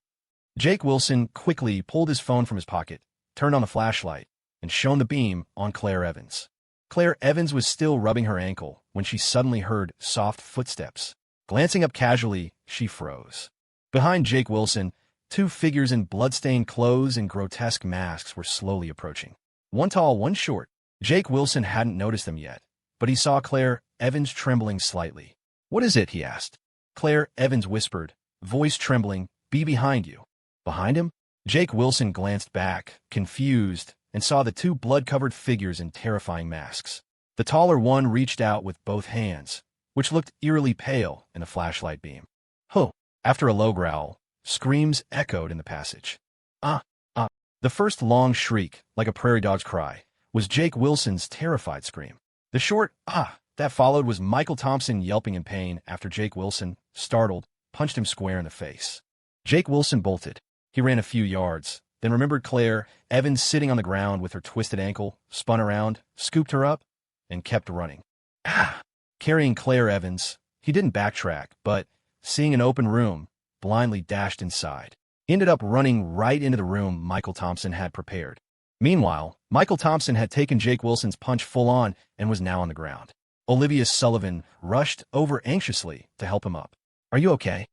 Jake Wilson quickly pulled his phone from his pocket, turned on the flashlight, and shone the beam on Claire Evans. Claire Evans was still rubbing her ankle when she suddenly heard soft footsteps. Glancing up casually, she froze. Behind Jake Wilson, two figures in blood-stained clothes and grotesque masks were slowly approaching. One tall, one short. Jake Wilson hadn't noticed them yet, but he saw Claire Evans trembling slightly. "What is it?" he asked. Claire Evans whispered, voice trembling, "Be behind you." Behind him? Jake Wilson glanced back, confused, and saw the two blood-covered figures in terrifying masks. The taller one reached out with both hands, which looked eerily pale in the flashlight beam. "Huh!" After a low growl, screams echoed in the passage. "Ah! Ah!" The first long shriek, like a prairie dog's cry, was Jake Wilson's terrified scream. The short "ah" that followed was Michael Thompson yelping in pain after Jake Wilson, startled, punched him square in the face. Jake Wilson bolted. He ran a few yards, then remembered Claire Evans sitting on the ground with her twisted ankle, spun around, scooped her up, and kept running. Ah! Carrying Claire Evans, he didn't backtrack, but, seeing an open room, blindly dashed inside. He ended up running right into the room Michael Thompson had prepared. Meanwhile, Michael Thompson had taken Jake Wilson's punch full on and was now on the ground. Olivia Sullivan rushed over anxiously to help him up. "Are you okay?"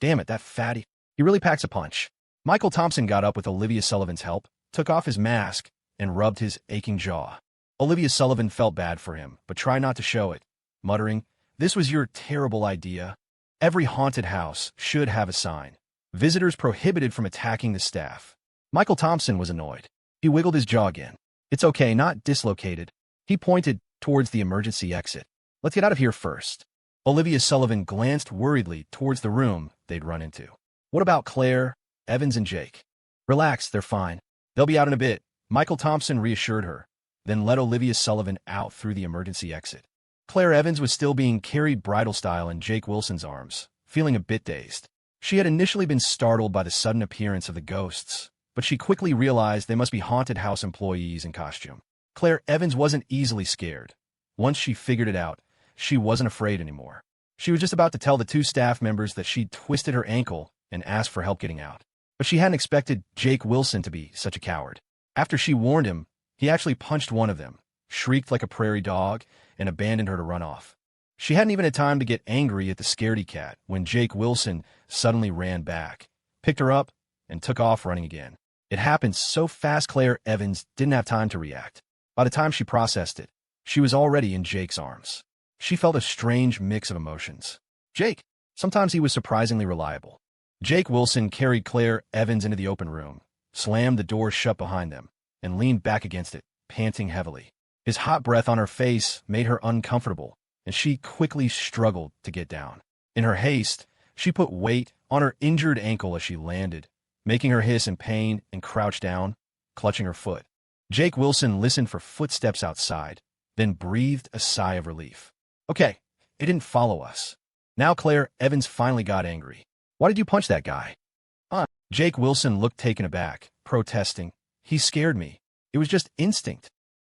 "Damn it, that fatty. He really packs a punch." Michael Thompson got up with Olivia Sullivan's help, took off his mask, and rubbed his aching jaw. Olivia Sullivan felt bad for him, but tried not to show it, muttering, "This was your terrible idea. Every haunted house should have a sign. Visitors prohibited from attacking the staff." Michael Thompson was annoyed. He wiggled his jaw again. "It's okay, not dislocated." He pointed towards the emergency exit. "Let's get out of here first." Olivia Sullivan glanced worriedly towards the room they'd run into. "What about Claire, Evans, and Jake?" "Relax, they're fine. They'll be out in a bit," Michael Thompson reassured her, then led Olivia Sullivan out through the emergency exit. Claire Evans was still being carried bridal style in Jake Wilson's arms, feeling a bit dazed. She had initially been startled by the sudden appearance of the ghosts, but she quickly realized they must be haunted house employees in costume. Claire Evans wasn't easily scared. Once she figured it out, she wasn't afraid anymore. She was just about to tell the two staff members that she'd twisted her ankle and asked for help getting out. But she hadn't expected Jake Wilson to be such a coward. After she warned him, he actually punched one of them, shrieked like a prairie dog, and abandoned her to run off. She hadn't even had time to get angry at the scaredy cat when Jake Wilson suddenly ran back, picked her up, and took off running again. It happened so fast Claire Evans didn't have time to react. By the time she processed it, she was already in Jake's arms. She felt a strange mix of emotions. Jake. Sometimes he was surprisingly reliable. Jake Wilson carried Claire Evans into the open room, slammed the door shut behind them, and leaned back against it, panting heavily. His hot breath on her face made her uncomfortable, and she quickly struggled to get down. In her haste, she put weight on her injured ankle as she landed, making her hiss in pain and crouch down, clutching her foot. Jake Wilson listened for footsteps outside, then breathed a sigh of relief. Okay, it didn't follow us. Now Claire Evans finally got angry. Why did you punch that guy? Jake Wilson looked taken aback, protesting. He scared me. It was just instinct.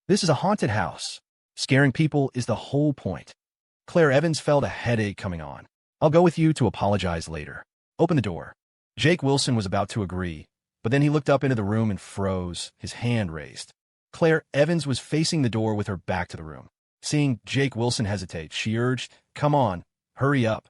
This is a haunted house. Scaring people is the whole point. Claire Evans felt a headache coming on. I'll go with you to apologize later. Open the door. Jake Wilson was about to agree, but then he looked up into the room and froze, his hand raised. Claire Evans was facing the door with her back to the room. Seeing Jake Wilson hesitate, she urged, "Come on, hurry up."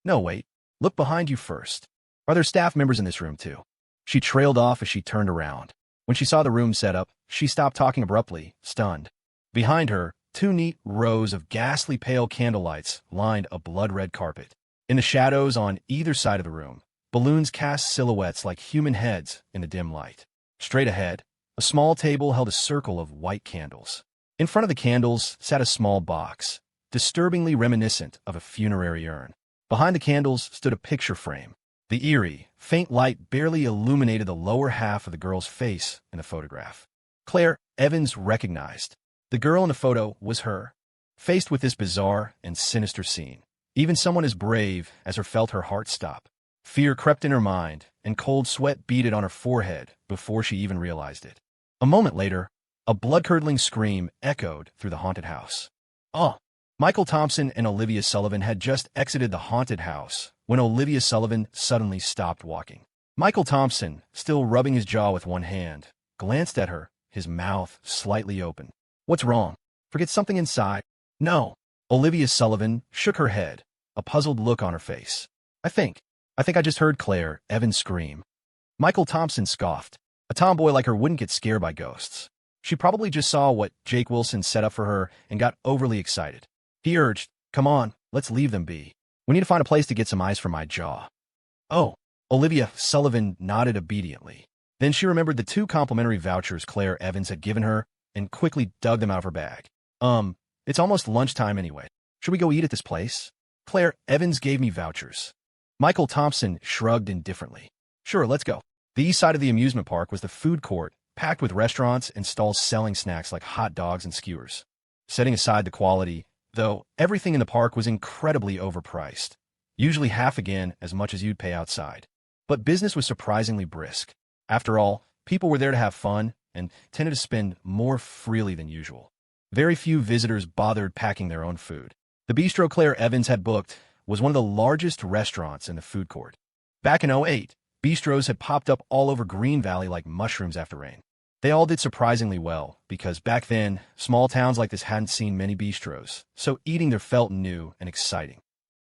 "No, wait. Look behind you first. Are there staff members in this room too?" She trailed off as she turned around. When she saw the room set up, she stopped talking abruptly, stunned. Behind her, 2 neat rows of ghastly pale candlelights lined a blood-red carpet. In the shadows on either side of the room, balloons cast silhouettes like human heads in the dim light. Straight ahead, a small table held a circle of white candles. In front of the candles sat a small box, disturbingly reminiscent of a funerary urn. Behind the candles stood a picture frame. The eerie, faint light barely illuminated the lower half of the girl's face in the photograph. Claire Evans recognized. The girl in the photo was her. Faced with this bizarre and sinister scene, even someone as brave as her felt her heart stop. Fear crept in her mind, and cold sweat beaded on her forehead before she even realized it. A moment later, a blood-curdling scream echoed through the haunted house. Michael Thompson and Olivia Sullivan had just exited the haunted house when Olivia Sullivan suddenly stopped walking. Michael Thompson, still rubbing his jaw with one hand, glanced at her, his mouth slightly open. "What's wrong? Forget something inside?" "No." Olivia Sullivan shook her head, a puzzled look on her face. I think I just heard Claire Evans scream." Michael Thompson scoffed. A tomboy like her wouldn't get scared by ghosts. She probably just saw what Jake Wilson set up for her and got overly excited. He urged, "Come on, let's leave them be. We need to find a place to get some ice for my jaw." "Oh." Olivia Sullivan nodded obediently. Then she remembered the 2 complimentary vouchers Claire Evans had given her and quickly dug them out of her bag. It's almost lunchtime anyway. Should we go eat at this place?" "Claire Evans gave me vouchers." Michael Thompson shrugged indifferently. "Sure, let's go." The east side of the amusement park was the food court, packed with restaurants and stalls selling snacks like hot dogs and skewers. Setting aside the quality, though, everything in the park was incredibly overpriced, usually half again as much as you'd pay outside. But business was surprisingly brisk. After all, people were there to have fun and tended to spend more freely than usual. Very few visitors bothered packing their own food. The Beastro Claire Evans had booked was one of the largest restaurants in the food court. Back in '08, bistros had popped up all over Green Valley like mushrooms after rain. They all did surprisingly well, because back then, small towns like this hadn't seen many bistros, so eating there felt new and exciting.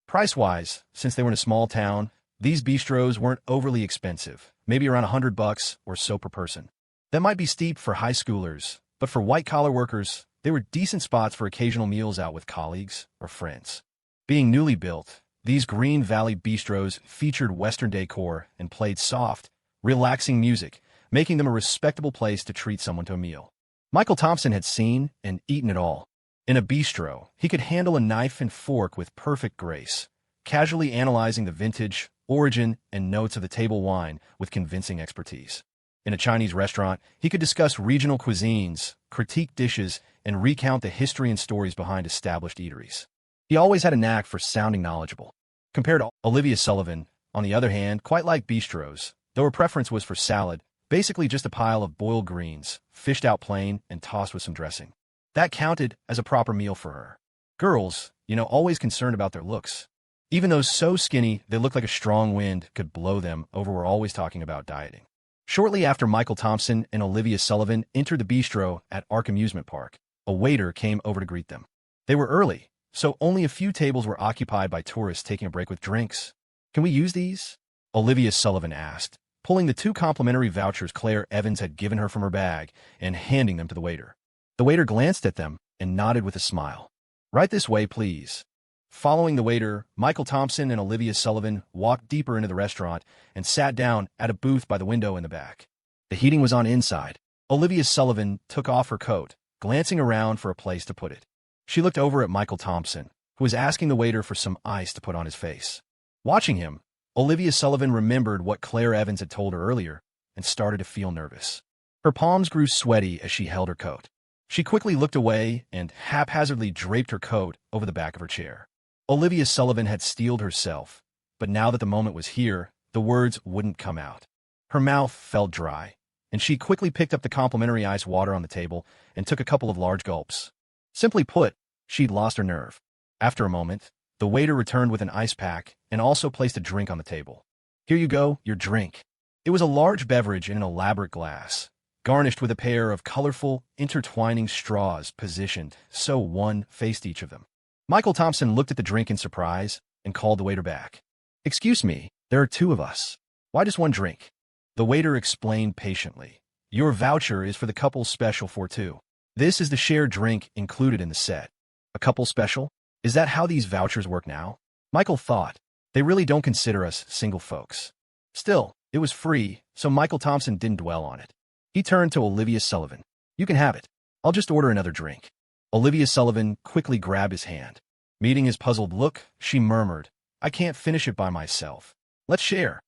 Price-wise, since they were in a small town, these bistros weren't overly expensive, maybe around $100 or so per person. That might be steep for high schoolers, but for white-collar workers, they were decent spots for occasional meals out with colleagues or friends. Being newly built, these Green Valley bistros featured Western decor and played soft, relaxing music, making them a respectable place to treat someone to a meal. Michael Thompson had seen and eaten it all. In a bistro, he could handle a knife and fork with perfect grace, casually analyzing the vintage, origin, and notes of the table wine with convincing expertise. In a Chinese restaurant, he could discuss regional cuisines, critique dishes, and recount the history and stories behind established eateries. He always had a knack for sounding knowledgeable. Compared to Olivia Sullivan, on the other hand, quite like bistros, though her preference was for salad, basically just a pile of boiled greens, fished out plain and tossed with some dressing. That counted as a proper meal for her. Girls, always concerned about their looks. Even though so skinny they looked like a strong wind could blow them over, were always talking about dieting. Shortly after Michael Thompson and Olivia Sullivan entered the bistro at Ark Amusement Park, a waiter came over to greet them. They were early, so only a few tables were occupied by tourists taking a break with drinks. "Can we use these?" Olivia Sullivan asked, pulling the 2 complimentary vouchers Claire Evans had given her from her bag and handing them to the waiter. The waiter glanced at them and nodded with a smile. "Right this way, please." Following the waiter, Michael Thompson and Olivia Sullivan walked deeper into the restaurant and sat down at a booth by the window in the back. The heating was on inside. Olivia Sullivan took off her coat, glancing around for a place to put it. She looked over at Michael Thompson, who was asking the waiter for some ice to put on his face. Watching him, Olivia Sullivan remembered what Claire Evans had told her earlier and started to feel nervous. Her palms grew sweaty as she held her coat. She quickly looked away and haphazardly draped her coat over the back of her chair. Olivia Sullivan had steeled herself, but now that the moment was here, the words wouldn't come out. Her mouth felt dry, and she quickly picked up the complimentary ice water on the table and took a couple of large gulps. Simply put, she'd lost her nerve. After a moment, the waiter returned with an ice pack and also placed a drink on the table. "Here you go, your drink." It was a large beverage in an elaborate glass, garnished with a pair of colorful, intertwining straws positioned so one faced each of them. Michael Thompson looked at the drink in surprise and called the waiter back. "Excuse me, there are two of us. Why just one drink?" The waiter explained patiently. "Your voucher is for the couple special for two. This is the shared drink included in the set." "A couple special? Is that how these vouchers work now?" Michael thought. They really don't consider us single folks. Still, it was free, so Michael Thompson didn't dwell on it. He turned to Olivia Sullivan. "You can have it. I'll just order another drink." Olivia Sullivan quickly grabbed his hand. Meeting his puzzled look, she murmured, "I can't finish it by myself. Let's share."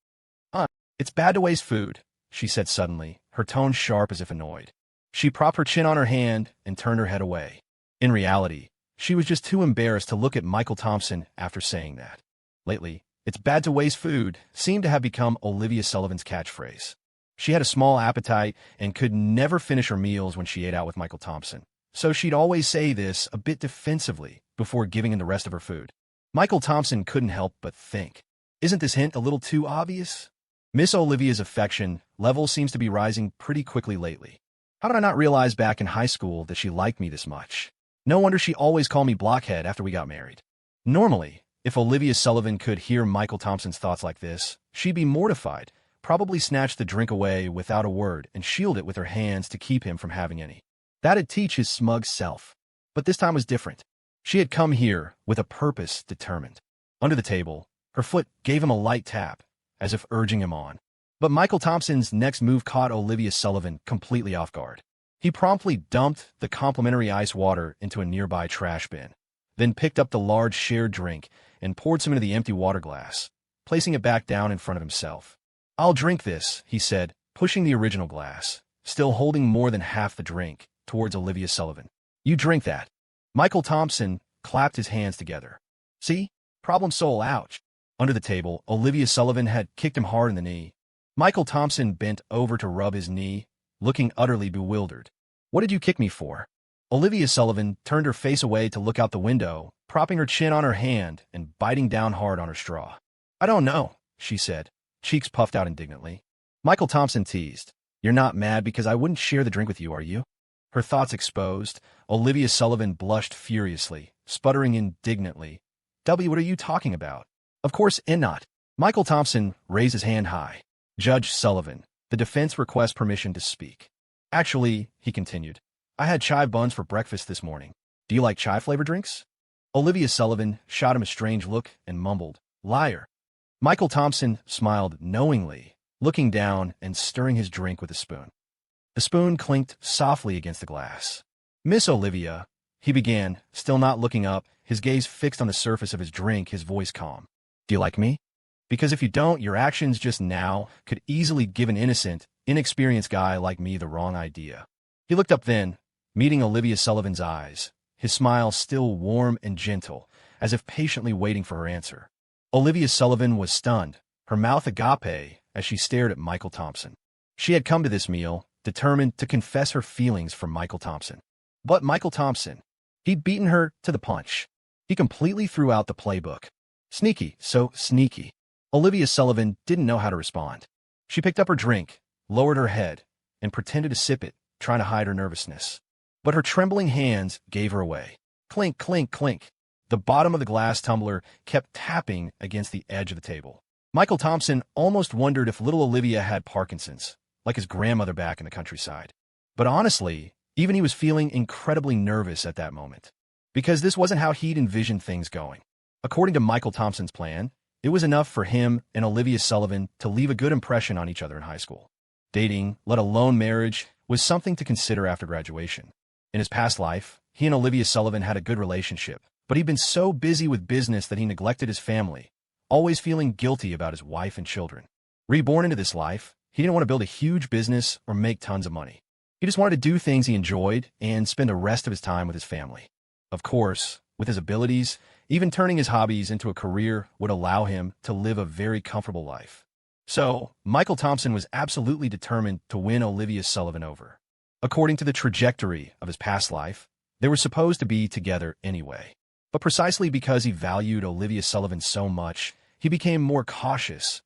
It's bad to waste food," she said suddenly, her tone sharp as if annoyed. She propped her chin on her hand and turned her head away. In reality, she was just too embarrassed to look at Michael Thompson after saying that. Lately, "it's bad to waste food" seemed to have become Olivia Sullivan's catchphrase. She had a small appetite and could never finish her meals when she ate out with Michael Thompson, so she'd always say this a bit defensively before giving him the rest of her food. Michael Thompson couldn't help but think, "Isn't this hint a little too obvious?" Miss Olivia's affection level seems to be rising pretty quickly lately. How did I not realize back in high school that she liked me this much? No wonder she always called me blockhead after we got married. Normally, if Olivia Sullivan could hear Michael Thompson's thoughts like this, she'd be mortified, probably snatch the drink away without a word and shield it with her hands to keep him from having any. That'd teach his smug self. But this time was different. She had come here with a purpose determined. Under the table, her foot gave him a light tap, as if urging him on. But Michael Thompson's next move caught Olivia Sullivan completely off guard. He promptly dumped the complimentary ice water into a nearby trash bin, then picked up the large shared drink and poured some into the empty water glass, placing it back down in front of himself. "I'll drink this," he said, pushing the original glass, still holding more than half the drink, towards Olivia Sullivan. "You drink that." Michael Thompson clapped his hands together. "See? Problem solved, ouch." Under the table, Olivia Sullivan had kicked him hard in the knee. Michael Thompson bent over to rub his knee, looking utterly bewildered. "What did you kick me for?" Olivia Sullivan turned her face away to look out the window, propping her chin on her hand and biting down hard on her straw. "I don't know," she said, cheeks puffed out indignantly. Michael Thompson teased. "You're not mad because I wouldn't share the drink with you, are you?" Her thoughts exposed, Olivia Sullivan blushed furiously, sputtering indignantly. What are you talking about?" "Of course, and not." Michael Thompson raised his hand high. "Judge Sullivan, the defense requests permission to speak." "Actually," he continued, "I had chive buns for breakfast this morning. Do you like chive-flavored drinks?" Olivia Sullivan shot him a strange look and mumbled, "Liar." Michael Thompson smiled knowingly, looking down and stirring his drink with a spoon. The spoon clinked softly against the glass. "Miss Olivia," he began, still not looking up, his gaze fixed on the surface of his drink, his voice calm. "Do you like me? Because if you don't, your actions just now could easily give an innocent, inexperienced guy like me the wrong idea." He looked up then, meeting Olivia Sullivan's eyes, his smile still warm and gentle, as if patiently waiting for her answer. Olivia Sullivan was stunned, her mouth agape, as she stared at Michael Thompson. She had come to this meal, determined to confess her feelings for Michael Thompson. But Michael Thompson, he'd beaten her to the punch. He completely threw out the playbook. Sneaky, so sneaky. Olivia Sullivan didn't know how to respond. She picked up her drink, lowered her head, and pretended to sip it, trying to hide her nervousness. But her trembling hands gave her away. Clink, clink, clink. The bottom of the glass tumbler kept tapping against the edge of the table. Michael Thompson almost wondered if little Olivia had Parkinson's, like his grandmother back in the countryside. But honestly, even he was feeling incredibly nervous at that moment, because this wasn't how he'd envisioned things going. According to Michael Thompson's plan, it was enough for him and Olivia Sullivan to leave a good impression on each other in high school. Dating, let alone marriage, was something to consider after graduation. In his past life, he and Olivia Sullivan had a good relationship, But he'd been so busy with business that he neglected his family, always feeling guilty about his wife and children. Reborn into this life, he didn't want to build a huge business or make tons of money. He just wanted to do things he enjoyed and spend the rest of his time with his family. Of course, with his abilities, even turning his hobbies into a career would allow him to live a very comfortable life. So, Michael Thompson was absolutely determined to win Olivia Sullivan over. According to the trajectory of his past life, they were supposed to be together anyway. But precisely because he valued Olivia Sullivan so much, he became more cautious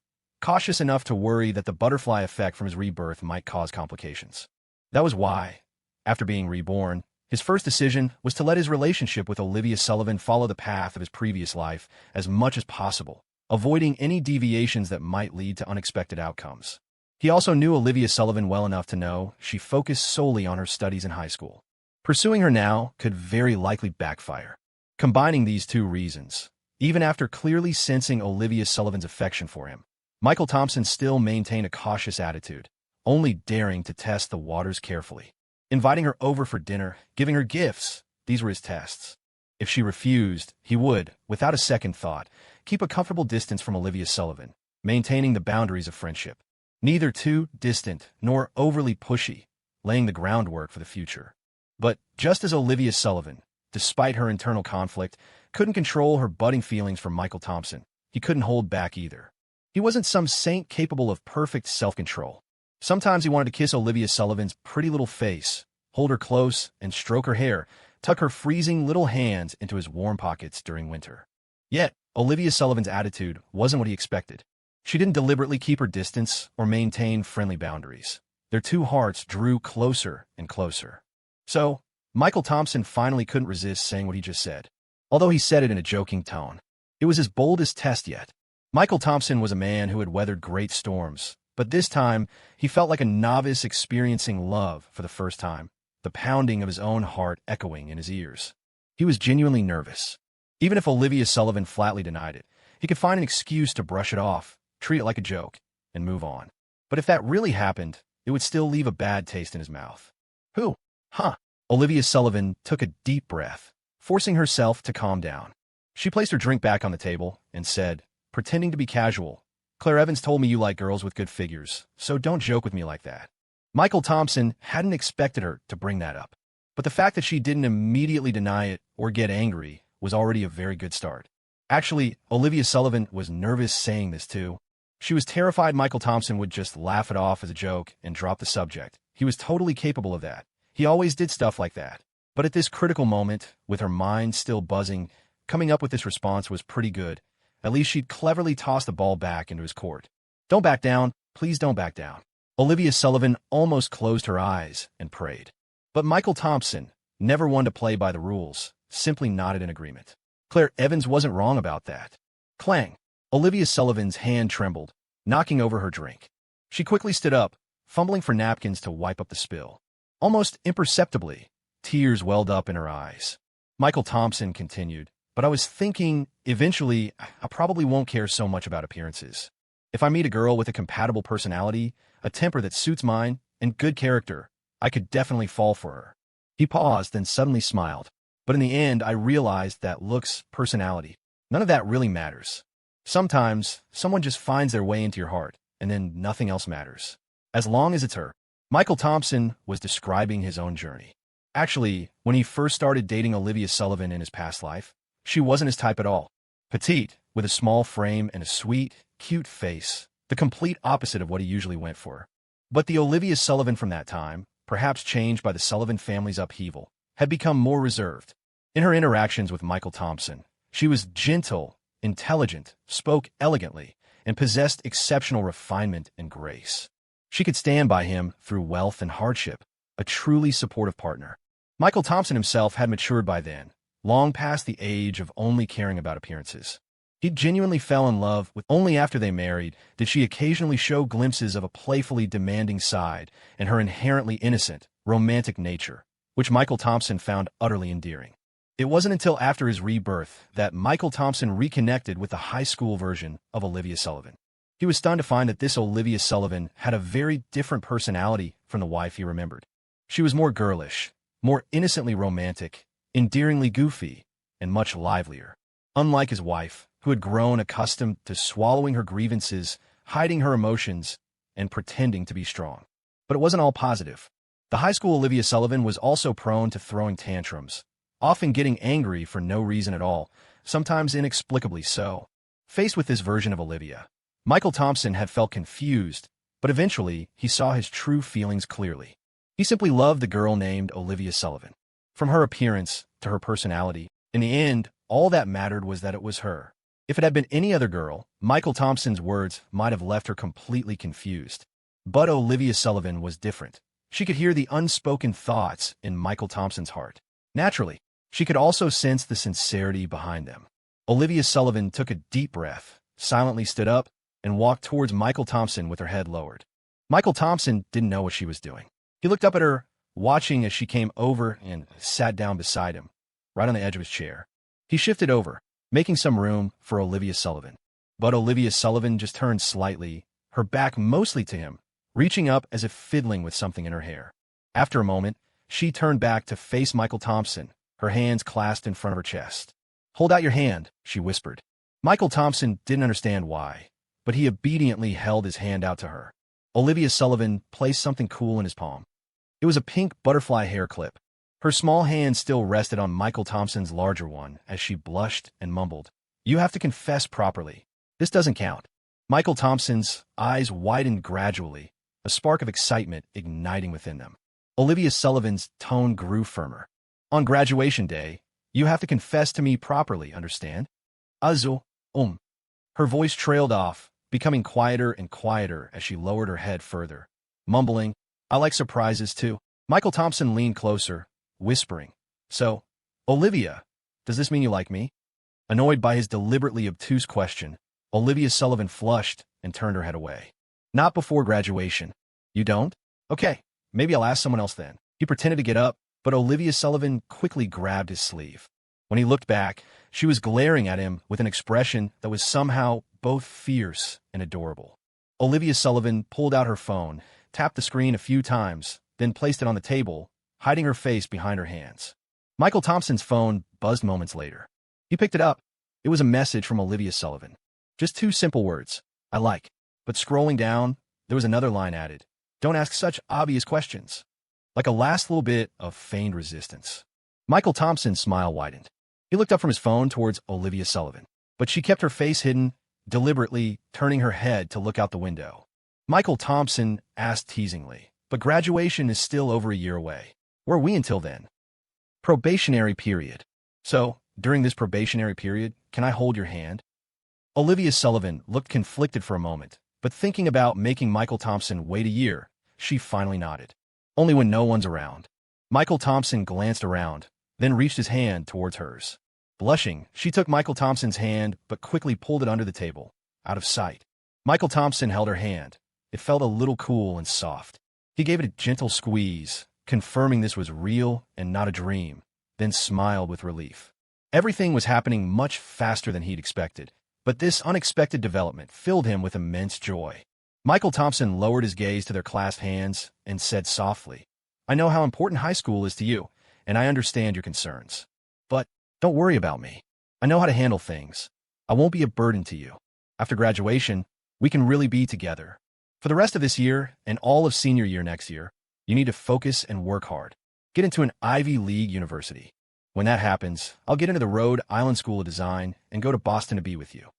enough to worry that the butterfly effect from his rebirth might cause complications. That was why, after being reborn, his first decision was to let his relationship with Olivia Sullivan follow the path of his previous life as much as possible, avoiding any deviations that might lead to unexpected outcomes. He also knew Olivia Sullivan well enough to know she focused solely on her studies in high school. Pursuing her now could very likely backfire. Combining these two reasons, even after clearly sensing Olivia Sullivan's affection for him, Michael Thompson still maintained a cautious attitude, only daring to test the waters carefully. Inviting her over for dinner, giving her gifts, these were his tests. If she refused, he would, without a second thought, keep a comfortable distance from Olivia Sullivan, maintaining the boundaries of friendship. Neither too distant nor overly pushy, laying the groundwork for the future. But just as Olivia Sullivan, despite her internal conflict, couldn't control her budding feelings for Michael Thompson, he couldn't hold back either. He wasn't some saint capable of perfect self-control. Sometimes he wanted to kiss Olivia Sullivan's pretty little face, hold her close and stroke her hair, tuck her freezing little hands into his warm pockets during winter. Yet, Olivia Sullivan's attitude wasn't what he expected. She didn't deliberately keep her distance or maintain friendly boundaries. Their two hearts drew closer and closer. So, Michael Thompson finally couldn't resist saying what he just said, although he said it in a joking tone. It was his boldest test yet. Michael Thompson was a man who had weathered great storms, but this time he felt like a novice experiencing love for the first time, the pounding of his own heart echoing in his ears. He was genuinely nervous. Even if Olivia Sullivan flatly denied it, he could find an excuse to brush it off, treat it like a joke, and move on. But if that really happened, it would still leave a bad taste in his mouth. Who? Huh. Olivia Sullivan took a deep breath, forcing herself to calm down. She placed her drink back on the table and said, pretending to be casual, "Claire Evans told me you like girls with good figures, so don't joke with me like that." Michael Thompson hadn't expected her to bring that up, but the fact that she didn't immediately deny it or get angry was already a very good start. Actually, Olivia Sullivan was nervous saying this too. She was terrified Michael Thompson would just laugh it off as a joke and drop the subject. He was totally capable of that. He always did stuff like that. But at this critical moment, with her mind still buzzing, coming up with this response was pretty good. At least she'd cleverly tossed the ball back into his court. "Don't back down. Please don't back down." Olivia Sullivan almost closed her eyes and prayed. But Michael Thompson, never one to play by the rules, simply nodded in agreement. Claire Evans wasn't wrong about that. Clang! Olivia Sullivan's hand trembled, knocking over her drink. She quickly stood up, fumbling for napkins to wipe up the spill. Almost imperceptibly, tears welled up in her eyes. Michael Thompson continued, "But I was thinking, eventually, I probably won't care so much about appearances. If I meet a girl with a compatible personality, a temper that suits mine, and good character, I could definitely fall for her." He paused, then suddenly smiled. "But in the end, I realized that looks, personality, none of that really matters. Sometimes, someone just finds their way into your heart, and then nothing else matters. As long as it's her." Michael Thompson was describing his own journey. Actually, when he first started dating Olivia Sullivan in his past life, she wasn't his type at all. Petite, with a small frame and a sweet, cute face, the complete opposite of what he usually went for. But the Olivia Sullivan from that time, perhaps changed by the Sullivan family's upheaval, had become more reserved. In her interactions with Michael Thompson, she was gentle, intelligent, spoke elegantly, and possessed exceptional refinement and grace. She could stand by him through wealth and hardship, a truly supportive partner. Michael Thompson himself had matured by then, long past the age of only caring about appearances. He genuinely fell in love with only after they married did she occasionally show glimpses of a playfully demanding side and her inherently innocent, romantic nature, which Michael Thompson found utterly endearing. It wasn't until after his rebirth that Michael Thompson reconnected with the high school version of Olivia Sullivan. He was stunned to find that this Olivia Sullivan had a very different personality from the wife he remembered. She was more girlish, more innocently romantic, endearingly goofy, and much livelier. Unlike his wife, who had grown accustomed to swallowing her grievances, hiding her emotions, and pretending to be strong. But it wasn't all positive. The high school Olivia Sullivan was also prone to throwing tantrums, often getting angry for no reason at all, sometimes inexplicably so. Faced with this version of Olivia, Michael Thompson had felt confused, but eventually he saw his true feelings clearly. He simply loved the girl named Olivia Sullivan. From her appearance to her personality, in the end, all that mattered was that it was her. If it had been any other girl, Michael Thompson's words might have left her completely confused. But Olivia Sullivan was different. She could hear the unspoken thoughts in Michael Thompson's heart. Naturally, she could also sense the sincerity behind them. Olivia Sullivan took a deep breath, silently stood up, and walked towards Michael Thompson with her head lowered. Michael Thompson didn't know what she was doing. He looked up at her, watching as she came over and sat down beside him, right on the edge of his chair. He shifted over, making some room for Olivia Sullivan. But Olivia Sullivan just turned slightly, her back mostly to him, reaching up as if fiddling with something in her hair. After a moment, she turned back to face Michael Thompson, her hands clasped in front of her chest. "Hold out your hand," she whispered. Michael Thompson didn't understand why, but he obediently held his hand out to her. Olivia Sullivan placed something cool in his palm. It was a pink butterfly hair clip. Her small hand still rested on Michael Thompson's larger one as she blushed and mumbled, "You have to confess properly. This doesn't count." Michael Thompson's eyes widened gradually, a spark of excitement igniting within them. Olivia Sullivan's tone grew firmer. "On graduation day, you have to confess to me properly, understand?" Also, Her voice trailed off, becoming quieter and quieter as she lowered her head further, mumbling, "I like surprises too." Michael Thompson leaned closer, whispering, "So, Olivia, does this mean you like me?" Annoyed by his deliberately obtuse question, Olivia Sullivan flushed and turned her head away. "Not before graduation. You don't? Okay, maybe I'll ask someone else then." He pretended to get up, but Olivia Sullivan quickly grabbed his sleeve. When he looked back, she was glaring at him with an expression that was somehow both fierce and adorable. Olivia Sullivan pulled out her phone, tapped the screen a few times, then placed it on the table, hiding her face behind her hands. Michael Thompson's phone buzzed moments later. He picked it up. It was a message from Olivia Sullivan. Just two simple words, "I like." But scrolling down, there was another line added, "Don't ask such obvious questions." Like a last little bit of feigned resistance. Michael Thompson's smile widened. He looked up from his phone towards Olivia Sullivan, but she kept her face hidden, deliberately turning her head to look out the window. Michael Thompson asked teasingly, "But graduation is still over a year away. Where are we until then?" "Probationary period. So, during this probationary period, can I hold your hand?" Olivia Sullivan looked conflicted for a moment, but thinking about making Michael Thompson wait a year, she finally nodded. "Only when no one's around." Michael Thompson glanced around, then reached his hand towards hers. Blushing, she took Michael Thompson's hand but quickly pulled it under the table, out of sight. Michael Thompson held her hand. It felt a little cool and soft. He gave it a gentle squeeze, confirming this was real and not a dream, then smiled with relief. Everything was happening much faster than he'd expected, but this unexpected development filled him with immense joy. Michael Thompson lowered his gaze to their clasped hands and said softly, "I know how important high school is to you, and I understand your concerns. But don't worry about me. I know how to handle things. I won't be a burden to you. After graduation, we can really be together. For the rest of this year and all of senior year next year, you need to focus and work hard. Get into an Ivy League university. When that happens, I'll get into the Rhode Island School of Design and go to Boston to be with you.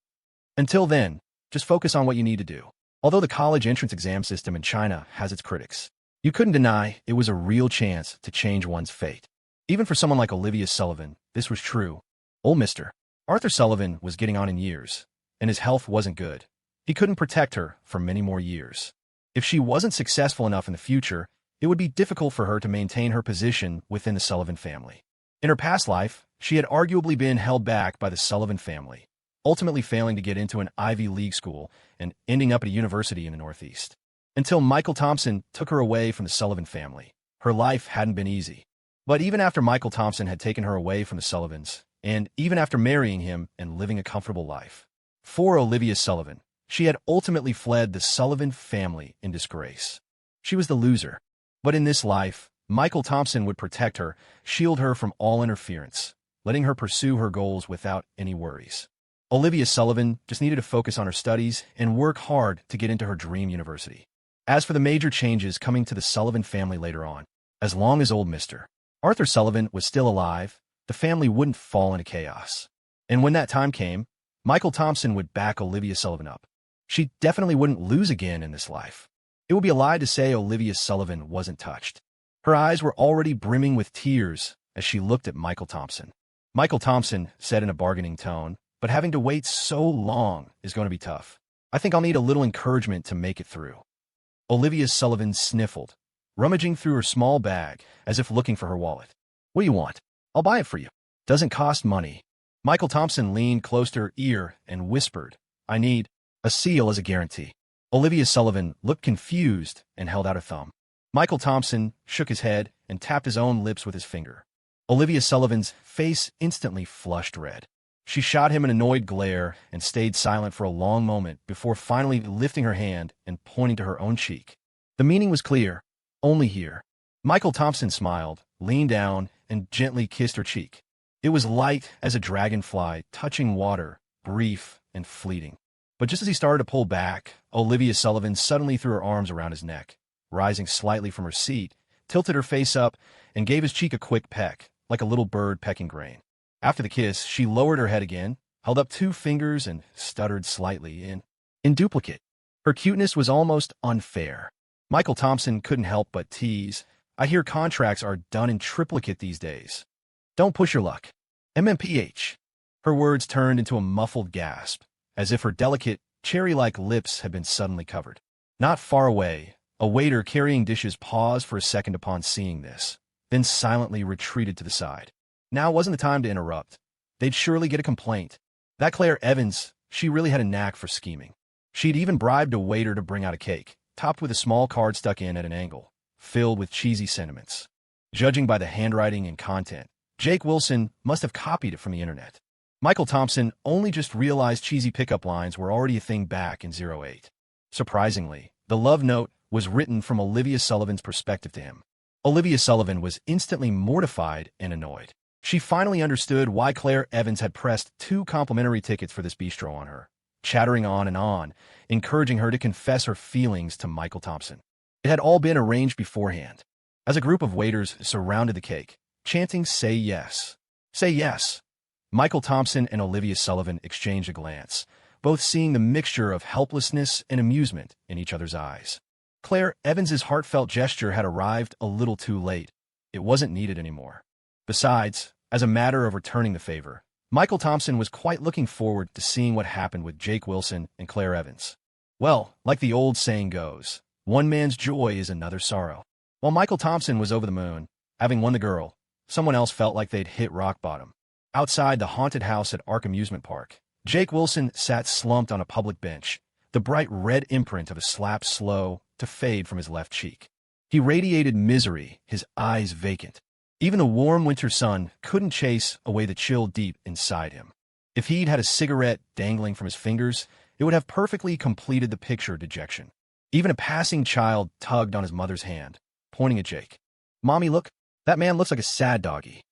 Until then, just focus on what you need to do." Although the college entrance exam system in China has its critics, you couldn't deny it was a real chance to change one's fate. Even for someone like Olivia Sullivan, this was true. Old Mr. Arthur Sullivan was getting on in years, and his health wasn't good. He couldn't protect her for many more years. If she wasn't successful enough in the future, it would be difficult for her to maintain her position within the Sullivan family. In her past life, she had arguably been held back by the Sullivan family, ultimately failing to get into an Ivy League school and ending up at a university in the Northeast. Until Michael Thompson took her away from the Sullivan family, her life hadn't been easy. But even after Michael Thompson had taken her away from the Sullivans, and even after marrying him and living a comfortable life, for Olivia Sullivan, she had ultimately fled the Sullivan family in disgrace. She was the loser. But in this life, Michael Thompson would protect her, shield her from all interference, letting her pursue her goals without any worries. Olivia Sullivan just needed to focus on her studies and work hard to get into her dream university. As for the major changes coming to the Sullivan family later on, as long as old Mr. Arthur Sullivan was still alive, the family wouldn't fall into chaos. And when that time came, Michael Thompson would back Olivia Sullivan up. She definitely wouldn't lose again in this life. It would be a lie to say Olivia Sullivan wasn't touched. Her eyes were already brimming with tears as she looked at Michael Thompson. Michael Thompson said in a bargaining tone, "But having to wait so long is going to be tough. I think I'll need a little encouragement to make it through." Olivia Sullivan sniffled, rummaging through her small bag as if looking for her wallet. "What do you want? I'll buy it for you. Doesn't cost money." Michael Thompson leaned close to her ear and whispered, "I need a seal as a guarantee." Olivia Sullivan looked confused and held out a thumb. Michael Thompson shook his head and tapped his own lips with his finger. Olivia Sullivan's face instantly flushed red. She shot him an annoyed glare and stayed silent for a long moment before finally lifting her hand and pointing to her own cheek. The meaning was clear. Only here. Michael Thompson smiled, leaned down, and gently kissed her cheek. It was light as a dragonfly touching water, brief and fleeting. But just as he started to pull back, Olivia Sullivan suddenly threw her arms around his neck, rising slightly from her seat, tilted her face up, and gave his cheek a quick peck, like a little bird pecking grain. After the kiss, she lowered her head again, held up 2 fingers, and stuttered slightly in duplicate. Her cuteness was almost unfair. Michael Thompson couldn't help but tease, "I hear contracts are done in triplicate these days. Don't push your luck. MMPH." Her words turned into a muffled gasp, as if her delicate, cherry-like lips had been suddenly covered. Not far away, a waiter carrying dishes paused for a second upon seeing this, then silently retreated to the side. Now wasn't the time to interrupt. They'd surely get a complaint. That Clare Evans, she really had a knack for scheming. She'd even bribed a waiter to bring out a cake, topped with a small card stuck in at an angle, filled with cheesy sentiments. Judging by the handwriting and content, Jake Wilson must have copied it from the internet. Michael Thompson only just realized cheesy pickup lines were already a thing back in 08. Surprisingly, the love note was written from Olivia Sullivan's perspective to him. Olivia Sullivan was instantly mortified and annoyed. She finally understood why Clare Evans had pressed 2 complimentary tickets for this bistro on her, chattering on, encouraging her to confess her feelings to Michael Thompson. It had all been arranged beforehand. As a group of waiters surrounded the cake, chanting, "Say yes. Say yes." Michael Thompson and Olivia Sullivan exchanged a glance, both seeing the mixture of helplessness and amusement in each other's eyes. Clare Evans's heartfelt gesture had arrived a little too late. It wasn't needed anymore. Besides, as a matter of returning the favor, Michael Thompson was quite looking forward to seeing what happened with Jake Wilson and Clare Evans. Well, like the old saying goes, one man's joy is another's sorrow. While Michael Thompson was over the moon, having won the girl, someone else felt like they'd hit rock bottom. Outside the haunted house at Amusement Park, Jake Wilson sat slumped on a public bench, the bright red imprint of a slap slow to fade from his left cheek. He radiated misery, his eyes vacant. Even the warm winter sun couldn't chase away the chill deep inside him. If he'd had a cigarette dangling from his fingers, it would have perfectly completed the picture of dejection. Even a passing child tugged on his mother's hand, pointing at Jake. "Mommy, look, that man looks like a sad doggy."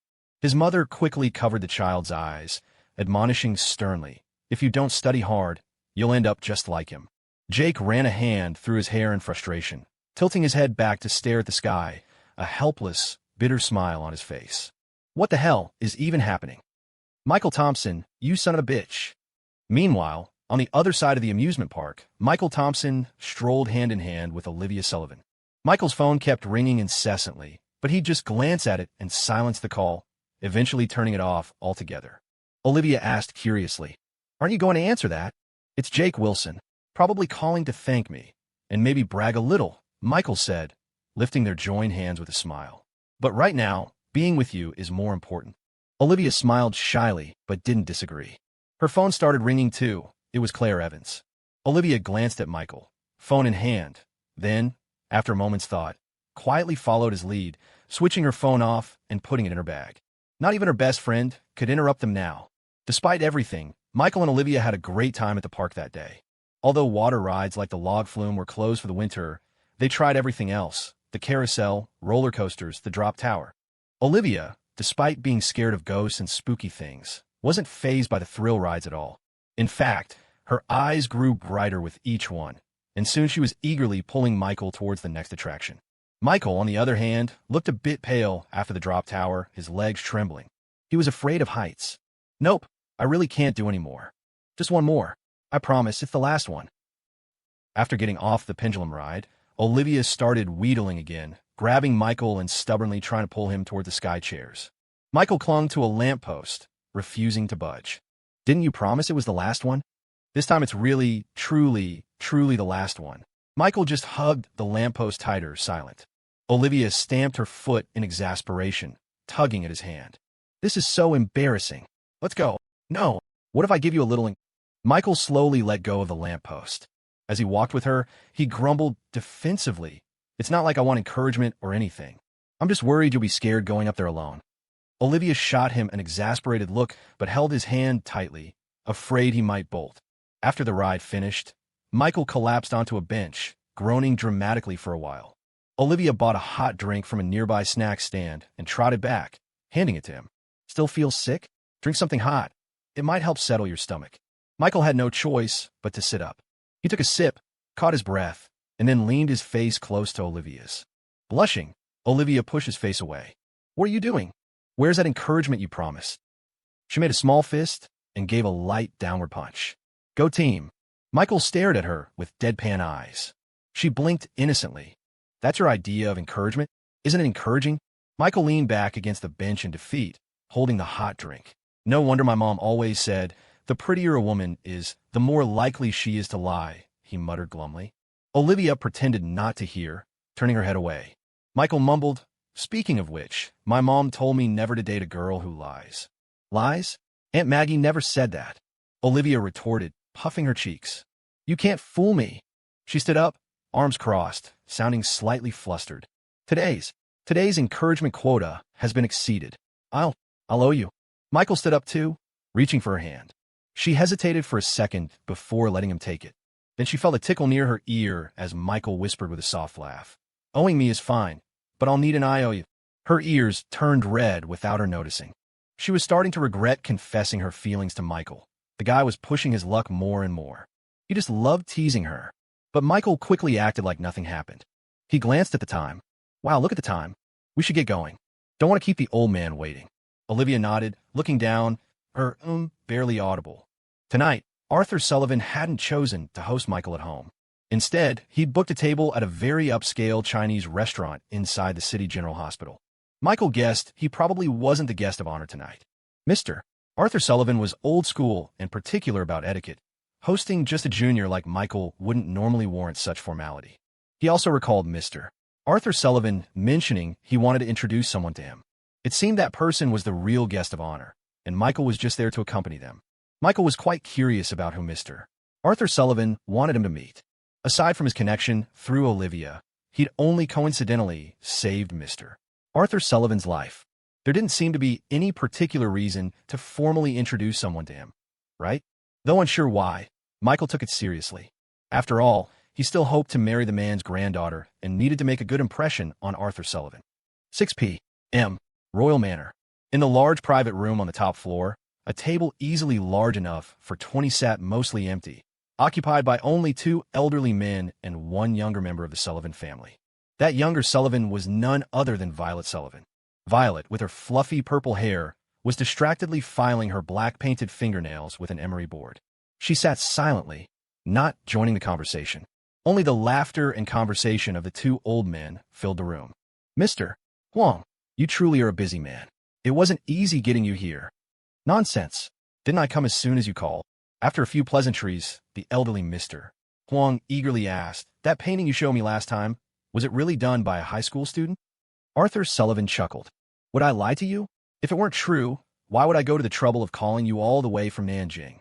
His mother quickly covered the child's eyes, admonishing sternly, "If you don't study hard, you'll end up just like him." Jake ran a hand through his hair in frustration, tilting his head back to stare at the sky, a helpless, bitter smile on his face. "What the hell is even happening? Michael Thompson, you son of a bitch." Meanwhile, on the other side of the amusement park, Michael Thompson strolled hand in hand with Olivia Sullivan. Michael's phone kept ringing incessantly, but he'd just glance at it and silence the call, eventually turning it off altogether. Olivia asked curiously, "Aren't you going to answer that?" "It's Jake Wilson, probably calling to thank me, and maybe brag a little," Michael said, lifting their joined hands with a smile. "But right now, being with you is more important." Olivia smiled shyly, but didn't disagree. Her phone started ringing too. It was Clare Evans. Olivia glanced at Michael, phone in hand, then, after a moment's thought, quietly followed his lead, switching her phone off and putting it in her bag. Not even her best friend could interrupt them now. Despite everything, Michael and Olivia had a great time at the park that day. Although water rides like the log flume were closed for the winter, they tried everything else: the carousel, roller coasters, the drop tower. Olivia, despite being scared of ghosts and spooky things, wasn't fazed by the thrill rides at all. In fact, her eyes grew brighter with each one, and soon she was eagerly pulling Michael towards the next attraction. Michael, on the other hand, looked a bit pale after the drop tower, his legs trembling. He was afraid of heights. Nope, I really can't do any more. Just one more. I promise, it's the last one. After getting off the pendulum ride, Olivia started wheedling again, grabbing Michael and stubbornly trying to pull him toward the sky chairs. Michael clung to a lamppost, refusing to budge. Didn't you promise it was the last one? This time it's really, truly the last one. Michael just hugged the lamppost tighter, silent. Olivia stamped her foot in exasperation, tugging at his hand. This is so embarrassing. Let's go. No. What if I give you a little... Michael slowly let go of the lamppost. As he walked with her, he grumbled defensively. It's not like I want encouragement or anything. I'm just worried you'll be scared going up there alone. Olivia shot him an exasperated look, but held his hand tightly, afraid he might bolt. After the ride finished, Michael collapsed onto a bench, groaning dramatically for a while. Olivia bought a hot drink from a nearby snack stand and trotted back, handing it to him. Still feel sick? Drink something hot. It might help settle your stomach. Michael had no choice but to sit up. He took a sip, caught his breath, and then leaned his face close to Olivia's. Blushing, Olivia pushed his face away. What are you doing? Where's that encouragement you promised? She made a small fist and gave a light downward punch. Go team. Michael stared at her with deadpan eyes. She blinked innocently. That's your idea of encouragement? Isn't it encouraging? Michael leaned back against the bench in defeat, holding the hot drink. No wonder my mom always said, the prettier a woman is, the more likely she is to lie, he muttered glumly. Olivia pretended not to hear, turning her head away. Michael mumbled, speaking of which, my mom told me never to date a girl who lies. Lies? Aunt Maggie never said that. Olivia retorted, puffing her cheeks. You can't fool me. She stood up, arms crossed, sounding slightly flustered. Today's encouragement quota has been exceeded. I'll owe you. Michael stood up too, reaching for her hand. She hesitated for a second before letting him take it. Then she felt a tickle near her ear as Michael whispered with a soft laugh. Owing me is fine, but I'll need an IOU. Her ears turned red without her noticing. She was starting to regret confessing her feelings to Michael. The guy was pushing his luck more and more. He just loved teasing her. But Michael quickly acted like nothing happened. He glanced at the time. Wow, look at the time. We should get going. Don't want to keep the old man waiting. Olivia nodded, looking down, her barely audible. Tonight, Arthur Sullivan hadn't chosen to host Michael at home. Instead, he'd booked a table at a very upscale Chinese restaurant inside the City General Hospital. Michael guessed he probably wasn't the guest of honor tonight. Mr. Arthur Sullivan was old school and particular about etiquette. Hosting just a junior like Michael wouldn't normally warrant such formality. He also recalled Mr. Arthur Sullivan mentioning he wanted to introduce someone to him. It seemed that person was the real guest of honor, and Michael was just there to accompany them. Michael was quite curious about who Mr. Arthur Sullivan wanted him to meet. Aside from his connection through Olivia, he'd only coincidentally saved Mr. Arthur Sullivan's life. There didn't seem to be any particular reason to formally introduce someone to him, right? Though unsure why, Michael took it seriously. After all, he still hoped to marry the man's granddaughter and needed to make a good impression on Arthur Sullivan. 6 p.m. Royal Manor. In the large private room on the top floor, a table easily large enough for 20 sat mostly empty, occupied by only 2 elderly men and 1 younger member of the Sullivan family. That younger Sullivan was none other than Violet Sullivan. Violet, with her fluffy purple hair, was distractedly filing her black-painted fingernails with an emery board. She sat silently, not joining the conversation. Only the laughter and conversation of the 2 old men filled the room. Mr. Huang, you truly are a busy man. It wasn't easy getting you here. Nonsense. Didn't I come as soon as you called? After a few pleasantries, the elderly Mr. Huang eagerly asked, that painting you showed me last time, was it really done by a high school student? Arthur Sullivan chuckled. Would I lie to you? If it weren't true, why would I go to the trouble of calling you all the way from Nanjing?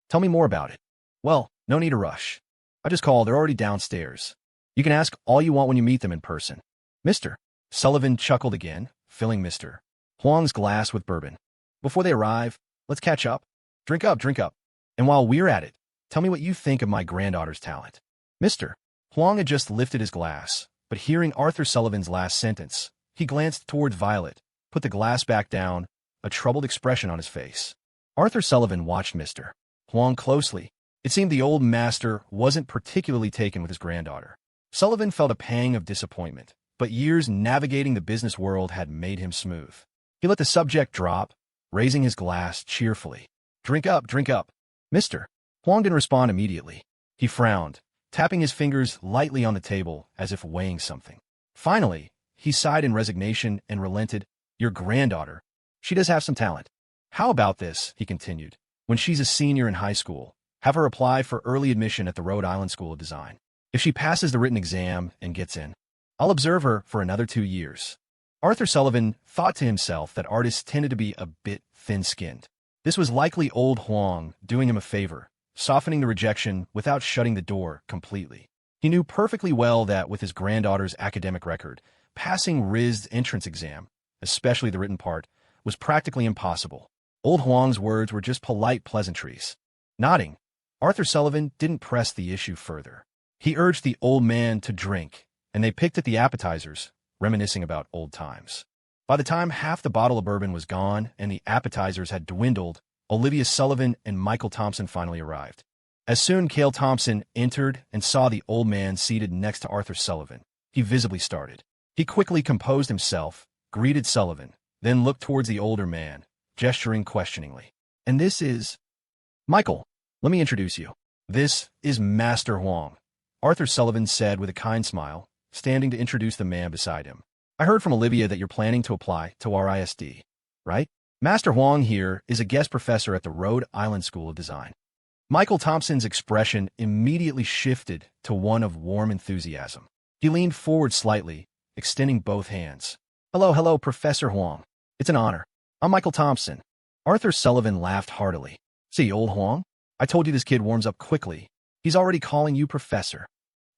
Tell me more about it. Well, no need to rush. I just called, they're already downstairs. You can ask all you want when you meet them in person. Mr. Sullivan chuckled again, filling Mr. Huang's glass with bourbon. Before they arrive, let's catch up. Drink up, drink up. And while we're at it, tell me what you think of my granddaughter's talent. Mr. Huang had just lifted his glass, but hearing Arthur Sullivan's last sentence, he glanced toward Violet, put the glass back down, a troubled expression on his face. Arthur Sullivan watched Mr. Huang closely. It seemed the old master wasn't particularly taken with his granddaughter. Sullivan felt a pang of disappointment, but years navigating the business world had made him smooth. He let the subject drop, raising his glass cheerfully. Drink up, drink up. Mr. Huang didn't respond immediately. He frowned, tapping his fingers lightly on the table as if weighing something. Finally, he sighed in resignation and relented. Your granddaughter. She does have some talent. How about this, he continued. When she's a senior in high school, have her apply for early admission at the Rhode Island School of Design. If she passes the written exam and gets in, I'll observe her for another 2 years. Arthur Sullivan thought to himself that artists tended to be a bit thin-skinned. This was likely old Huang doing him a favor, softening the rejection without shutting the door completely. He knew perfectly well that with his granddaughter's academic record, passing RISD's entrance exam, especially the written part, was practically impossible. Old Huang's words were just polite pleasantries. Nodding, Arthur Sullivan didn't press the issue further. He urged the old man to drink, and they picked at the appetizers, reminiscing about old times. By the time half the bottle of bourbon was gone and the appetizers had dwindled, Olivia Sullivan and Michael Thompson finally arrived. As soon Cale Thompson entered and saw the old man seated next to Arthur Sullivan, he visibly started. He quickly composed himself, greeted Sullivan, then looked towards the older man, gesturing questioningly. And this is... Michael, let me introduce you. This is Master Huang, Arthur Sullivan said with a kind smile, standing to introduce the man beside him. I heard from Olivia that you're planning to apply to RISD, right? Master Huang here is a guest professor at the Rhode Island School of Design. Michael Thompson's expression immediately shifted to one of warm enthusiasm. He leaned forward slightly, extending both hands. Hello, Professor Huang. It's an honor. I'm Michael Thompson. Arthur Sullivan laughed heartily. See, old Huang? I told you this kid warms up quickly. He's already calling you Professor.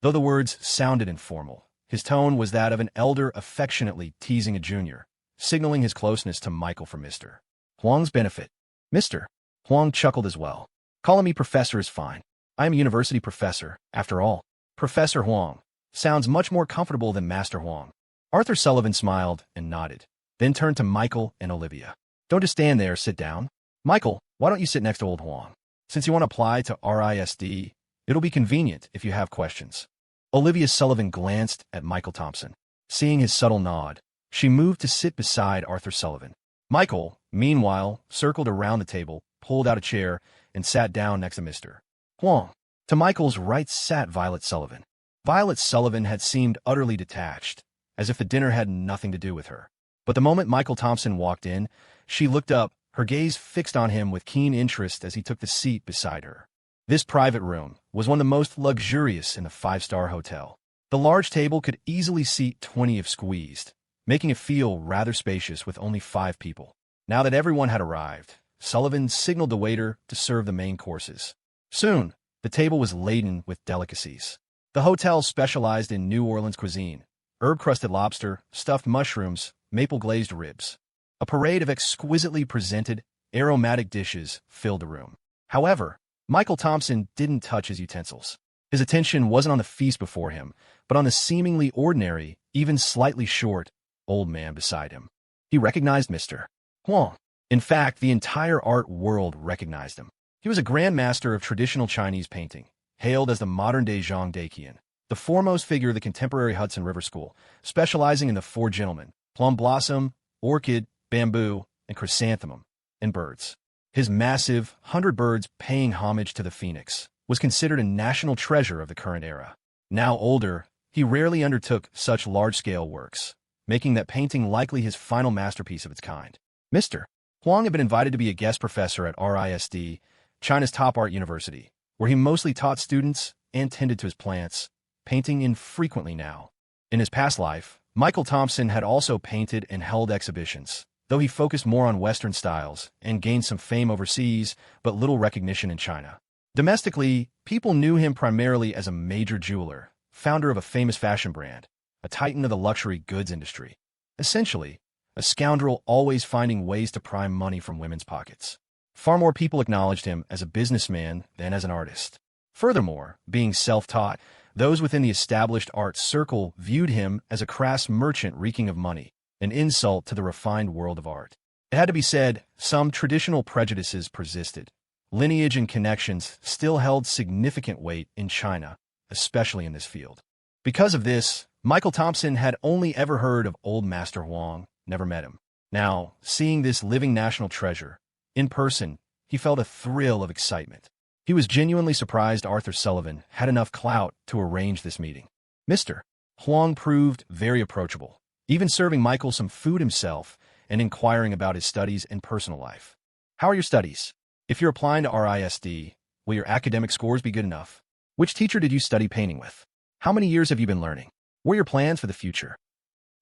Though the words sounded informal, his tone was that of an elder affectionately teasing a junior, signaling his closeness to Michael for Mr. Huang's benefit. Mr. Huang chuckled as well. Calling me Professor is fine. I am a university professor, after all. Professor Huang sounds much more comfortable than Master Huang. Arthur Sullivan smiled and nodded, then turned to Michael and Olivia. Don't just stand there, sit down. Michael, why don't you sit next to old Huang? Since you want to apply to RISD, it'll be convenient if you have questions. Olivia Sullivan glanced at Michael Thompson. Seeing his subtle nod, she moved to sit beside Arthur Sullivan. Michael, meanwhile, circled around the table, pulled out a chair, and sat down next to Mr. Huang. To Michael's right sat Violet Sullivan. Violet Sullivan had seemed utterly detached, as if the dinner had nothing to do with her. But the moment Michael Thompson walked in, she looked up, her gaze fixed on him with keen interest as he took the seat beside her. This private room was one of the most luxurious in the five-star hotel. The large table could easily seat 20 if squeezed, making it feel rather spacious with only 5 people. Now that everyone had arrived, Sullivan signaled the waiter to serve the main courses. Soon, the table was laden with delicacies. The hotel specialized in New Orleans cuisine, herb-crusted lobster, stuffed mushrooms, maple-glazed ribs. A parade of exquisitely presented, aromatic dishes filled the room. However, Michael Thompson didn't touch his utensils. His attention wasn't on the feast before him, but on the seemingly ordinary, even slightly short, old man beside him. He recognized Mr. Huang. In fact, the entire art world recognized him. He was a grand master of traditional Chinese painting, hailed as the modern-day Zhang Daqian, the foremost figure of the contemporary Hudson River School, specializing in the 4 gentlemen, plum blossom, orchid, bamboo, and chrysanthemum, and birds. His massive 100 birds paying homage to the phoenix was considered a national treasure of the current era. Now older, he rarely undertook such large-scale works, making that painting likely his final masterpiece of its kind. Mr. Huang had been invited to be a guest professor at RISD, China's top art university, where he mostly taught students and tended to his plants, painting infrequently now. In his past life, Michael Thompson had also painted and held exhibitions, though he focused more on Western styles and gained some fame overseas, but little recognition in China. Domestically, people knew him primarily as a major jeweler, founder of a famous fashion brand, a titan of the luxury goods industry. Essentially, a scoundrel always finding ways to prime money from women's pockets. Far more people acknowledged him as a businessman than as an artist. Furthermore, being self-taught, those within the established art circle viewed him as a crass merchant reeking of money, an insult to the refined world of art. It had to be said, some traditional prejudices persisted. Lineage and connections still held significant weight in China, especially in this field. Because of this, Michael Thompson had only ever heard of Old Master Huang, never met him. Now, seeing this living national treasure, in person, he felt a thrill of excitement. He was genuinely surprised Arthur Sullivan had enough clout to arrange this meeting. Mr. Huang proved very approachable, even serving Michael some food himself and inquiring about his studies and personal life. How are your studies? If you're applying to RISD, will your academic scores be good enough? Which teacher did you study painting with? How many years have you been learning? What are your plans for the future?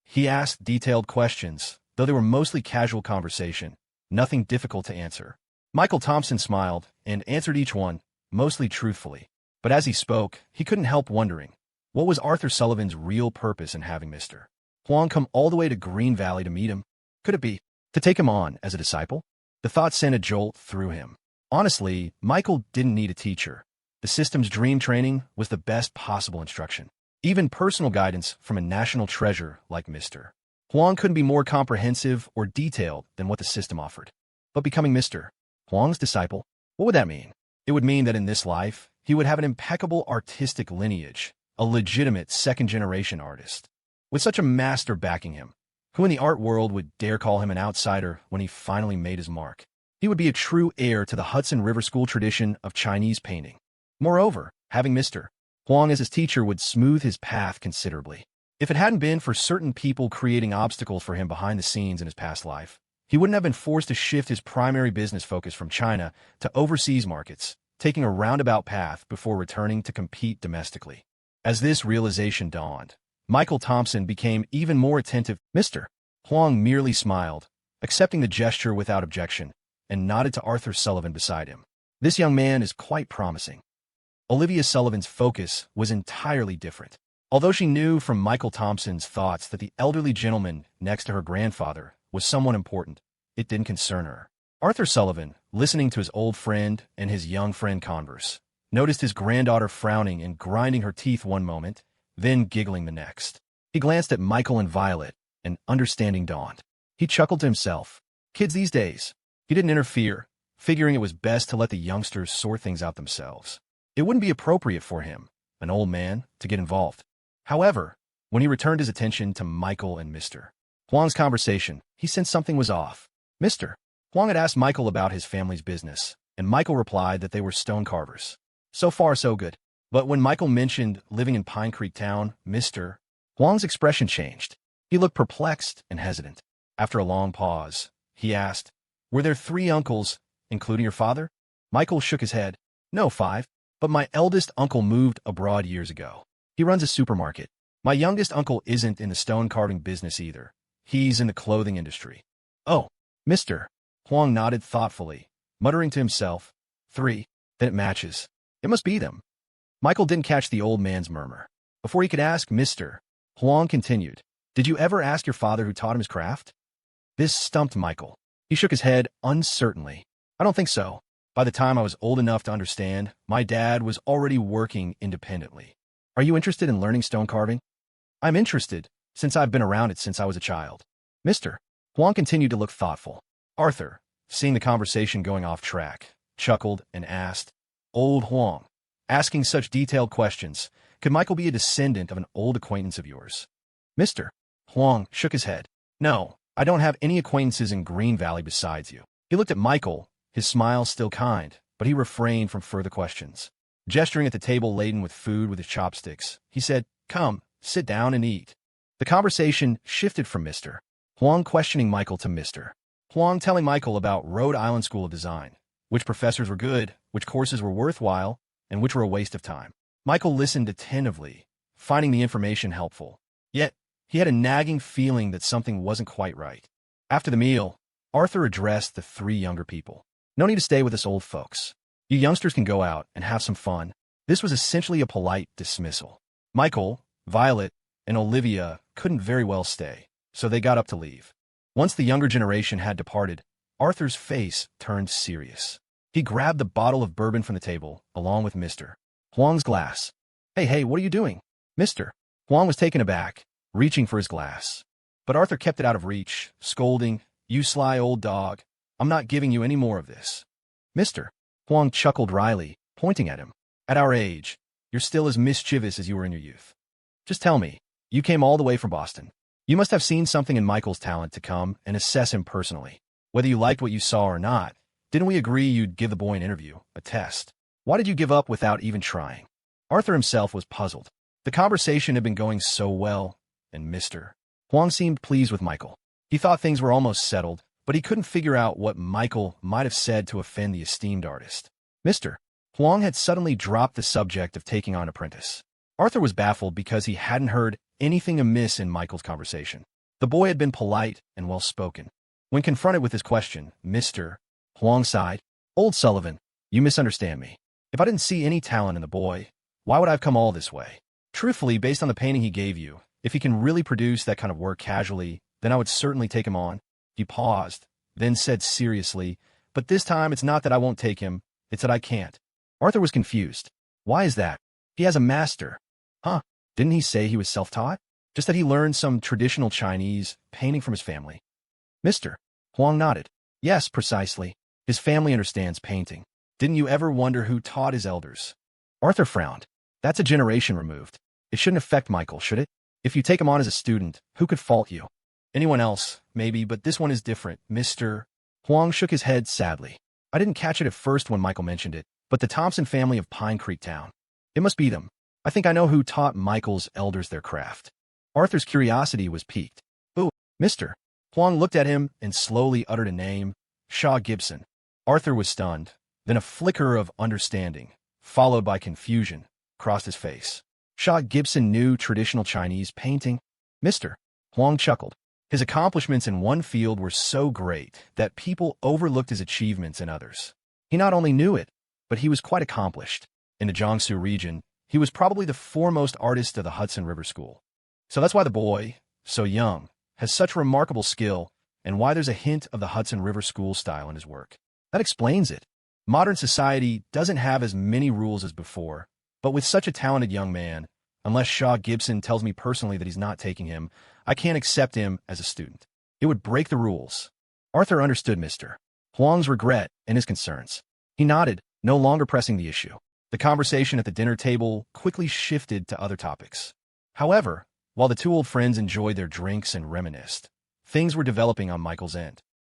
He asked detailed questions, though they were mostly casual conversation, nothing difficult to answer. Michael Thompson smiled and answered each one, mostly truthfully. But as he spoke, he couldn't help wondering, what was Arthur Sullivan's real purpose in having Mr. Huang come all the way to Green Valley to meet him? Could it be to take him on as a disciple? The thought sent a jolt through him. Honestly, Michael didn't need a teacher. The system's dream training was the best possible instruction. Even personal guidance from a national treasure like Mr. Huang couldn't be more comprehensive or detailed than what the system offered. But becoming Mr. Huang's disciple, what would that mean? It would mean that in this life, he would have an impeccable artistic lineage, a legitimate second-generation artist. With such a master backing him, who in the art world would dare call him an outsider when he finally made his mark? He would be a true heir to the Hudson River School tradition of Chinese painting. Moreover, having Mr. Huang as his teacher would smooth his path considerably. If it hadn't been for certain people creating obstacles for him behind the scenes in his past life, he wouldn't have been forced to shift his primary business focus from China to overseas markets, taking a roundabout path before returning to compete domestically. As this realization dawned, Michael Thompson became even more attentive. Mr. Huang merely smiled, accepting the gesture without objection, and nodded to Arthur Sullivan beside him. This young man is quite promising. Olivia Sullivan's focus was entirely different. Although she knew from Michael Thompson's thoughts that the elderly gentleman next to her grandfather was someone important, it didn't concern her. Arthur Sullivan, listening to his old friend and his young friend converse, noticed his granddaughter frowning and grinding her teeth one moment, then giggling the next. He glanced at Michael and Violet, and understanding dawned. He chuckled to himself. Kids these days. He didn't interfere, figuring it was best to let the youngsters sort things out themselves. It wouldn't be appropriate for him, an old man, to get involved. However, when he returned his attention to Michael and Mr. Huang's conversation, he sensed something was off. Mr. Huang had asked Michael about his family's business, and Michael replied that they were stone carvers. So far, so good. But when Michael mentioned living in Pine Creek Town, Mr. Huang's expression changed. He looked perplexed and hesitant. After a long pause, he asked, "Were there 3 uncles, including your father?" Michael shook his head. "No, 5. But my eldest uncle moved abroad years ago. He runs a supermarket. My youngest uncle isn't in the stone carving business either. He's in the clothing industry." "Oh." Mr. Huang nodded thoughtfully, muttering to himself, 3. Then it matches. It must be them. Michael didn't catch the old man's murmur. Before he could ask, Mr. Huang continued, "Did you ever ask your father who taught him his craft?" This stumped Michael. He shook his head uncertainly. "I don't think so. By the time I was old enough to understand, my dad was already working independently." "Are you interested in learning stone carving?" "I'm interested, since I've been around it since I was a child." Mr. Huang continued to look thoughtful. Arthur, seeing the conversation going off track, chuckled and asked, "Old Huang, asking such detailed questions, could Michael be a descendant of an old acquaintance of yours?" Mr. Huang shook his head. "No, I don't have any acquaintances in Green Valley besides you." He looked at Michael, his smile still kind, but he refrained from further questions. Gesturing at the table laden with food with his chopsticks, he said, "Come, sit down and eat." The conversation shifted from Mr. Huang questioning Michael to Mr. Huang telling Michael about Rhode Island School of Design, which professors were good, which courses were worthwhile, and which were a waste of time. Michael listened attentively, finding the information helpful. Yet, he had a nagging feeling that something wasn't quite right. After the meal, Arthur addressed the 3 younger people. "No need to stay with us old folks. You youngsters can go out and have some fun." This was essentially a polite dismissal. Michael, Violet, and Olivia couldn't very well stay, so they got up to leave. Once the younger generation had departed, Arthur's face turned serious. He grabbed the bottle of bourbon from the table, along with Mr. Huang's glass. Hey, what are you doing?" Mr. Huang was taken aback, reaching for his glass. But Arthur kept it out of reach, scolding, "You sly old dog. I'm not giving you any more of this." "Mister," Huang chuckled wryly, pointing at him. "At our age, you're still as mischievous as you were in your youth. Just tell me, you came all the way from Boston. You must have seen something in Michael's talent to come and assess him personally. Whether you liked what you saw or not, didn't we agree you'd give the boy an interview, a test? Why did you give up without even trying?" Arthur himself was puzzled. The conversation had been going so well, and Mr. Huang seemed pleased with Michael. He thought things were almost settled, but he couldn't figure out what Michael might have said to offend the esteemed artist. Mr. Huang had suddenly dropped the subject of taking on apprentice. Arthur was baffled because he hadn't heard anything amiss in Michael's conversation. The boy had been polite and well-spoken. When confronted with this question, Mr. Huang sighed. "Old Sullivan, you misunderstand me. If I didn't see any talent in the boy, why would I have come all this way? Truthfully, based on the painting he gave you, if he can really produce that kind of work casually, then I would certainly take him on." He paused, then said seriously, "But this time it's not that I won't take him, it's that I can't." Arthur was confused. "Why is that? He has a master." "Huh? Didn't he say he was self-taught? Just that he learned some traditional Chinese painting from his family?" Mr. Huang nodded. "Yes, precisely. His family understands painting. Didn't you ever wonder who taught his elders?" Arthur frowned. "That's a generation removed. It shouldn't affect Michael, should it? If you take him on as a student, who could fault you? Anyone else, maybe, but this one is different." Mr. Huang shook his head sadly. "I didn't catch it at first when Michael mentioned it, but the Thompson family of Pine Creek Town. It must be them. I think I know who taught Michael's elders their craft." Arthur's curiosity was piqued. "Ooh." Mr. Huang looked at him and slowly uttered a name, Shaw Gibson. Arthur was stunned. Then a flicker of understanding, followed by confusion, crossed his face. Shaw Gibson knew traditional Chinese painting? Mr. Huang chuckled. His accomplishments in one field were so great that people overlooked his achievements in others. He not only knew it, but he was quite accomplished. In the Jiangsu region, he was probably the foremost artist of the Hudson River School. So that's why the boy, so young, has such remarkable skill, and why there's a hint of the Hudson River School style in his work. That explains it. Modern society doesn't have as many rules as before, but with such a talented young man, unless Shaw Gibson tells me personally that he's not taking him, I can't accept him as a student. It would break the rules. Arthur understood Mr. Huang's regret and his concerns. He nodded, no longer pressing the issue. The conversation at the dinner table quickly shifted to other topics. However, while the two old friends enjoyed their drinks and reminisced, things were developing on Michael's end.